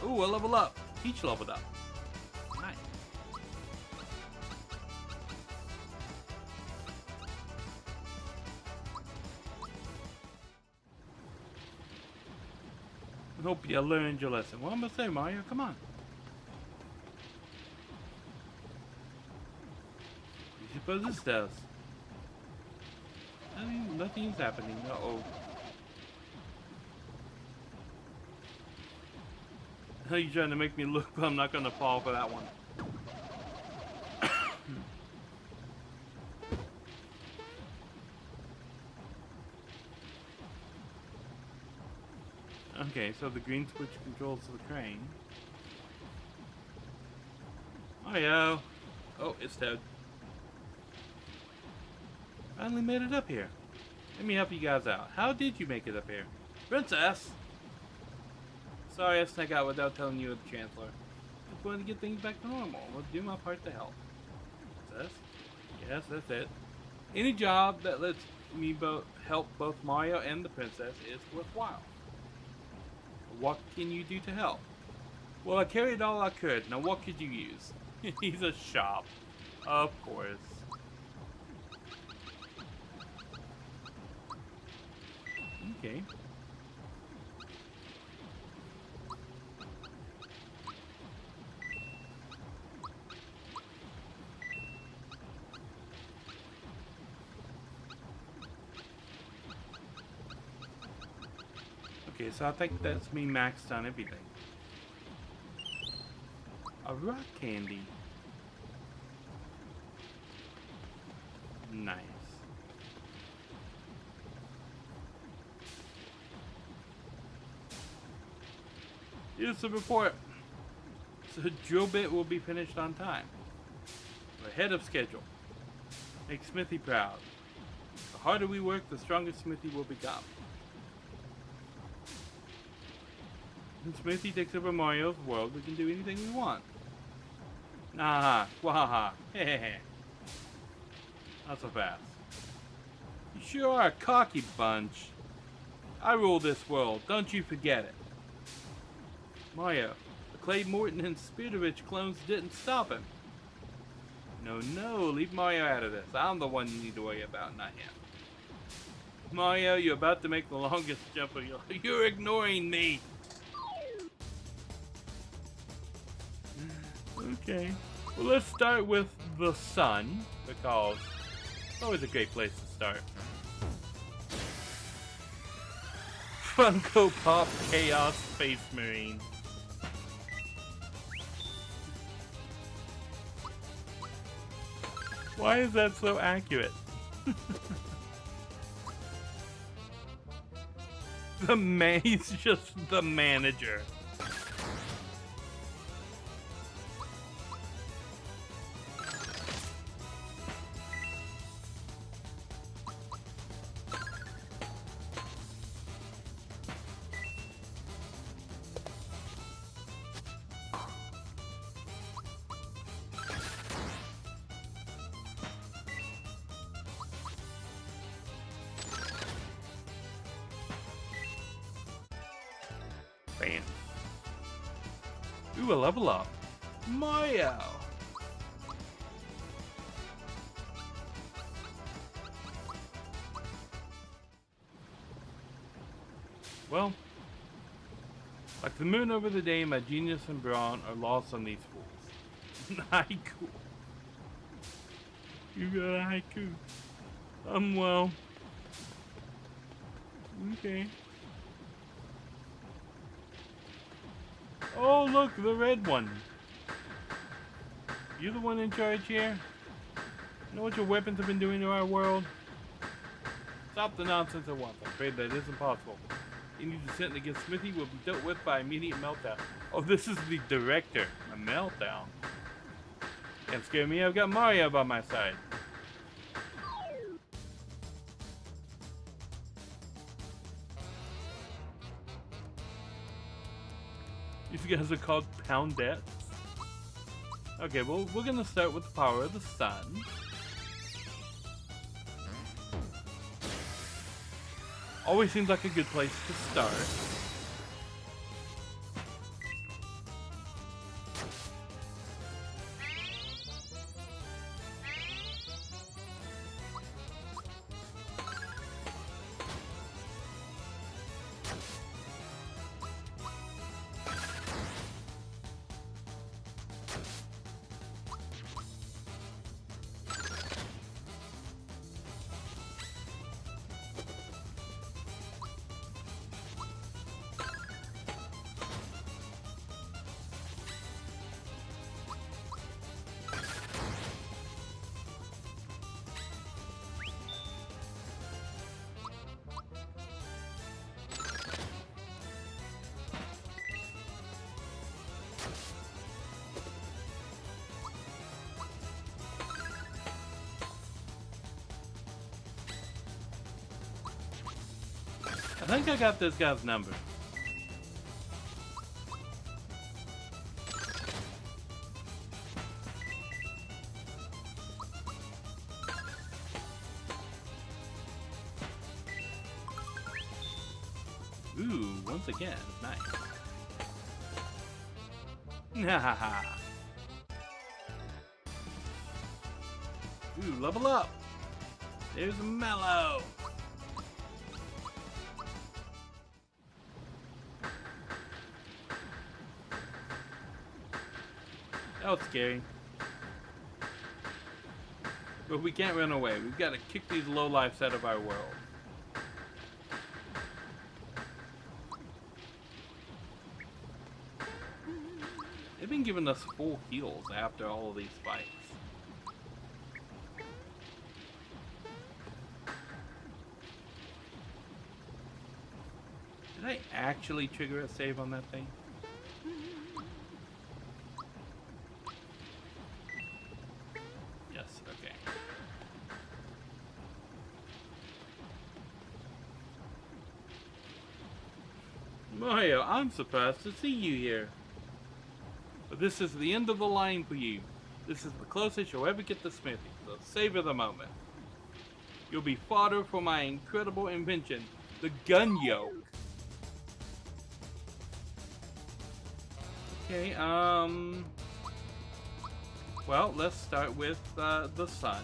Ooh, a level up. Peach leveled up. Nice. I hope you learned your lesson. What am I gonna say, Mario? Come on. What do you suppose this does? I mean, nothing's happening. Uh-oh. How you trying to make me look, but I'm not gonna fall for that one. Okay, so the green switch controls the crane. Hiyo! Oh, it's dead. Finally made it up here. Let me help you guys out. How did you make it up here? Princess! Sorry I snuck out without telling you the Chancellor. Just wanted to get things back to normal. We'll do my part to help. Princess? Yes, that's it. Any job that lets me help both Mario and the Princess is worthwhile. What can you do to help? Well, I carried all I could. Now what could you use? He's a shop. Of course. Okay. Okay, so I think that's me maxed on everything. A rock candy. Nice. Here's the report. So the drill bit will be finished on time. We're ahead of schedule. Make Smithy proud. The harder we work, the stronger Smithy will become. When Smithy takes over Mario's world, we can do anything we want. Nah, wahaha, hehehe. Not so fast. You sure are a cocky bunch. I rule this world, don't you forget it. Mario, the Clay Morton and Spiritovich clones didn't stop him. No, leave Mario out of this. I'm the one you need to worry about, not him. Mario, you're about to make the longest jump of your life. You're ignoring me. Okay, well let's start with the sun, because it's always a great place to start. Funko Pop Chaos Space Marine. Why is that so accurate? He's just the manager. Bam. Ooh, a level up. Mario. Well, like the moon over the day, my genius and brawn are lost on these fools. Haiku. You got a haiku. Well. Okay. Oh, look, the red one. You the one in charge here? You know what your weapons have been doing to our world? Stop the nonsense at once. I'm afraid that isn't possible. Any dissent against Smithy will be dealt with by immediate meltdown. Oh, this is the director. A meltdown. Can't scare me, I've got Mario by my side. These guys are called Poundettes. Okay, well, we're gonna start with the power of the sun. Always seems like a good place to start. I think I got this guy's number. Ooh, once again, nice. Hahaha. Ooh, level up. There's Mellow. That was scary. But we can't run away. We've got to kick these lowlifes out of our world. They've been giving us full heals after all of these fights. Did I actually trigger a save on that thing? Mario, I'm surprised to see you here. But this is the end of the line for you. This is the closest you'll ever get to Smithy, so savor the moment. You'll be fodder for my incredible invention, the gun yoke. Okay, well, let's start with the sun.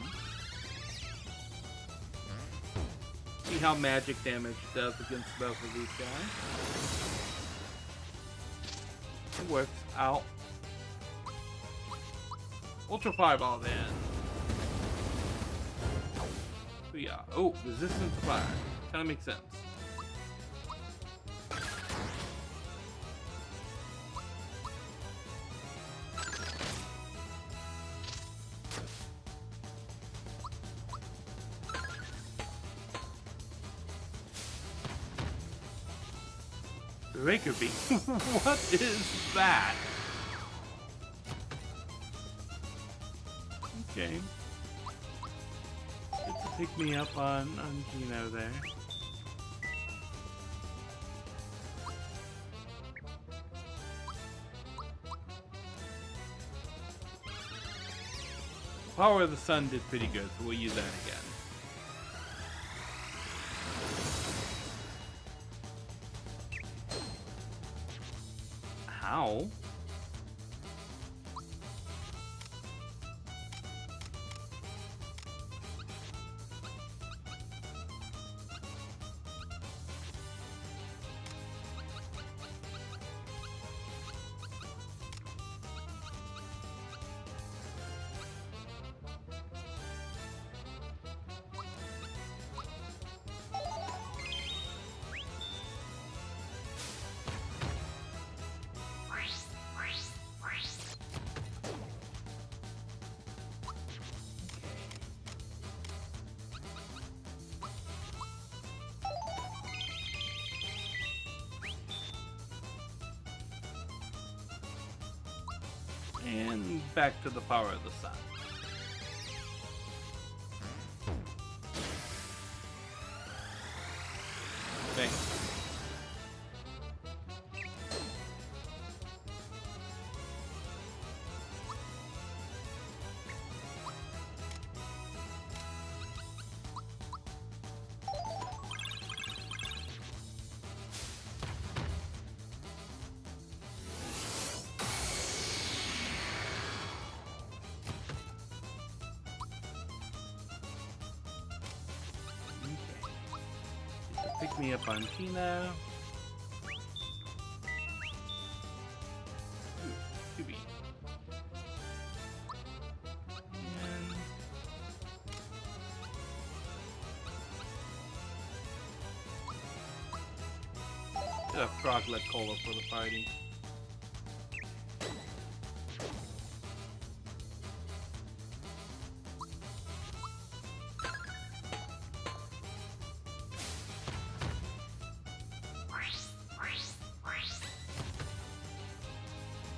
See how magic damage does against both of these guys. It works out. Ultra Fireball then. So yeah. Oh, resistance to fire. Kinda makes sense. Raker Beam. What is that? Okay. Good to pick me up on Gino there. Power of the Sun did pretty good, so we'll use that again. now. And back to the power of the sun. Okay. Pick me up on Tina. Ooh, QB. And get a froglet cola for the party.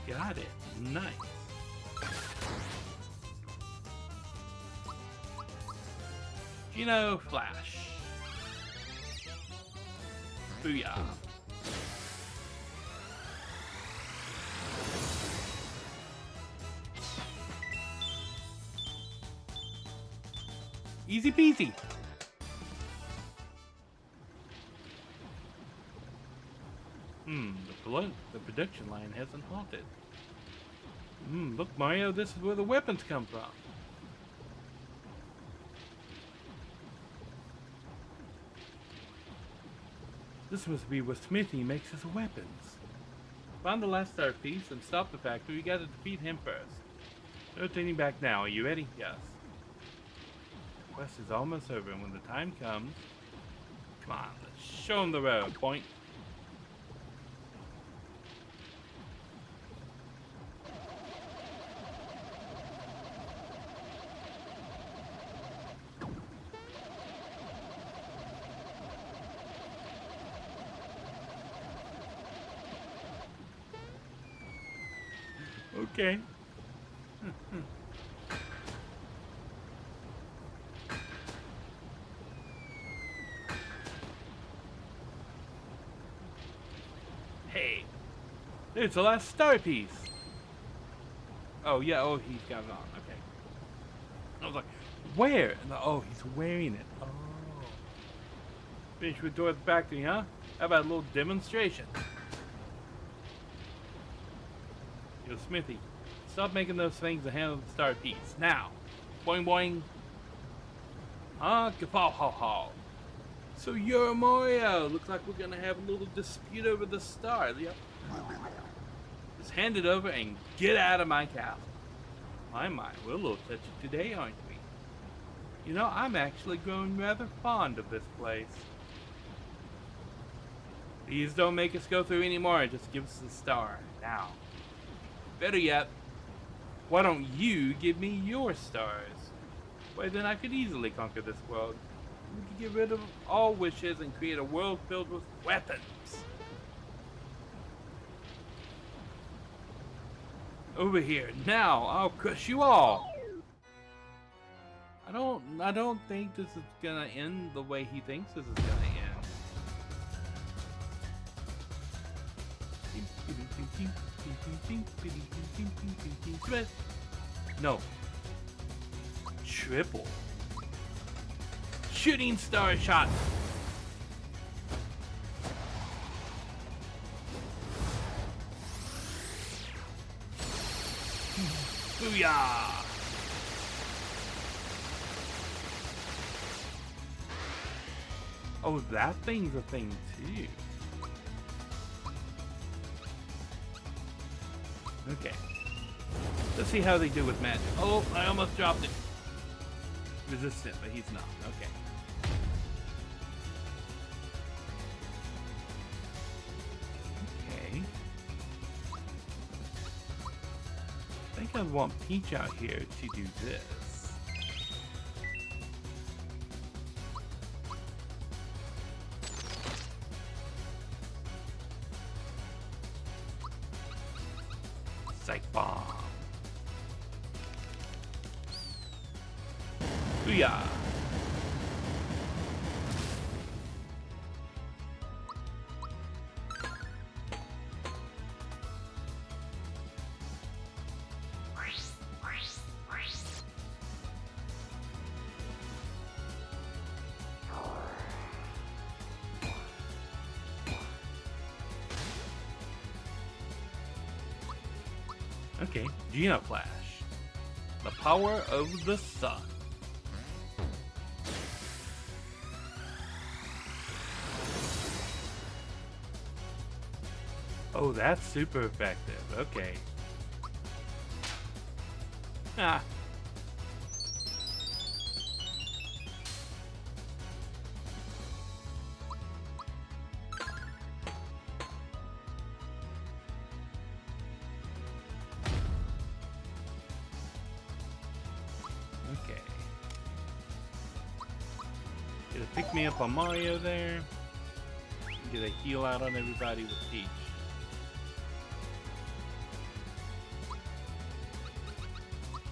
Got it. Nice. Geno Flash. Booyah. Easy peasy. The production line hasn't halted. Look, Mario, this is where the weapons come from. This must be where Smithy makes his weapons. Find the last star piece and stop the factory. You gotta defeat him first. Rotating back now. Are you ready? Yes. The quest is almost over, and when the time comes... Come on, let's show him the road, Point. Okay. Hey, there's the last star piece. Oh yeah, oh he's got it on. Okay. I was like, where? And oh, he's wearing it. Oh. Finished with door at the factory, huh? How about a little demonstration? Yo, Smithy, stop making those things and handle the star piece. Now! Boing boing! Gaffaw haw haw! So you're Mario! Looks like we're gonna have a little dispute over the star. Yep. Just hand it over and get out of my castle. My, we're a little touchy today, aren't we? You know, I'm actually growing rather fond of this place. Please don't make us go through anymore, just give us the star, now. Better yet, why don't you give me your stars? Why then I could easily conquer this world. We could get rid of all wishes and create a world filled with weapons. Over here, now I'll crush you all. I don't think this is gonna end the way he thinks this is gonna end. No. Triple. Shooting star shot. Booyah! Oh, that thing's a thing too. Okay. Let's see how they do with magic. Oh, I almost dropped it. Resistant, but he's not. Okay. Okay. I think I'd want Peach out here to do this. Psych bomb. Booyah! Okay, Geno Flash. The power of the sun. Oh, that's super effective. Okay. Ah. Okay. Get a pick me up on Mario there. Get a heal out on everybody with Peach.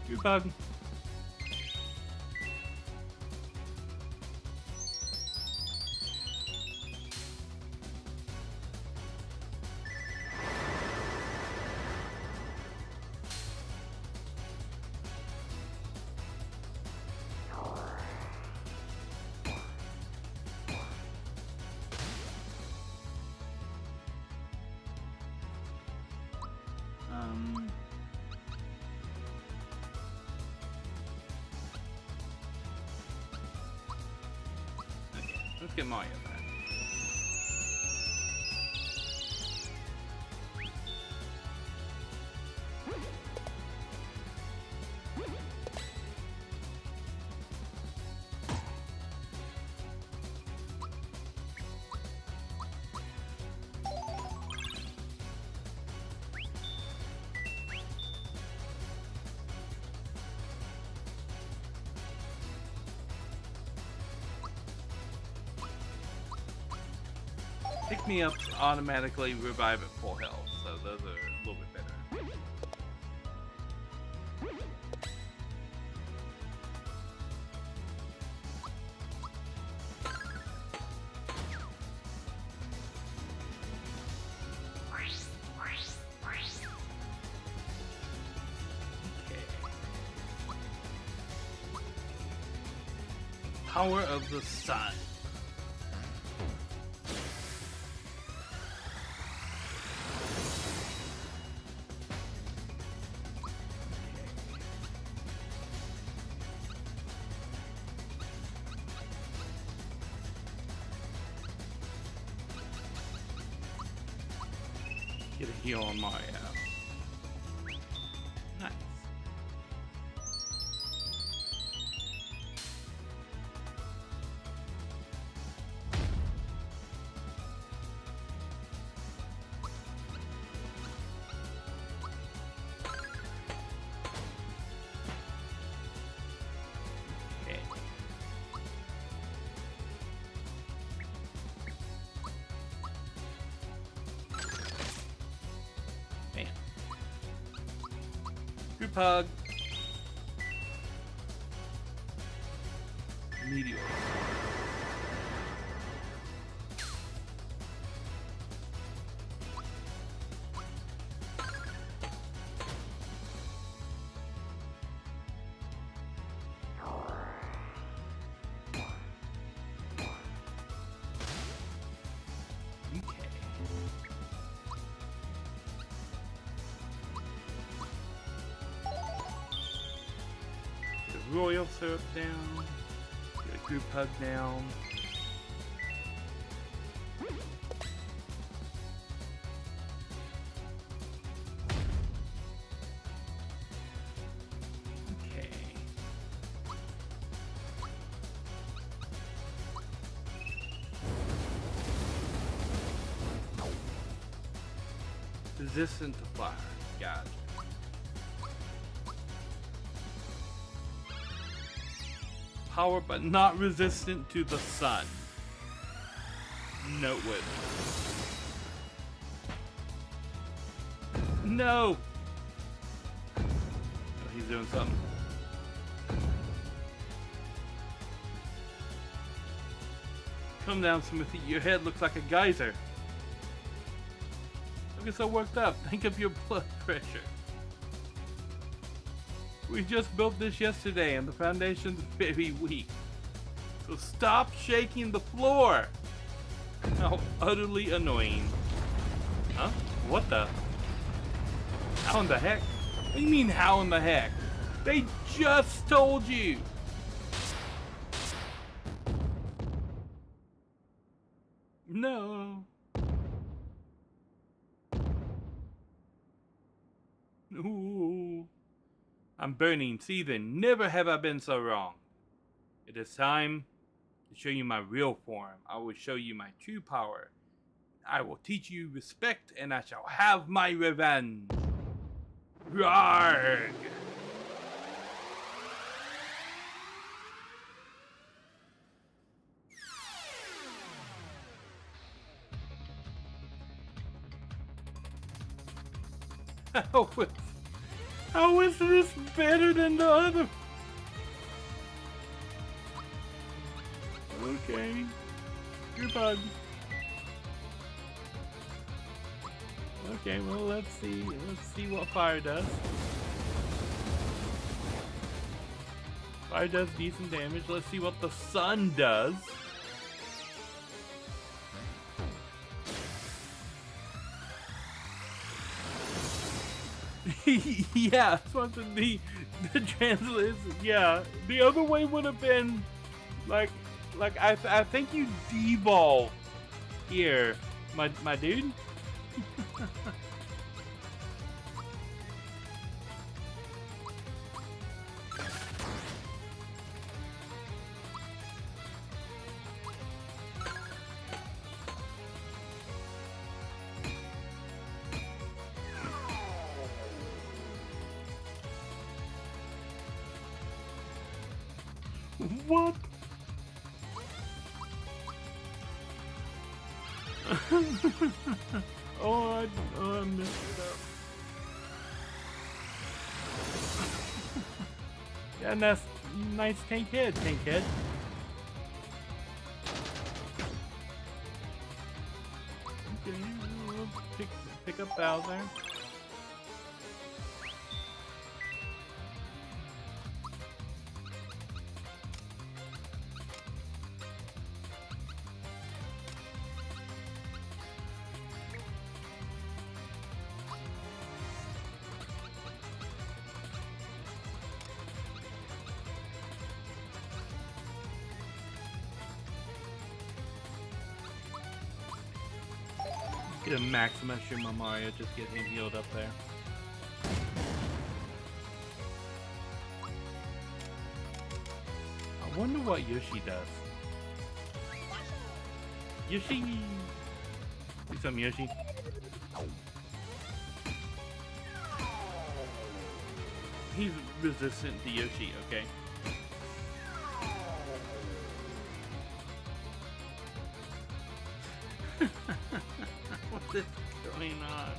Good bug. Let's get Mario back. Pick me ups automatically revive at full health, so those are a little bit better. Okay. Power of the sun. Get a heal on Mario. Nice. Okay. Bam. Group hug. Meteor. Okay. royal syrup down. Get a group hug down. Okay. Resistant to fire. Gotcha. Power, but not resistant to the sun. No way. No! Oh, he's doing something. Come down, Smithy. Your head looks like a geyser. Don't get so worked up. Think of your blood pressure. We just built this yesterday and the foundation's very weak. So stop shaking the floor! How utterly annoying. Huh? What the? How in the heck? What do you mean, how in the heck? They just told you! No. Ooh. I'm burning, seething. Never have I been so wrong. It is time to show you my real form. I will show you my true power. I will teach you respect, and I shall have my revenge. Roarg! How is this better than the other? Okay. Good bug. Okay, well let's see what fire does. Fire does decent damage. Let's see what the sun does. Yeah, something the translation. Yeah, the other way would have been like I think you devolve here, my dude. What? I messed it up. Yeah, nice tank head. Okay, we'll pick up Bowser. Get a max mushroom on Mario, just get him healed up there. I wonder what Yoshi does. Yoshi! Do some Yoshi. He's resistant to Yoshi, okay. What is going on?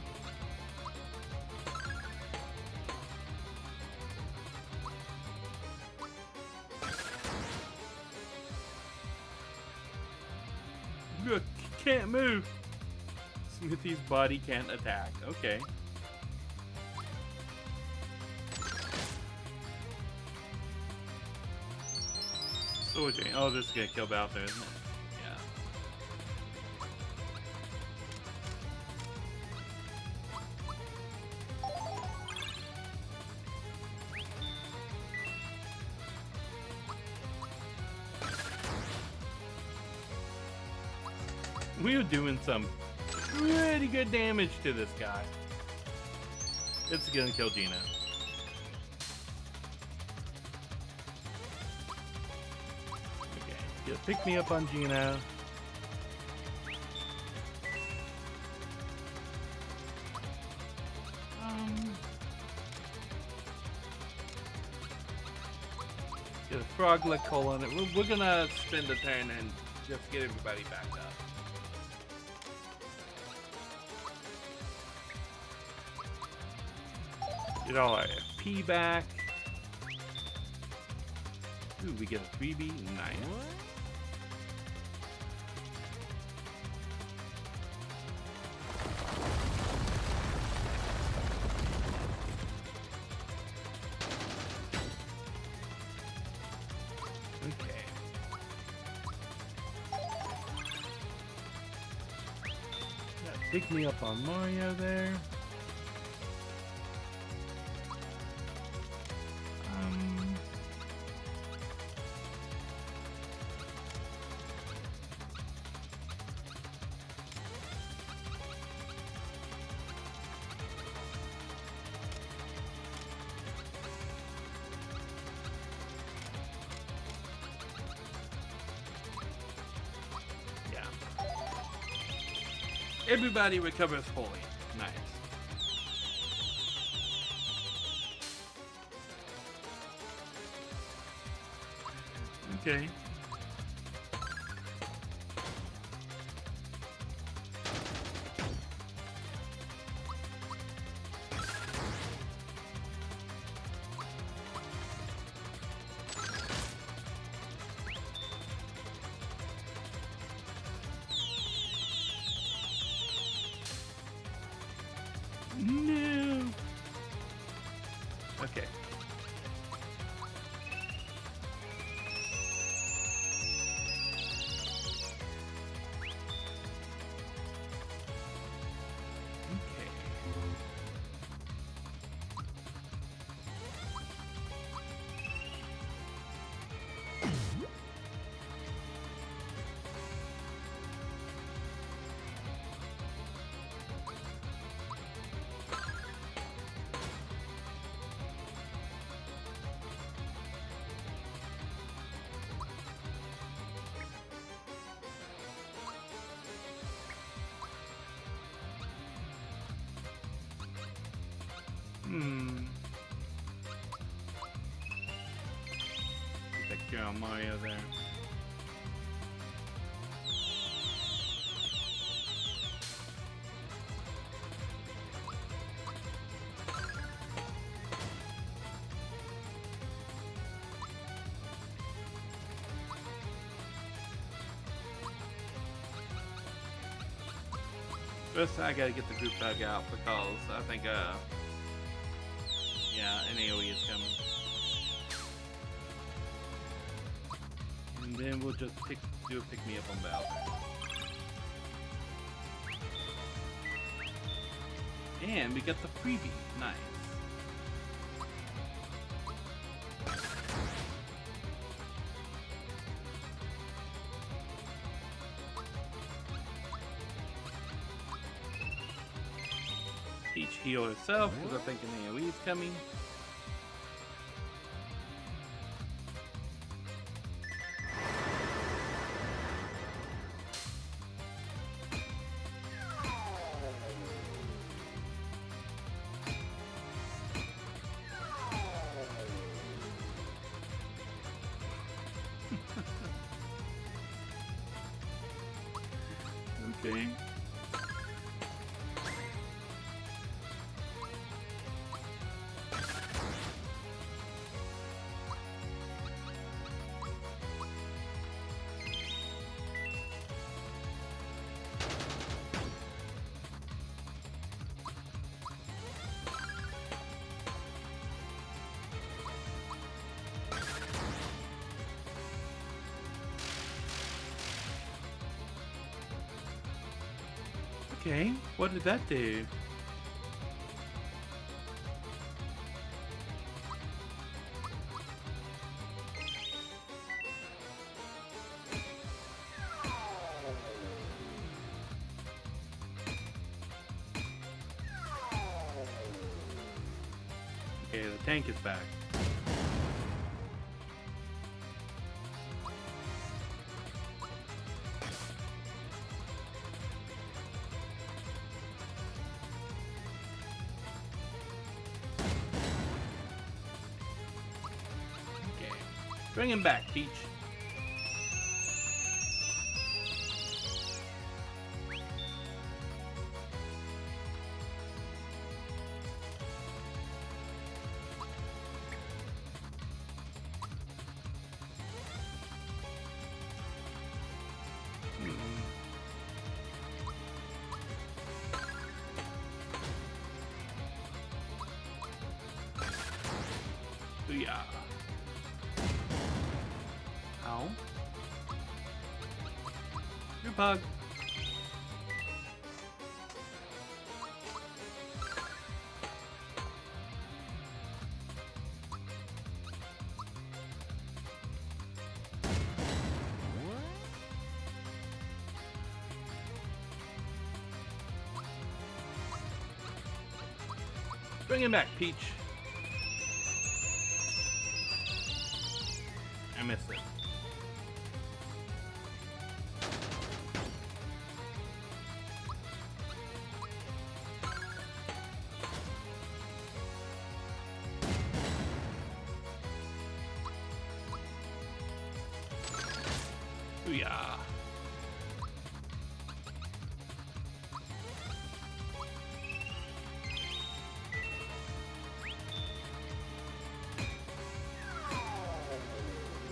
Look, can't move. Smithy's body can't attack. Okay. Sword Drain. Oh, this is gonna kill Bowser, isn't it? we were doing some pretty good damage to this guy. It's gonna kill Gina. Okay, get a pick me up on Gina. Get a frog leg coal on it. We're gonna spend a turn and just get everybody back up. Get all our FP back. Ooh, we get a freebie. Nice. Okay. Pick me up on Mario there. Everybody recovers fully. Nice. Okay. No. Okay. Take care of Mario there. First, I gotta get the group dug out because I think, yeah, an AoE is coming. And then we'll just do a pick me up on Bowser. And we got the freebie. Nice. Each heal herself because I think an AoE is coming. Okay. Okay, what did that do? tank is back. Okay. Bring him back, Peach. Yeah. Ow. Your bug. Bring him back, Peach. I missed it. Booyah.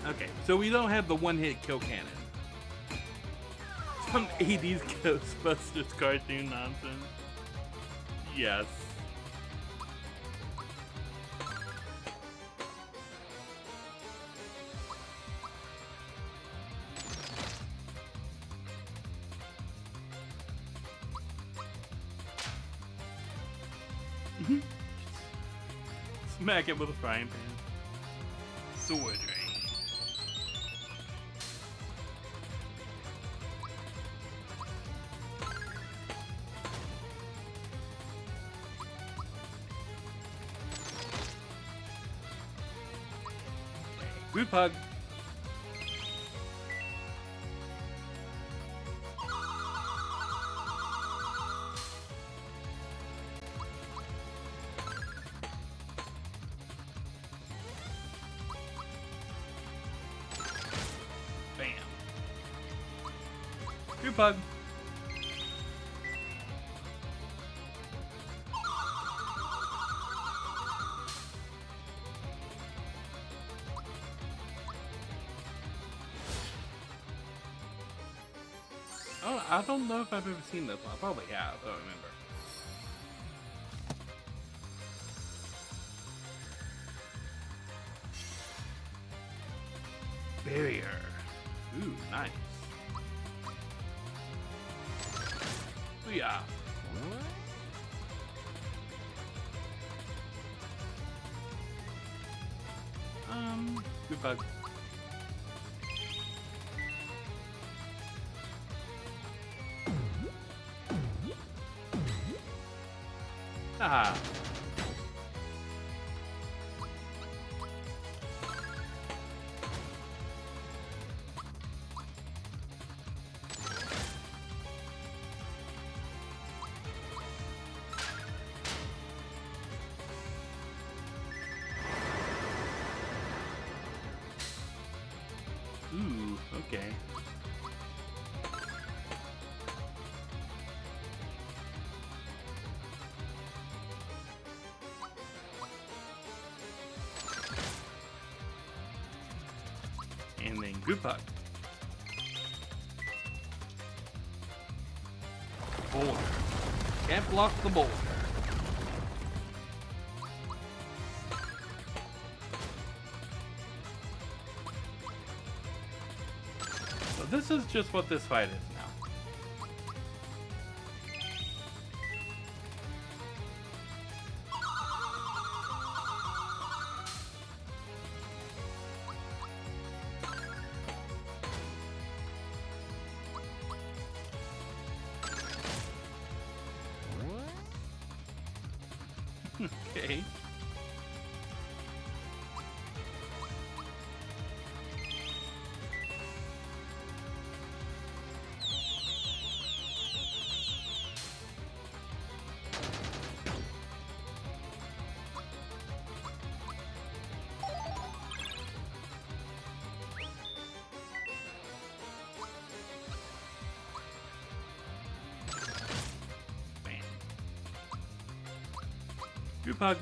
Okay, so we don't have the one-hit kill cannon. Some 80s Ghostbusters cartoon nonsense. Yes. Smack it with a frying pan. Sword rain. Group hug. Bam. Group hug. Oh, I don't know if I've ever seen this one. I probably have. I don't remember. Barrier. Ooh, nice. Booyah. Good bug. Haha. Ooh, okay. And then group hug. Boulder. Can't block the boulder. So this is just what this fight is now. Okay. Pug.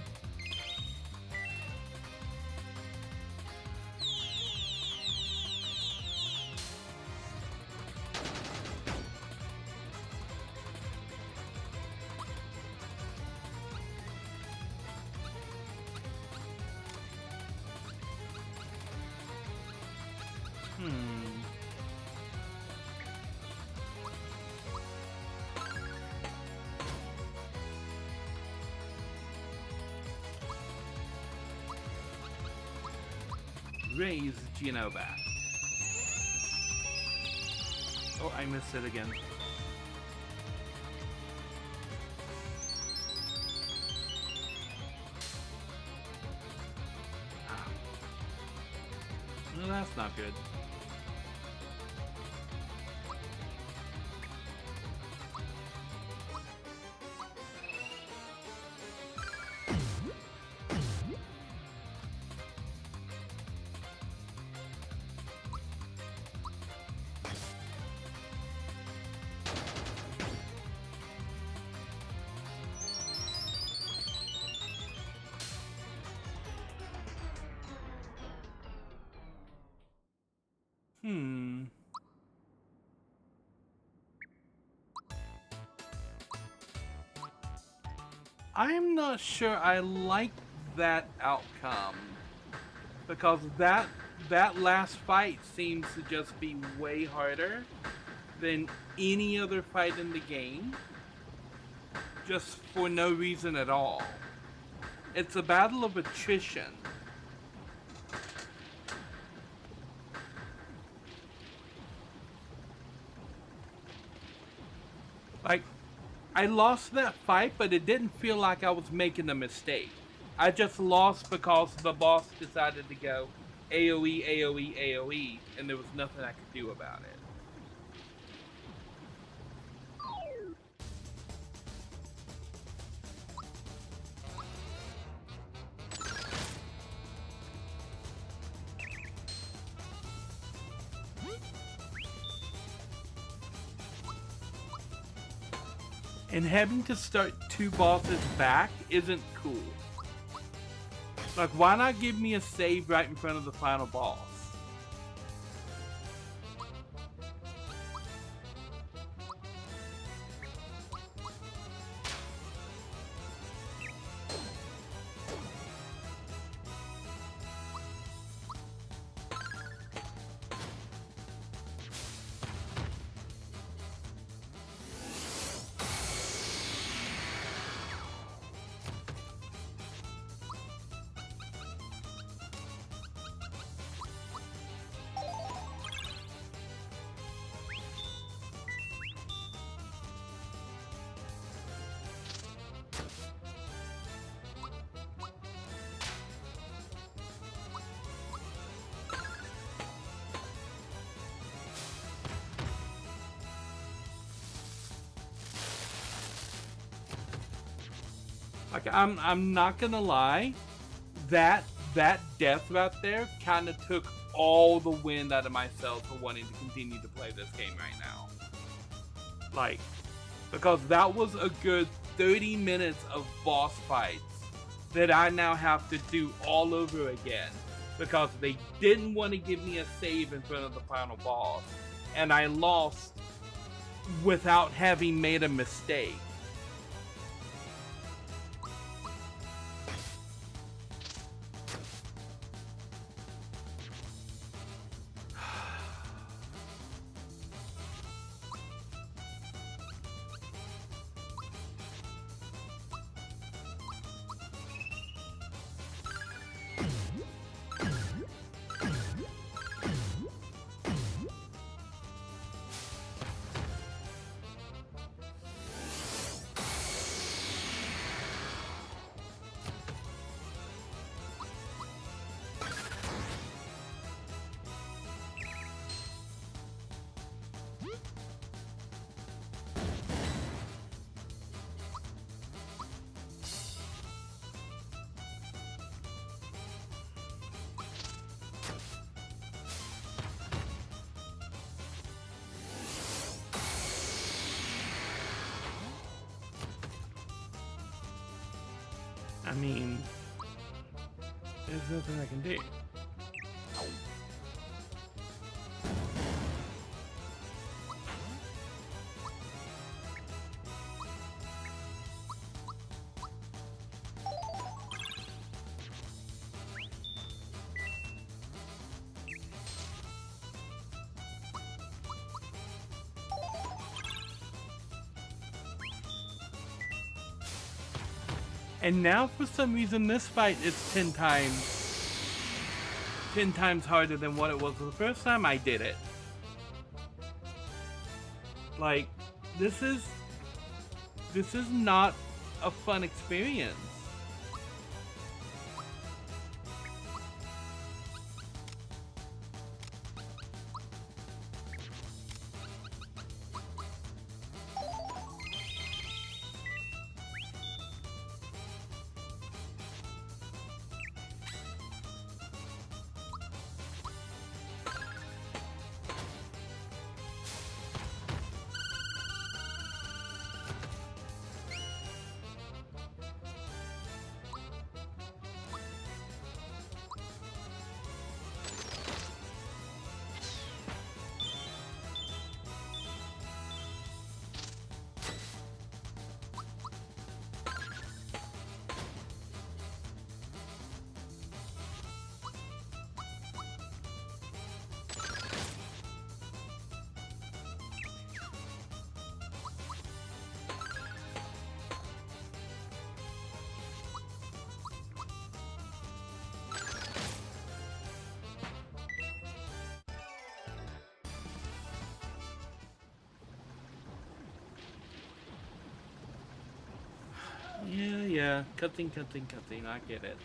Raise Gino back. Oh, I missed it again. Ah. Well, that's not good. I'm not sure I like that outcome because that last fight seems to just be way harder than any other fight in the game, just for no reason at all. It's a battle of attrition. Like, I lost that fight, but it didn't feel like I was making a mistake. I just lost because the boss decided to go AoE, AoE, AoE, and there was nothing I could do about it. And having to start two bosses back isn't cool. Like, why not give me a save right in front of the final boss? Like, I'm not gonna lie, that death right there kind of took all the wind out of myself for wanting to continue to play this game right now. Like, because that was a good 30 minutes of boss fights that I now have to do all over again because they didn't want to give me a save in front of the final boss, and I lost without having made a mistake. I mean, there's nothing I can do. And now, for some reason, this fight is 10 times harder than what it was the first time I did it. Like, this is not a fun experience. Yeah, cutting, I get it.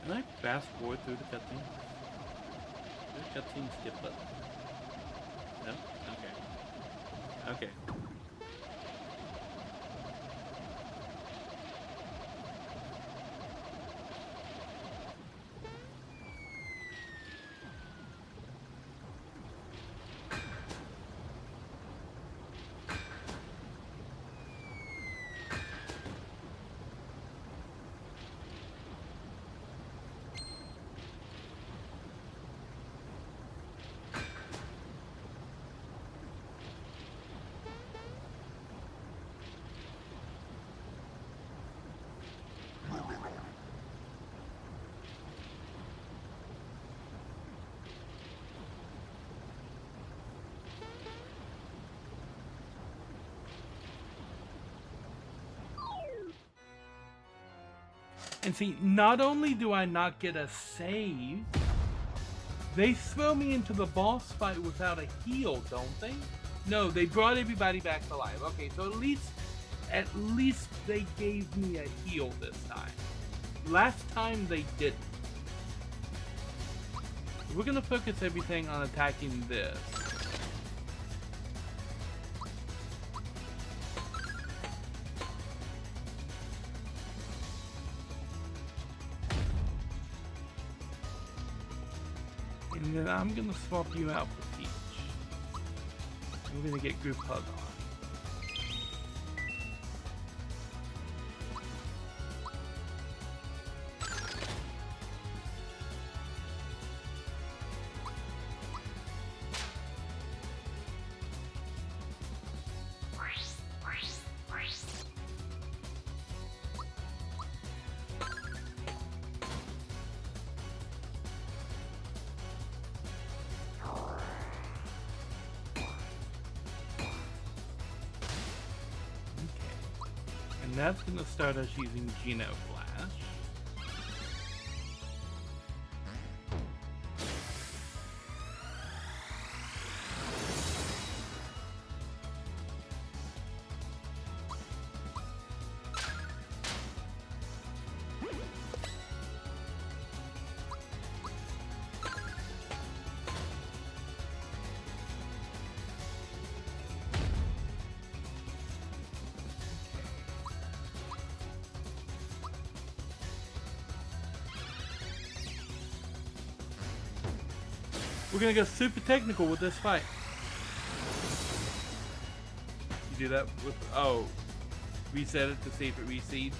Can I fast forward through the cutscene? The cutscene skip button. No? Okay. Okay. And see, not only do I not get a save, they throw me into the boss fight without a heal, don't they? No, they brought everybody back to life. Okay, so at least they gave me a heal this time. Last time they didn't. We're gonna focus everything on attacking this. And then I'm gonna swap you out for Peach. We're gonna get group hug on. And that's going to start us using Geno Flash. We're gonna go super technical with this fight. You do that with, oh, reset it to see if it reseeds.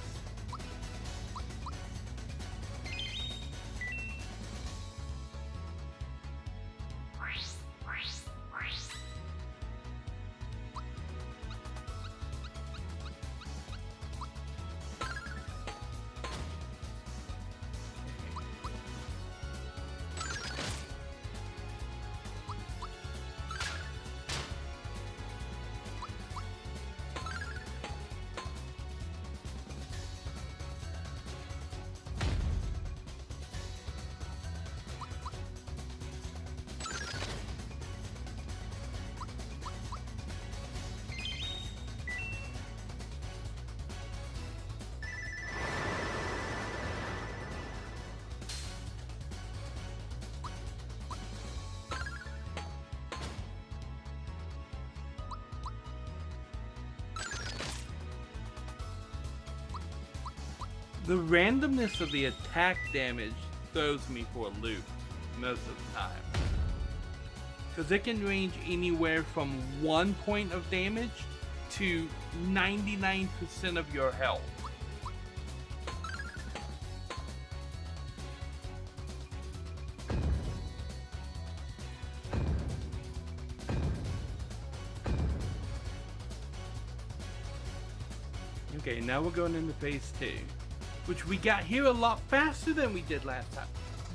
The randomness of the attack damage throws me for a loop most of the time. Because it can range anywhere from 1 point of damage to 99% of your health. Okay, now we're going into phase 2. Which we got here a lot faster than we did last time.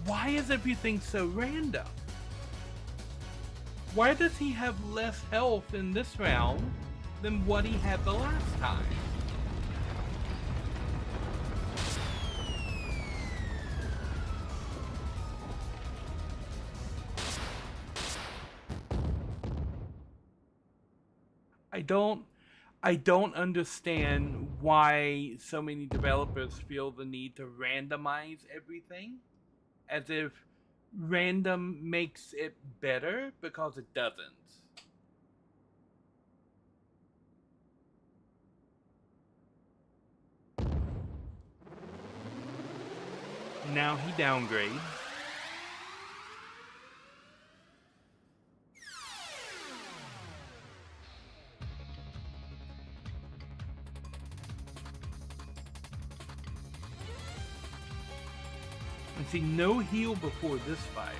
Why is everything so random? Why does he have less health in this round than what he had the last time? I don't understand why so many developers feel the need to randomize everything, as if random makes it better, because it doesn't. Now he downgrades. And see, no heal before this fight.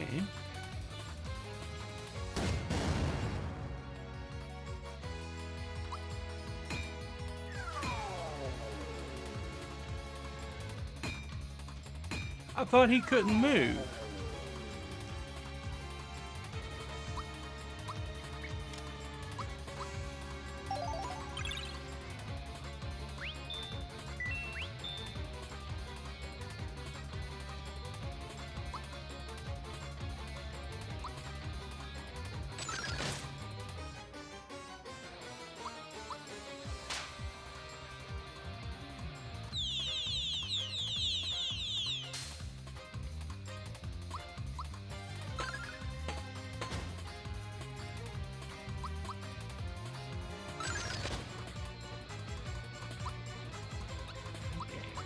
Okay. I thought he couldn't move.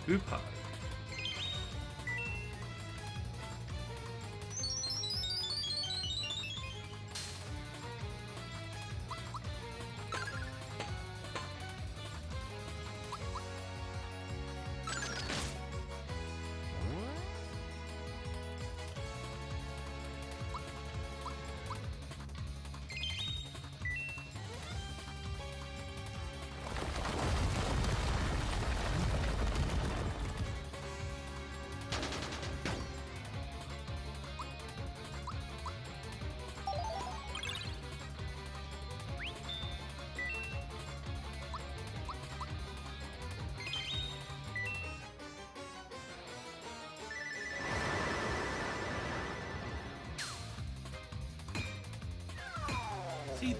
Group hug.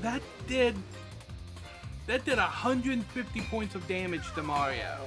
that did 150 points of damage to Mario.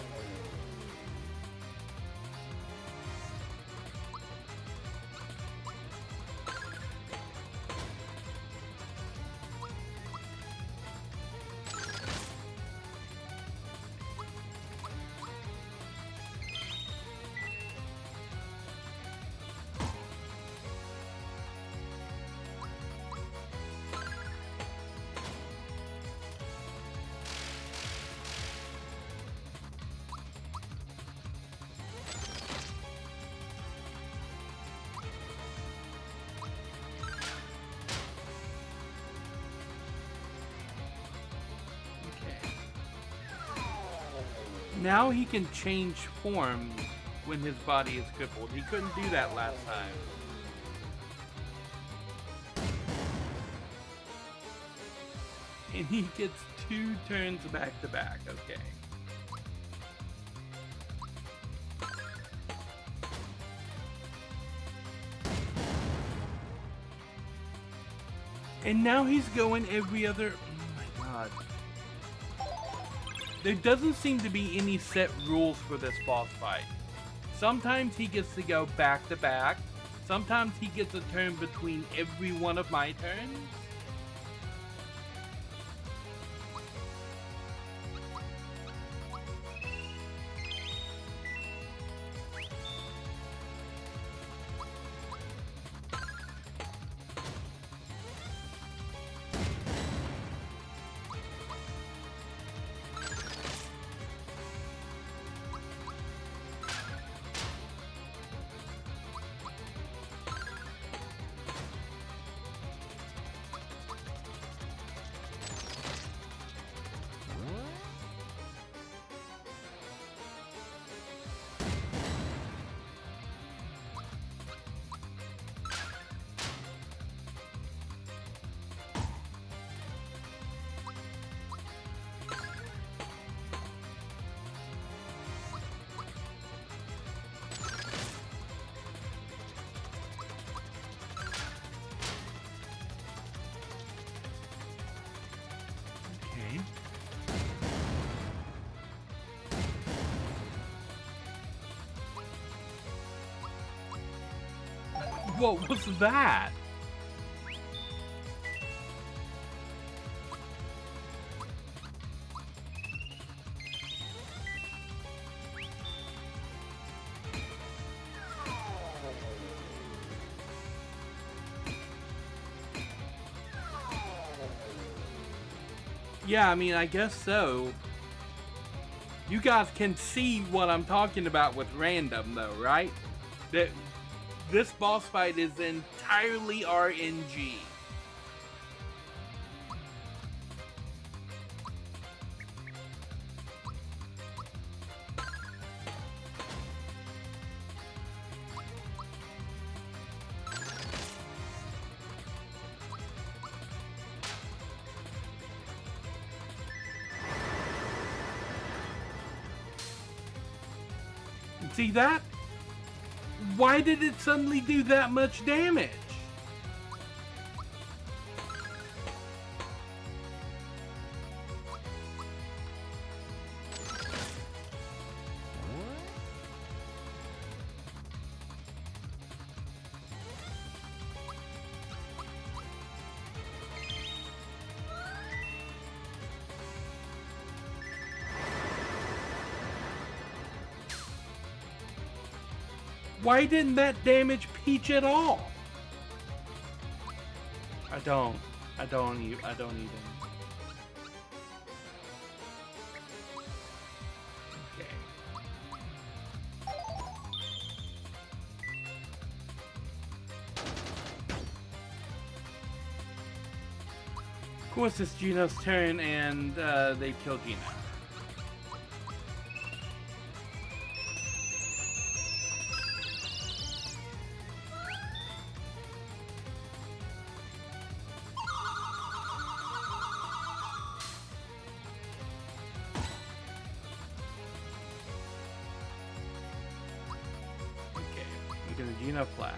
Now he can change form when his body is crippled. He couldn't do that last time. And he gets 2 turns back to back. Okay. And now he's going every other... Oh my god. There doesn't seem to be any set rules for this boss fight. Sometimes he gets to go back to back. Sometimes he gets a turn between every one of my turns. What was that? Yeah, I mean, I guess so. You guys can see what I'm talking about with random, though, right? That this boss fight is entirely RNG. See that? Why did it suddenly do that much damage? Why didn't that damage Peach at all? I don't even. Okay. Of course, it's Gino's turn, and they kill Gino. Gino Flash.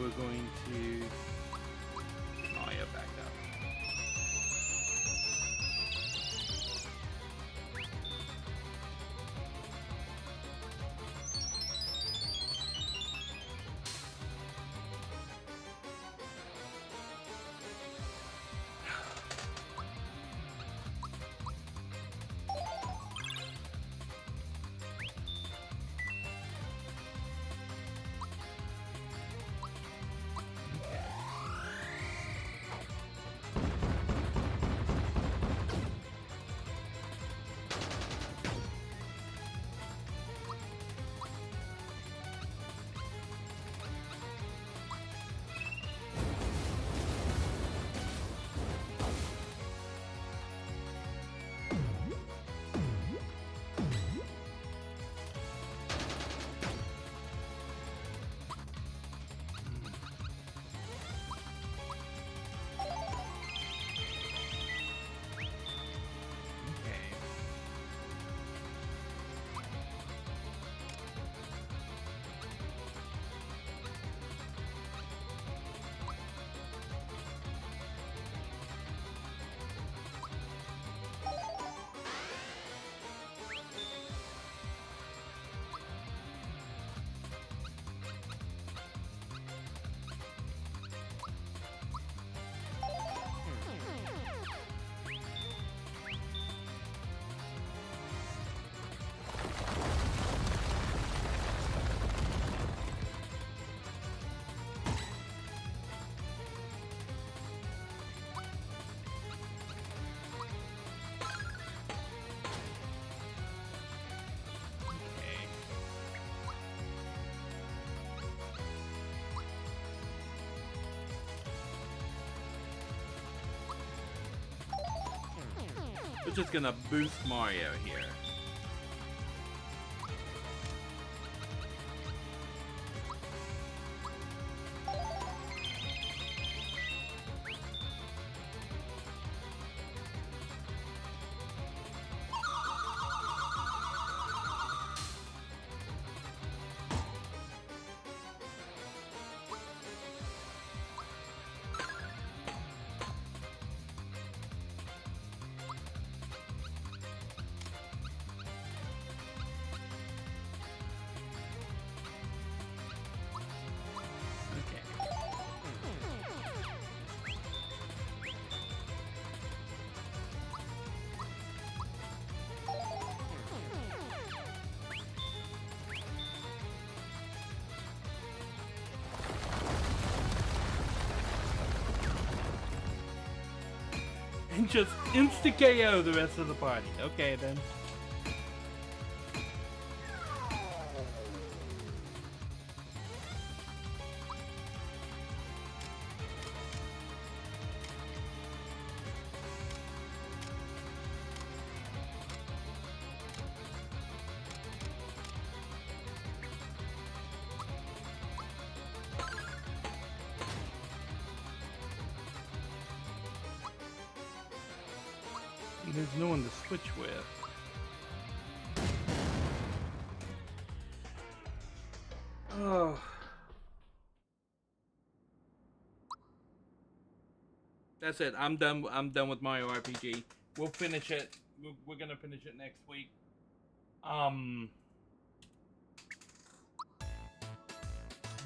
we're going to... Oh yeah, back up. We're just gonna boost Mario here. And just insta-KO the rest of the party. Okay, then. There's no one to switch with. Oh. That's it. I'm done. I'm done with Mario RPG. We'll finish it. We're gonna finish it next week.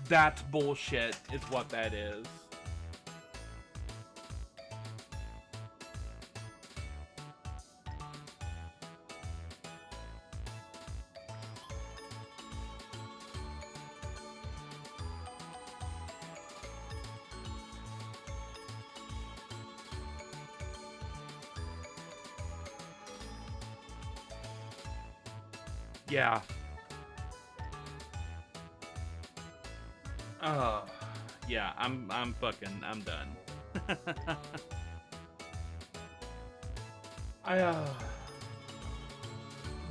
That's bullshit. Is what that is. Yeah. Oh, yeah. I'm done.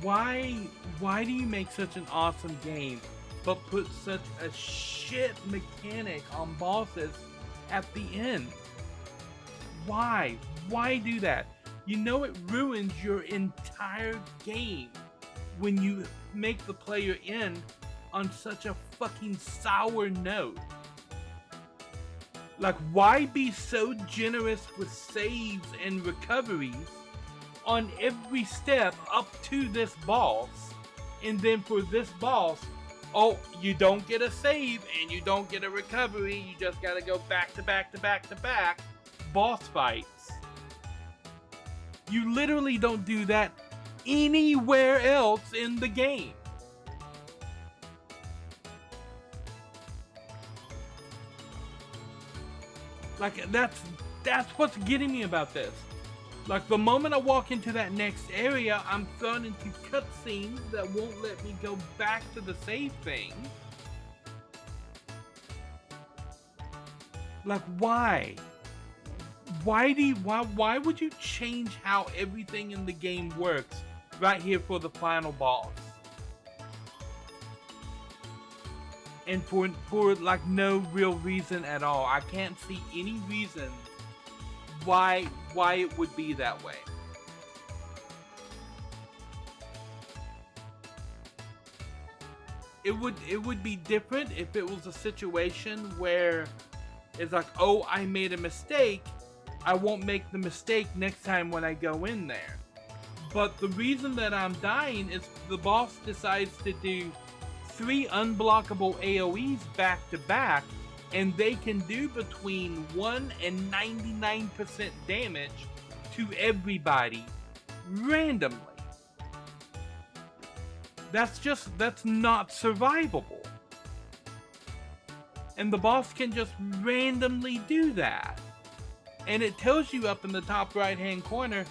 Why do you make such an awesome game, but put such a shit mechanic on bosses at the end? Why? Why do that? You know it ruins your entire game when you make the player end on such a fucking sour note. Like, why be so generous with saves and recoveries on every step up to this boss? And then for this boss, oh, you don't get a save and you don't get a recovery. You just gotta go back to back to back to back boss fights. You literally don't do that anywhere else in the game. Like, that's what's getting me about this. Like, the moment I walk into that next area, I'm thrown into cutscenes that won't let me go back to the save thing. Like, why? Why would you change how everything in the game works right here for the final boss? And for like no real reason at all. I can't see any reason why it would be that way. It would be different if it was a situation where it's like, oh, I made a mistake. I won't make the mistake next time when I go in there. But the reason that I'm dying is the boss decides to do 3 unblockable AoEs back to back, and they can do between 1 and 99% damage to everybody randomly. That's not survivable. And the boss can just randomly do that. And it tells you up in the top right hand corner,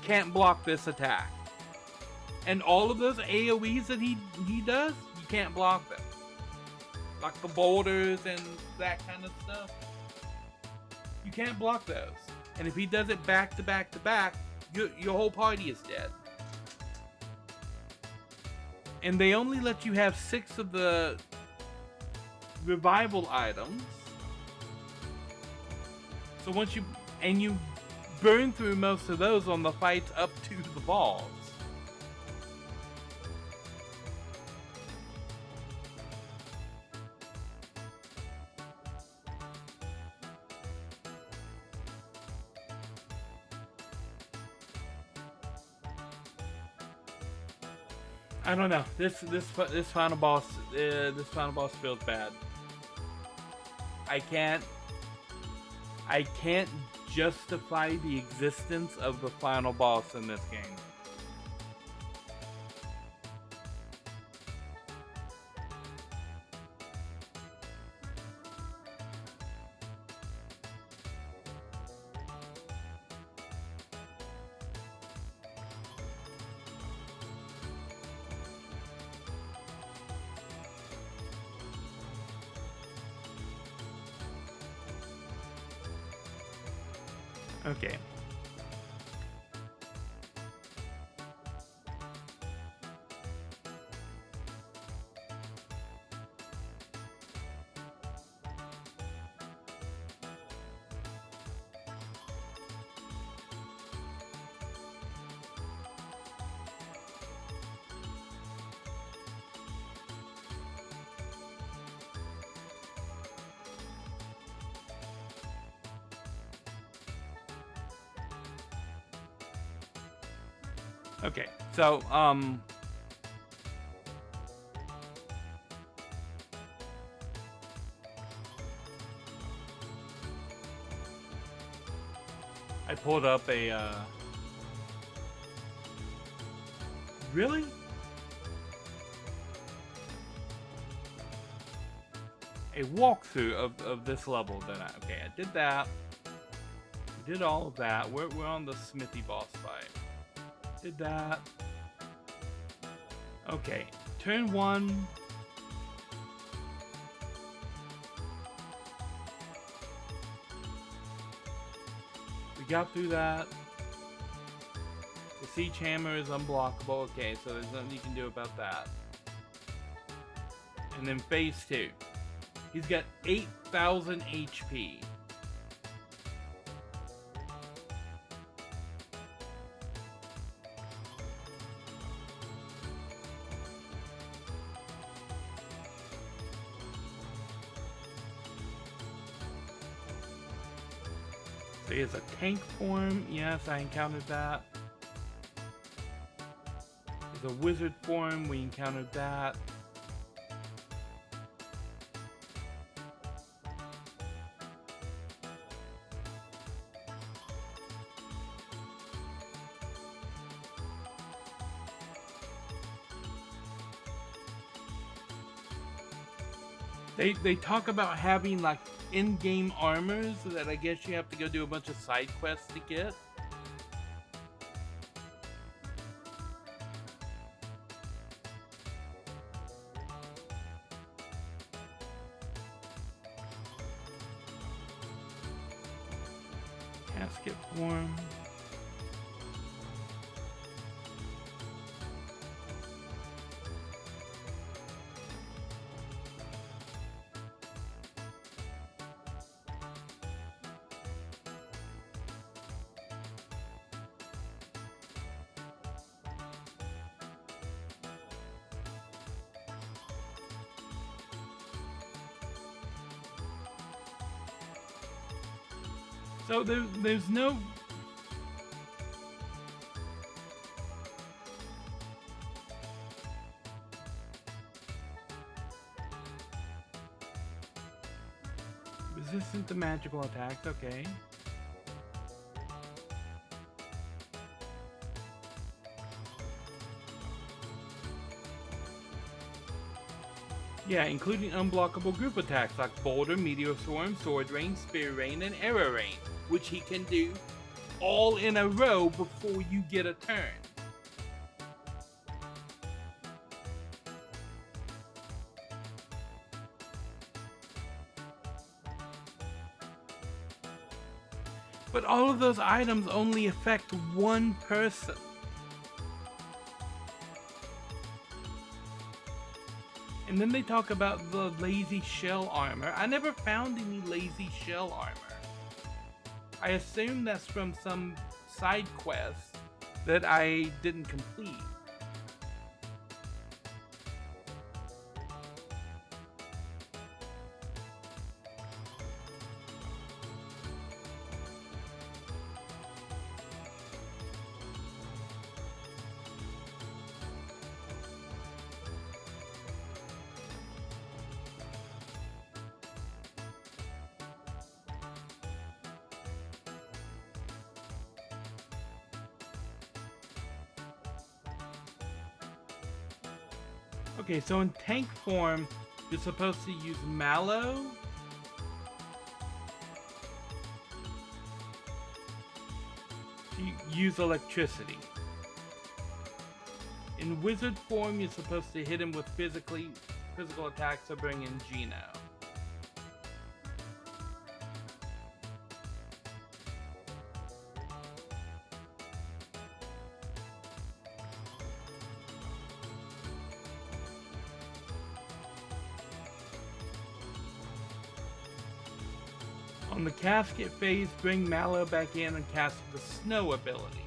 can't block this attack. And all of those AoEs that he does, you can't block them. Like the boulders and that kind of stuff. You can't block those. And if he does it back to back to back, your whole party is dead. And they only let you have 6 of the revival items. So once you burn through most of those on the fights up to the boss. I don't know. This final boss feels bad. I can't justify the existence of the final boss in this game. Okay. Okay, so, I pulled up a, really? A walkthrough of this level that okay, I did that. We did all of that. We're on the Smithy boss fight. Did that. Okay, turn 1. We got through that. The siege hammer is unblockable. Okay, so there's nothing you can do about that. And then phase 2. He's got 8,000 HP. There's a tank form. Yes, I encountered that. There's a wizard form. We encountered that. They talk about having like in-game armors that I guess you have to go do a bunch of side quests to get. Casket form. So there's no... Resistant to magical attacks, okay. Yeah, including unblockable group attacks like Boulder, Meteor Swarm, Sword Rain, Spear Rain, and Arrow Rain, which he can do all in a row before you get a turn. But all of those items only affect one person. And then they talk about the lazy shell armor. I never found any lazy shell armor. I assume that's from some side quest that I didn't complete. Okay, so in tank form, you're supposed to use Mallow. To use electricity. In wizard form, you're supposed to hit him with physical attacks to bring in Gino. On the casket phase, bring Mallow back in and cast the snow ability.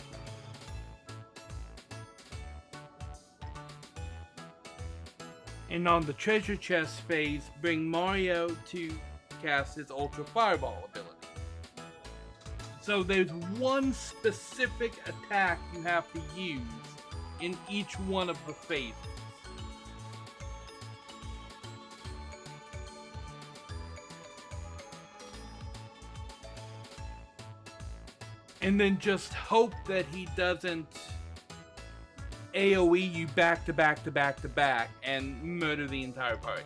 And on the treasure chest phase, bring Mario to cast his Ultra Fireball ability. So there's one specific attack you have to use in each one of the phases. And then just hope that he doesn't AoE you back to back to back to back and murder the entire party.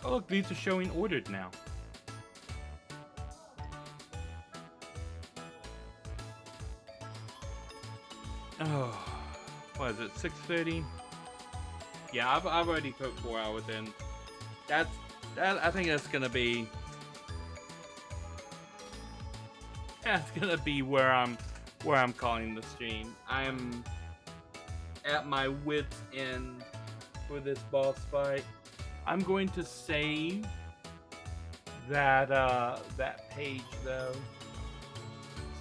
Oh look, these are showing ordered now. Oh, what is it, 6:30? Yeah, I've already put 4 hours in. I think that's gonna be where I'm calling the stream. I'm at my wit's end for this boss fight. I'm going to save that that page though,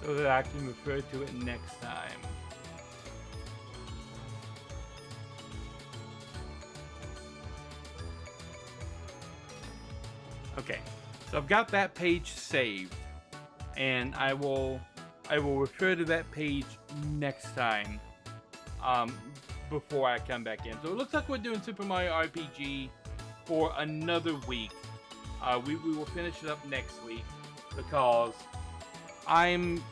so that I can refer to it next time. Okay, so I've got that page saved, and I will refer to that page next time, before I come back in. So it looks like we're doing Super Mario RPG for another week. We will finish it up next week because I am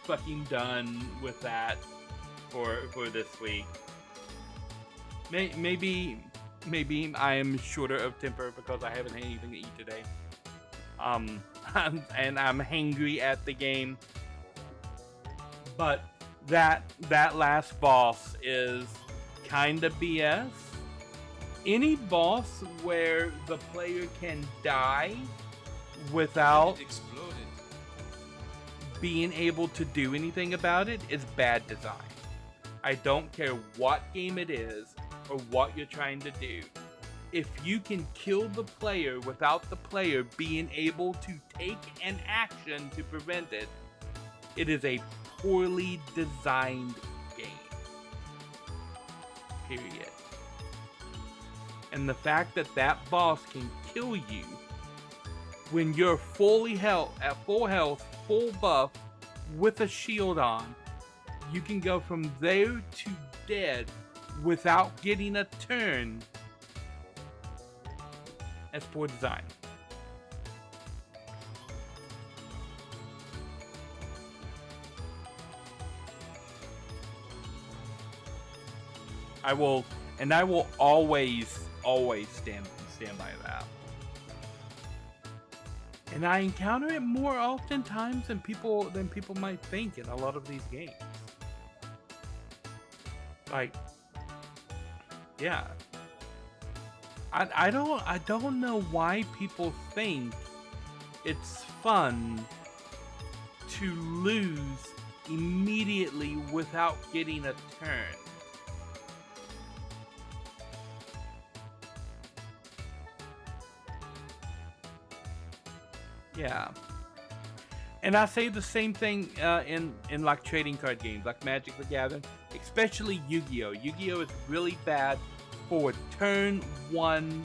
fucking done with that for this week. Maybe I am shorter of temper because I haven't had anything to eat today. And I'm hangry at the game. But that last boss is kinda BS. Any boss where the player can die without being able to do anything about it is bad design. I don't care what game it is or what you're trying to do. If you can kill the player without the player being able to take an action to prevent it, it is a poorly designed game. Period. And the fact that that boss can kill you when you're fully at full health, full buff, with a shield on, you can go from there to dead without getting a turn. That's poor design. I will always stand by that. And I encounter it more oftentimes than people might think in a lot of these games. Like, yeah. I don't know why people think it's fun to lose immediately without getting a turn. Yeah. And I say the same thing in like trading card games, like Magic the Gathering, especially Yu-Gi-Oh! Yu-Gi-Oh! Is really bad for turn 1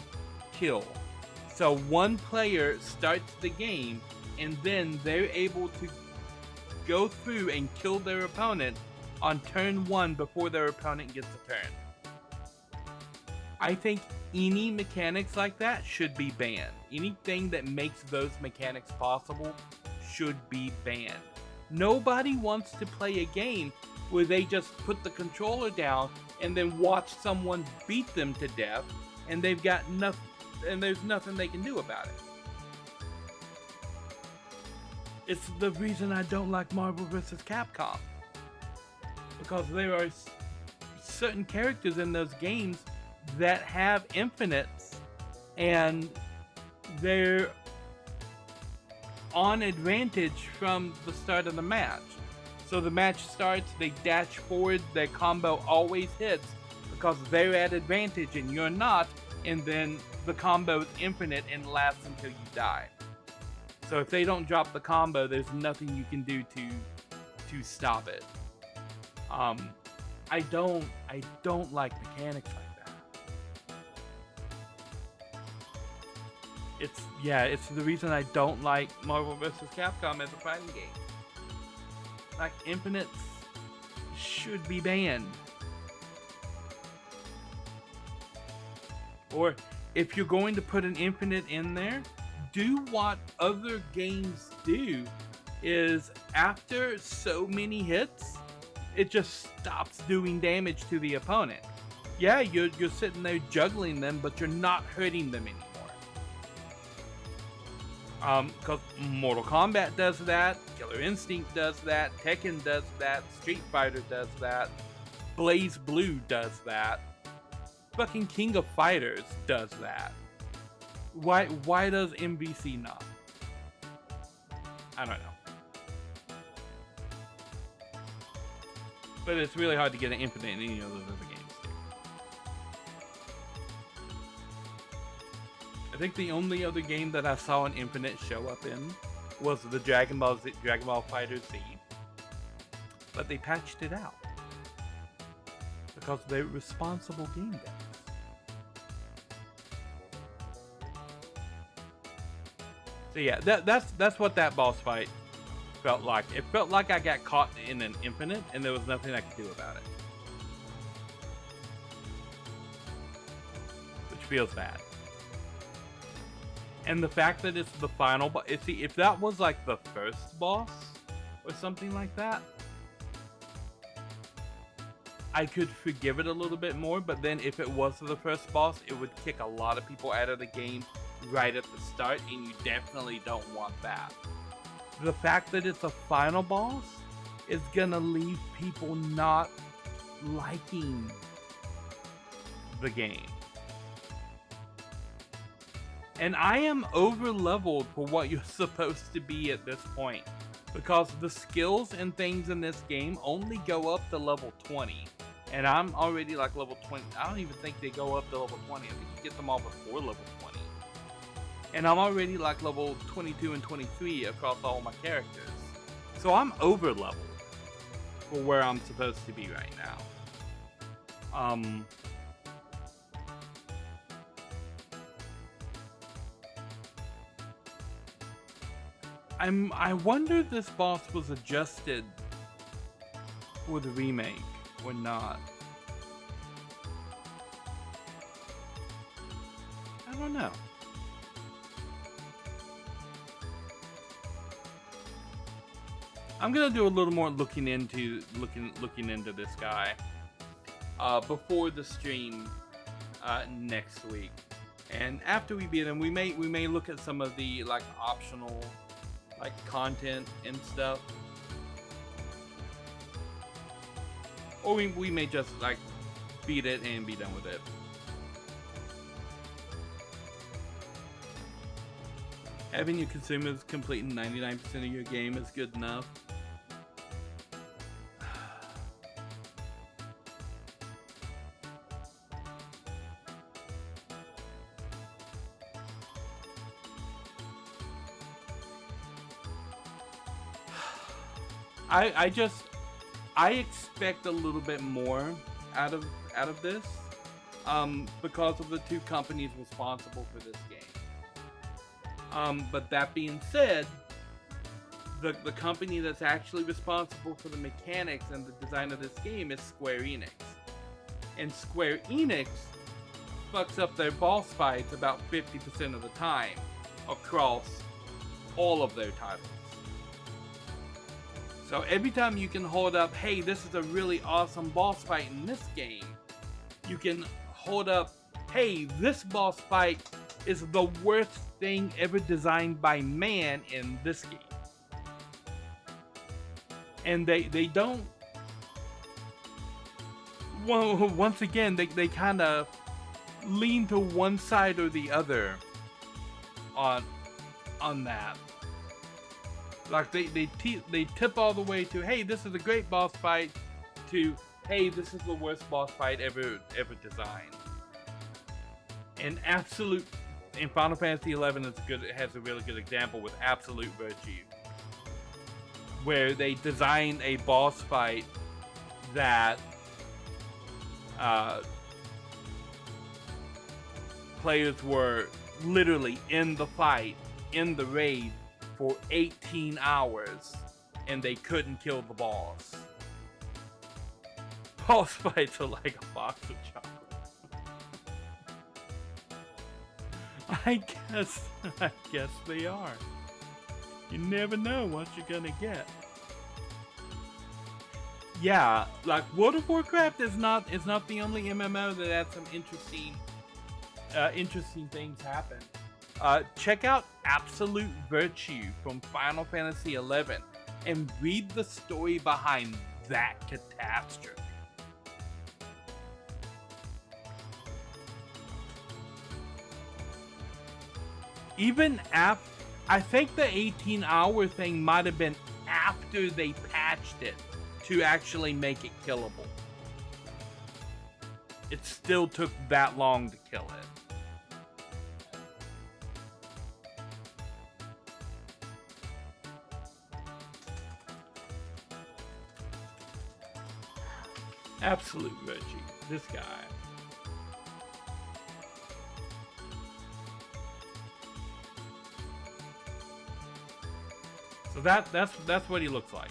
kill. So one player starts the game and then they're able to go through and kill their opponent on turn 1 before their opponent gets a turn. I think any mechanics like that should be banned. Anything that makes those mechanics possible should be banned. Nobody wants to play a game where they just put the controller down and then watch someone beat them to death and they've got nothing, and there's nothing they can do about it. It's the reason I don't like Marvel vs. Capcom, because there are certain characters in those games that have infinites and they're on advantage from the start of the match. So the match starts, they dash forward, their combo always hits because they're at advantage and you're not, and then the combo is infinite and lasts until you die. So if they don't drop the combo, there's nothing you can do to stop it. I don't like mechanics like that. It's the reason I don't like Marvel vs. Capcom as a fighting game. Like, infinites should be banned. Or if you're going to put an infinite in there, do what other games do, is after so many hits, it just stops doing damage to the opponent. Yeah, you're sitting there juggling them, but you're not hurting them anymore. Because Mortal Kombat does that, Killer Instinct does that, Tekken does that, Street Fighter does that, Blaze Blue does that, fucking King of Fighters does that. Why does MVC not? I don't know. But it's really hard to get an infinite in any of those other games too. I think the only other game that I saw an Infinite show up in was the Dragon Ball Fighter Z. But they patched it out. Because they're responsible game devs. So yeah, that's what that boss fight felt like. It felt like I got caught in an Infinite and there was nothing I could do about it. Which feels bad. And the fact that it's the final boss, see, if that was like the first boss or something like that, I could forgive it a little bit more, but then if it was the first boss, it would kick a lot of people out of the game right at the start, and you definitely don't want that. The fact that it's a final boss is gonna leave people not liking the game. And I am over leveled for what you're supposed to be at this point, because the skills and things in this game only go up to level 20. And I'm already like level 20. I don't even think they go up to level 20. I think you get them all before level 20. And I'm already like level 22 and 23 across all my characters. So I'm over leveled for where I'm supposed to be right now. I wonder if this boss was adjusted for the remake or not. I don't know. I'm gonna do a little more looking into this guy before the stream next week, and after we beat him, we may look at some of the like optional like content and stuff, or we may just like beat it and be done with it. Having your consumers completing 99% of your game is good enough. I expect a little bit more out of this, because of the two companies responsible for this game. But that being said, the company that's actually responsible for the mechanics and the design of this game is Square Enix. And Square Enix fucks up their boss fights about 50% of the time across all of their titles. So every time you can hold up, hey, this is a really awesome boss fight in this game, you can hold up, hey, this boss fight is the worst thing ever designed by man in this game. And they don't, well, once again, they kind of lean to one side or the other on that. Like they tip all the way to, hey, this is a great boss fight, to, hey, this is the worst boss fight ever designed. And Final Fantasy XI has a really good example with Absolute Virtue, where they designed a boss fight that players were literally in the fight, in the raid, for 18 hours, and they couldn't kill the boss. Boss fights are like a box of chocolate. I guess they are. You never know what you're gonna get. Yeah, like World of Warcraft is not the only MMO that had some interesting things happen. Check out Absolute Virtue from Final Fantasy XI and read the story behind that catastrophe. Even after, I think the 18-hour thing might have been after they patched it to actually make it killable. It still took that long to kill it. Absolute Reggie. This guy. So that's what he looks like.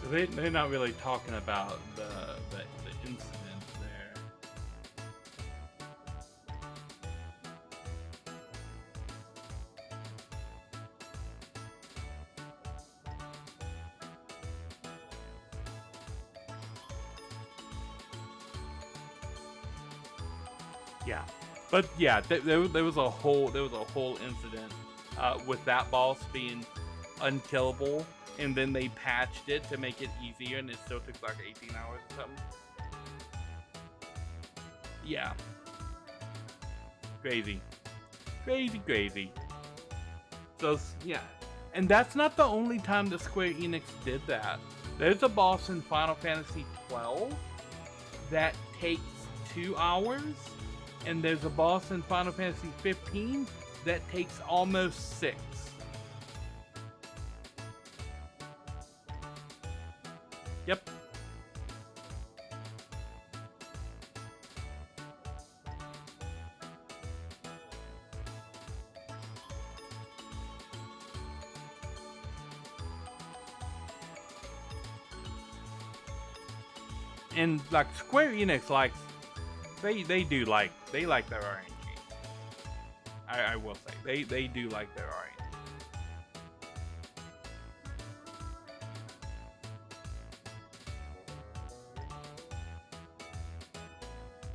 So they're not really talking about the incident there. Yeah, but yeah, there was a whole incident with that boss being unkillable, and then they patched it to make it easier, and it still took like 18 hours or something. Yeah, crazy. So yeah, and that's not the only time that Square Enix did that. There's a boss in Final Fantasy 12 that takes 2 hours. And there's a boss in Final Fantasy 15 that takes almost 6. Yep. And like Square Enix likes they like their RNG. I will say they do like their RNG.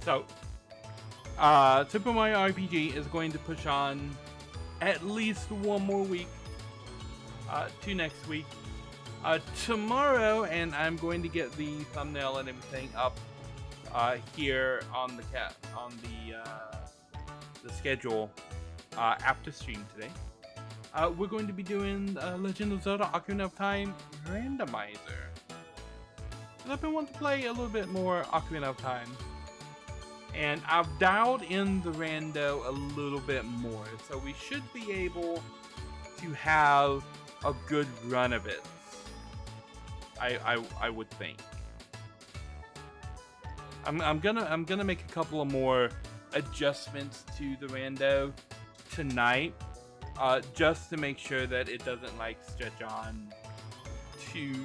So Super Mario RPG is going to push on at least one more week to next week. Tomorrow, and I'm going to get the thumbnail and everything up here on the schedule after stream today. We're going to be doing Legend of Zelda: Ocarina of Time randomizer. And I've been wanting to play a little bit more Ocarina of Time, and I've dialed in the rando a little bit more, so we should be able to have a good run of it. I would think. I'm gonna make a couple of more adjustments to the rando tonight, just to make sure that it doesn't like stretch on too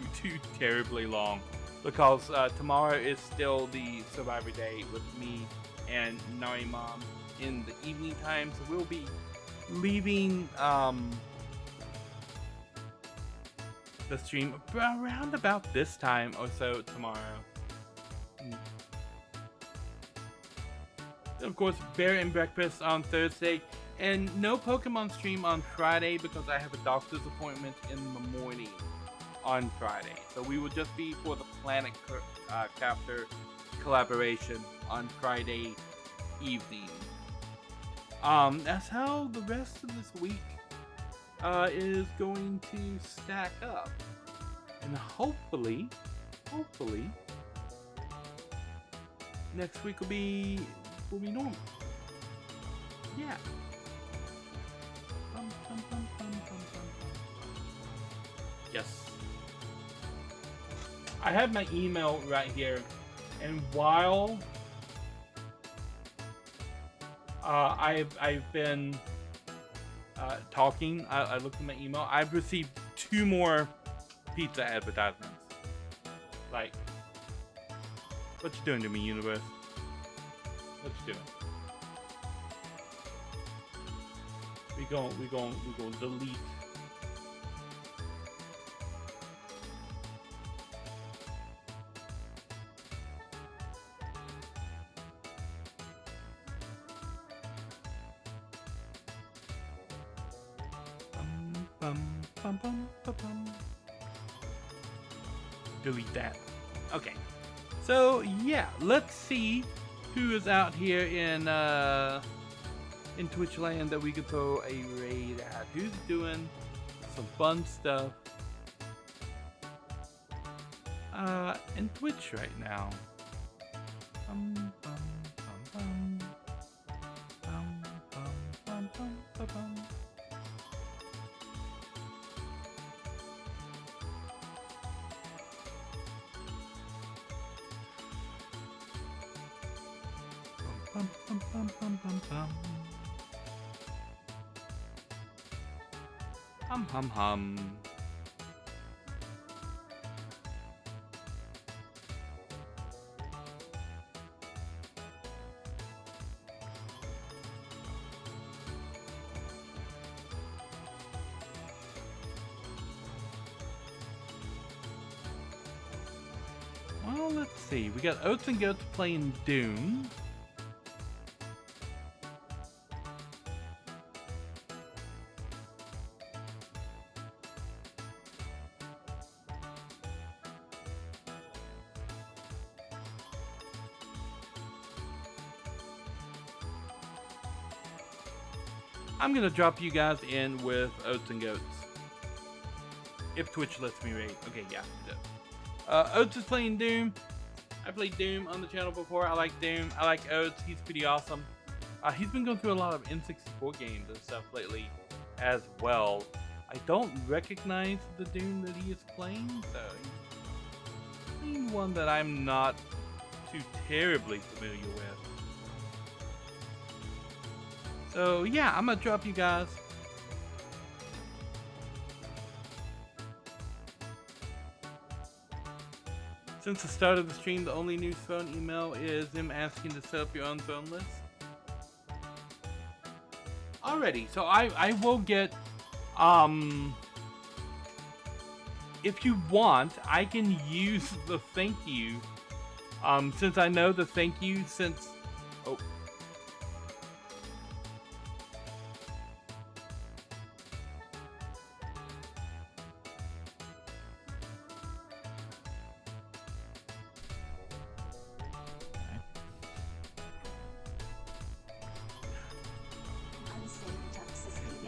terribly long, because tomorrow is still the Survivor Day with me and Narishm in the evening time, so we'll be leaving the stream around about this time or so tomorrow. Of course, Bear and Breakfast on Thursday, and no Pokemon stream on Friday because I have a doctor's appointment in the morning on Friday. So we will just be for the Planet Captor collaboration on Friday evening. That's how the rest of this week is going to stack up, and hopefully next week will be normal. Yeah. Yes. I have my email right here, and while I've been talking, I looked at my email. I've received 2 more pizza advertisements. Like, what you doing to me, universe? What you doing? We gon' delete. Delete that. Okay. So yeah, let's see who is out here in in Twitch land that we could throw a raid at? Who's doing some fun stuff in Twitch right now? Bum, bum, bum, bum. Bum, bum, bum, bum, bum. Bum, bum, bum, bum, bum, bum. Hum, hum, hum. Well, let's see. We got Oats and Goats playing Doom. I'm gonna drop you guys in with Oats and Goats. If Twitch lets me raid. Okay, yeah. Oats is playing Doom. I played Doom on the channel before. I like Doom. I like Oats. He's pretty awesome. He's been going through a lot of N64 games and stuff lately as well. I don't recognize the Doom that he is playing, so he's playing one that I'm not too terribly familiar with. So yeah, I'm gonna drop you guys. Since the start of the stream, the only news phone email is them asking to set up your own phone list. Alrighty, so I will get, if you want, I can use the thank you, since I know the thank you since, oh.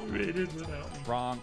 Rated without me. Wrong.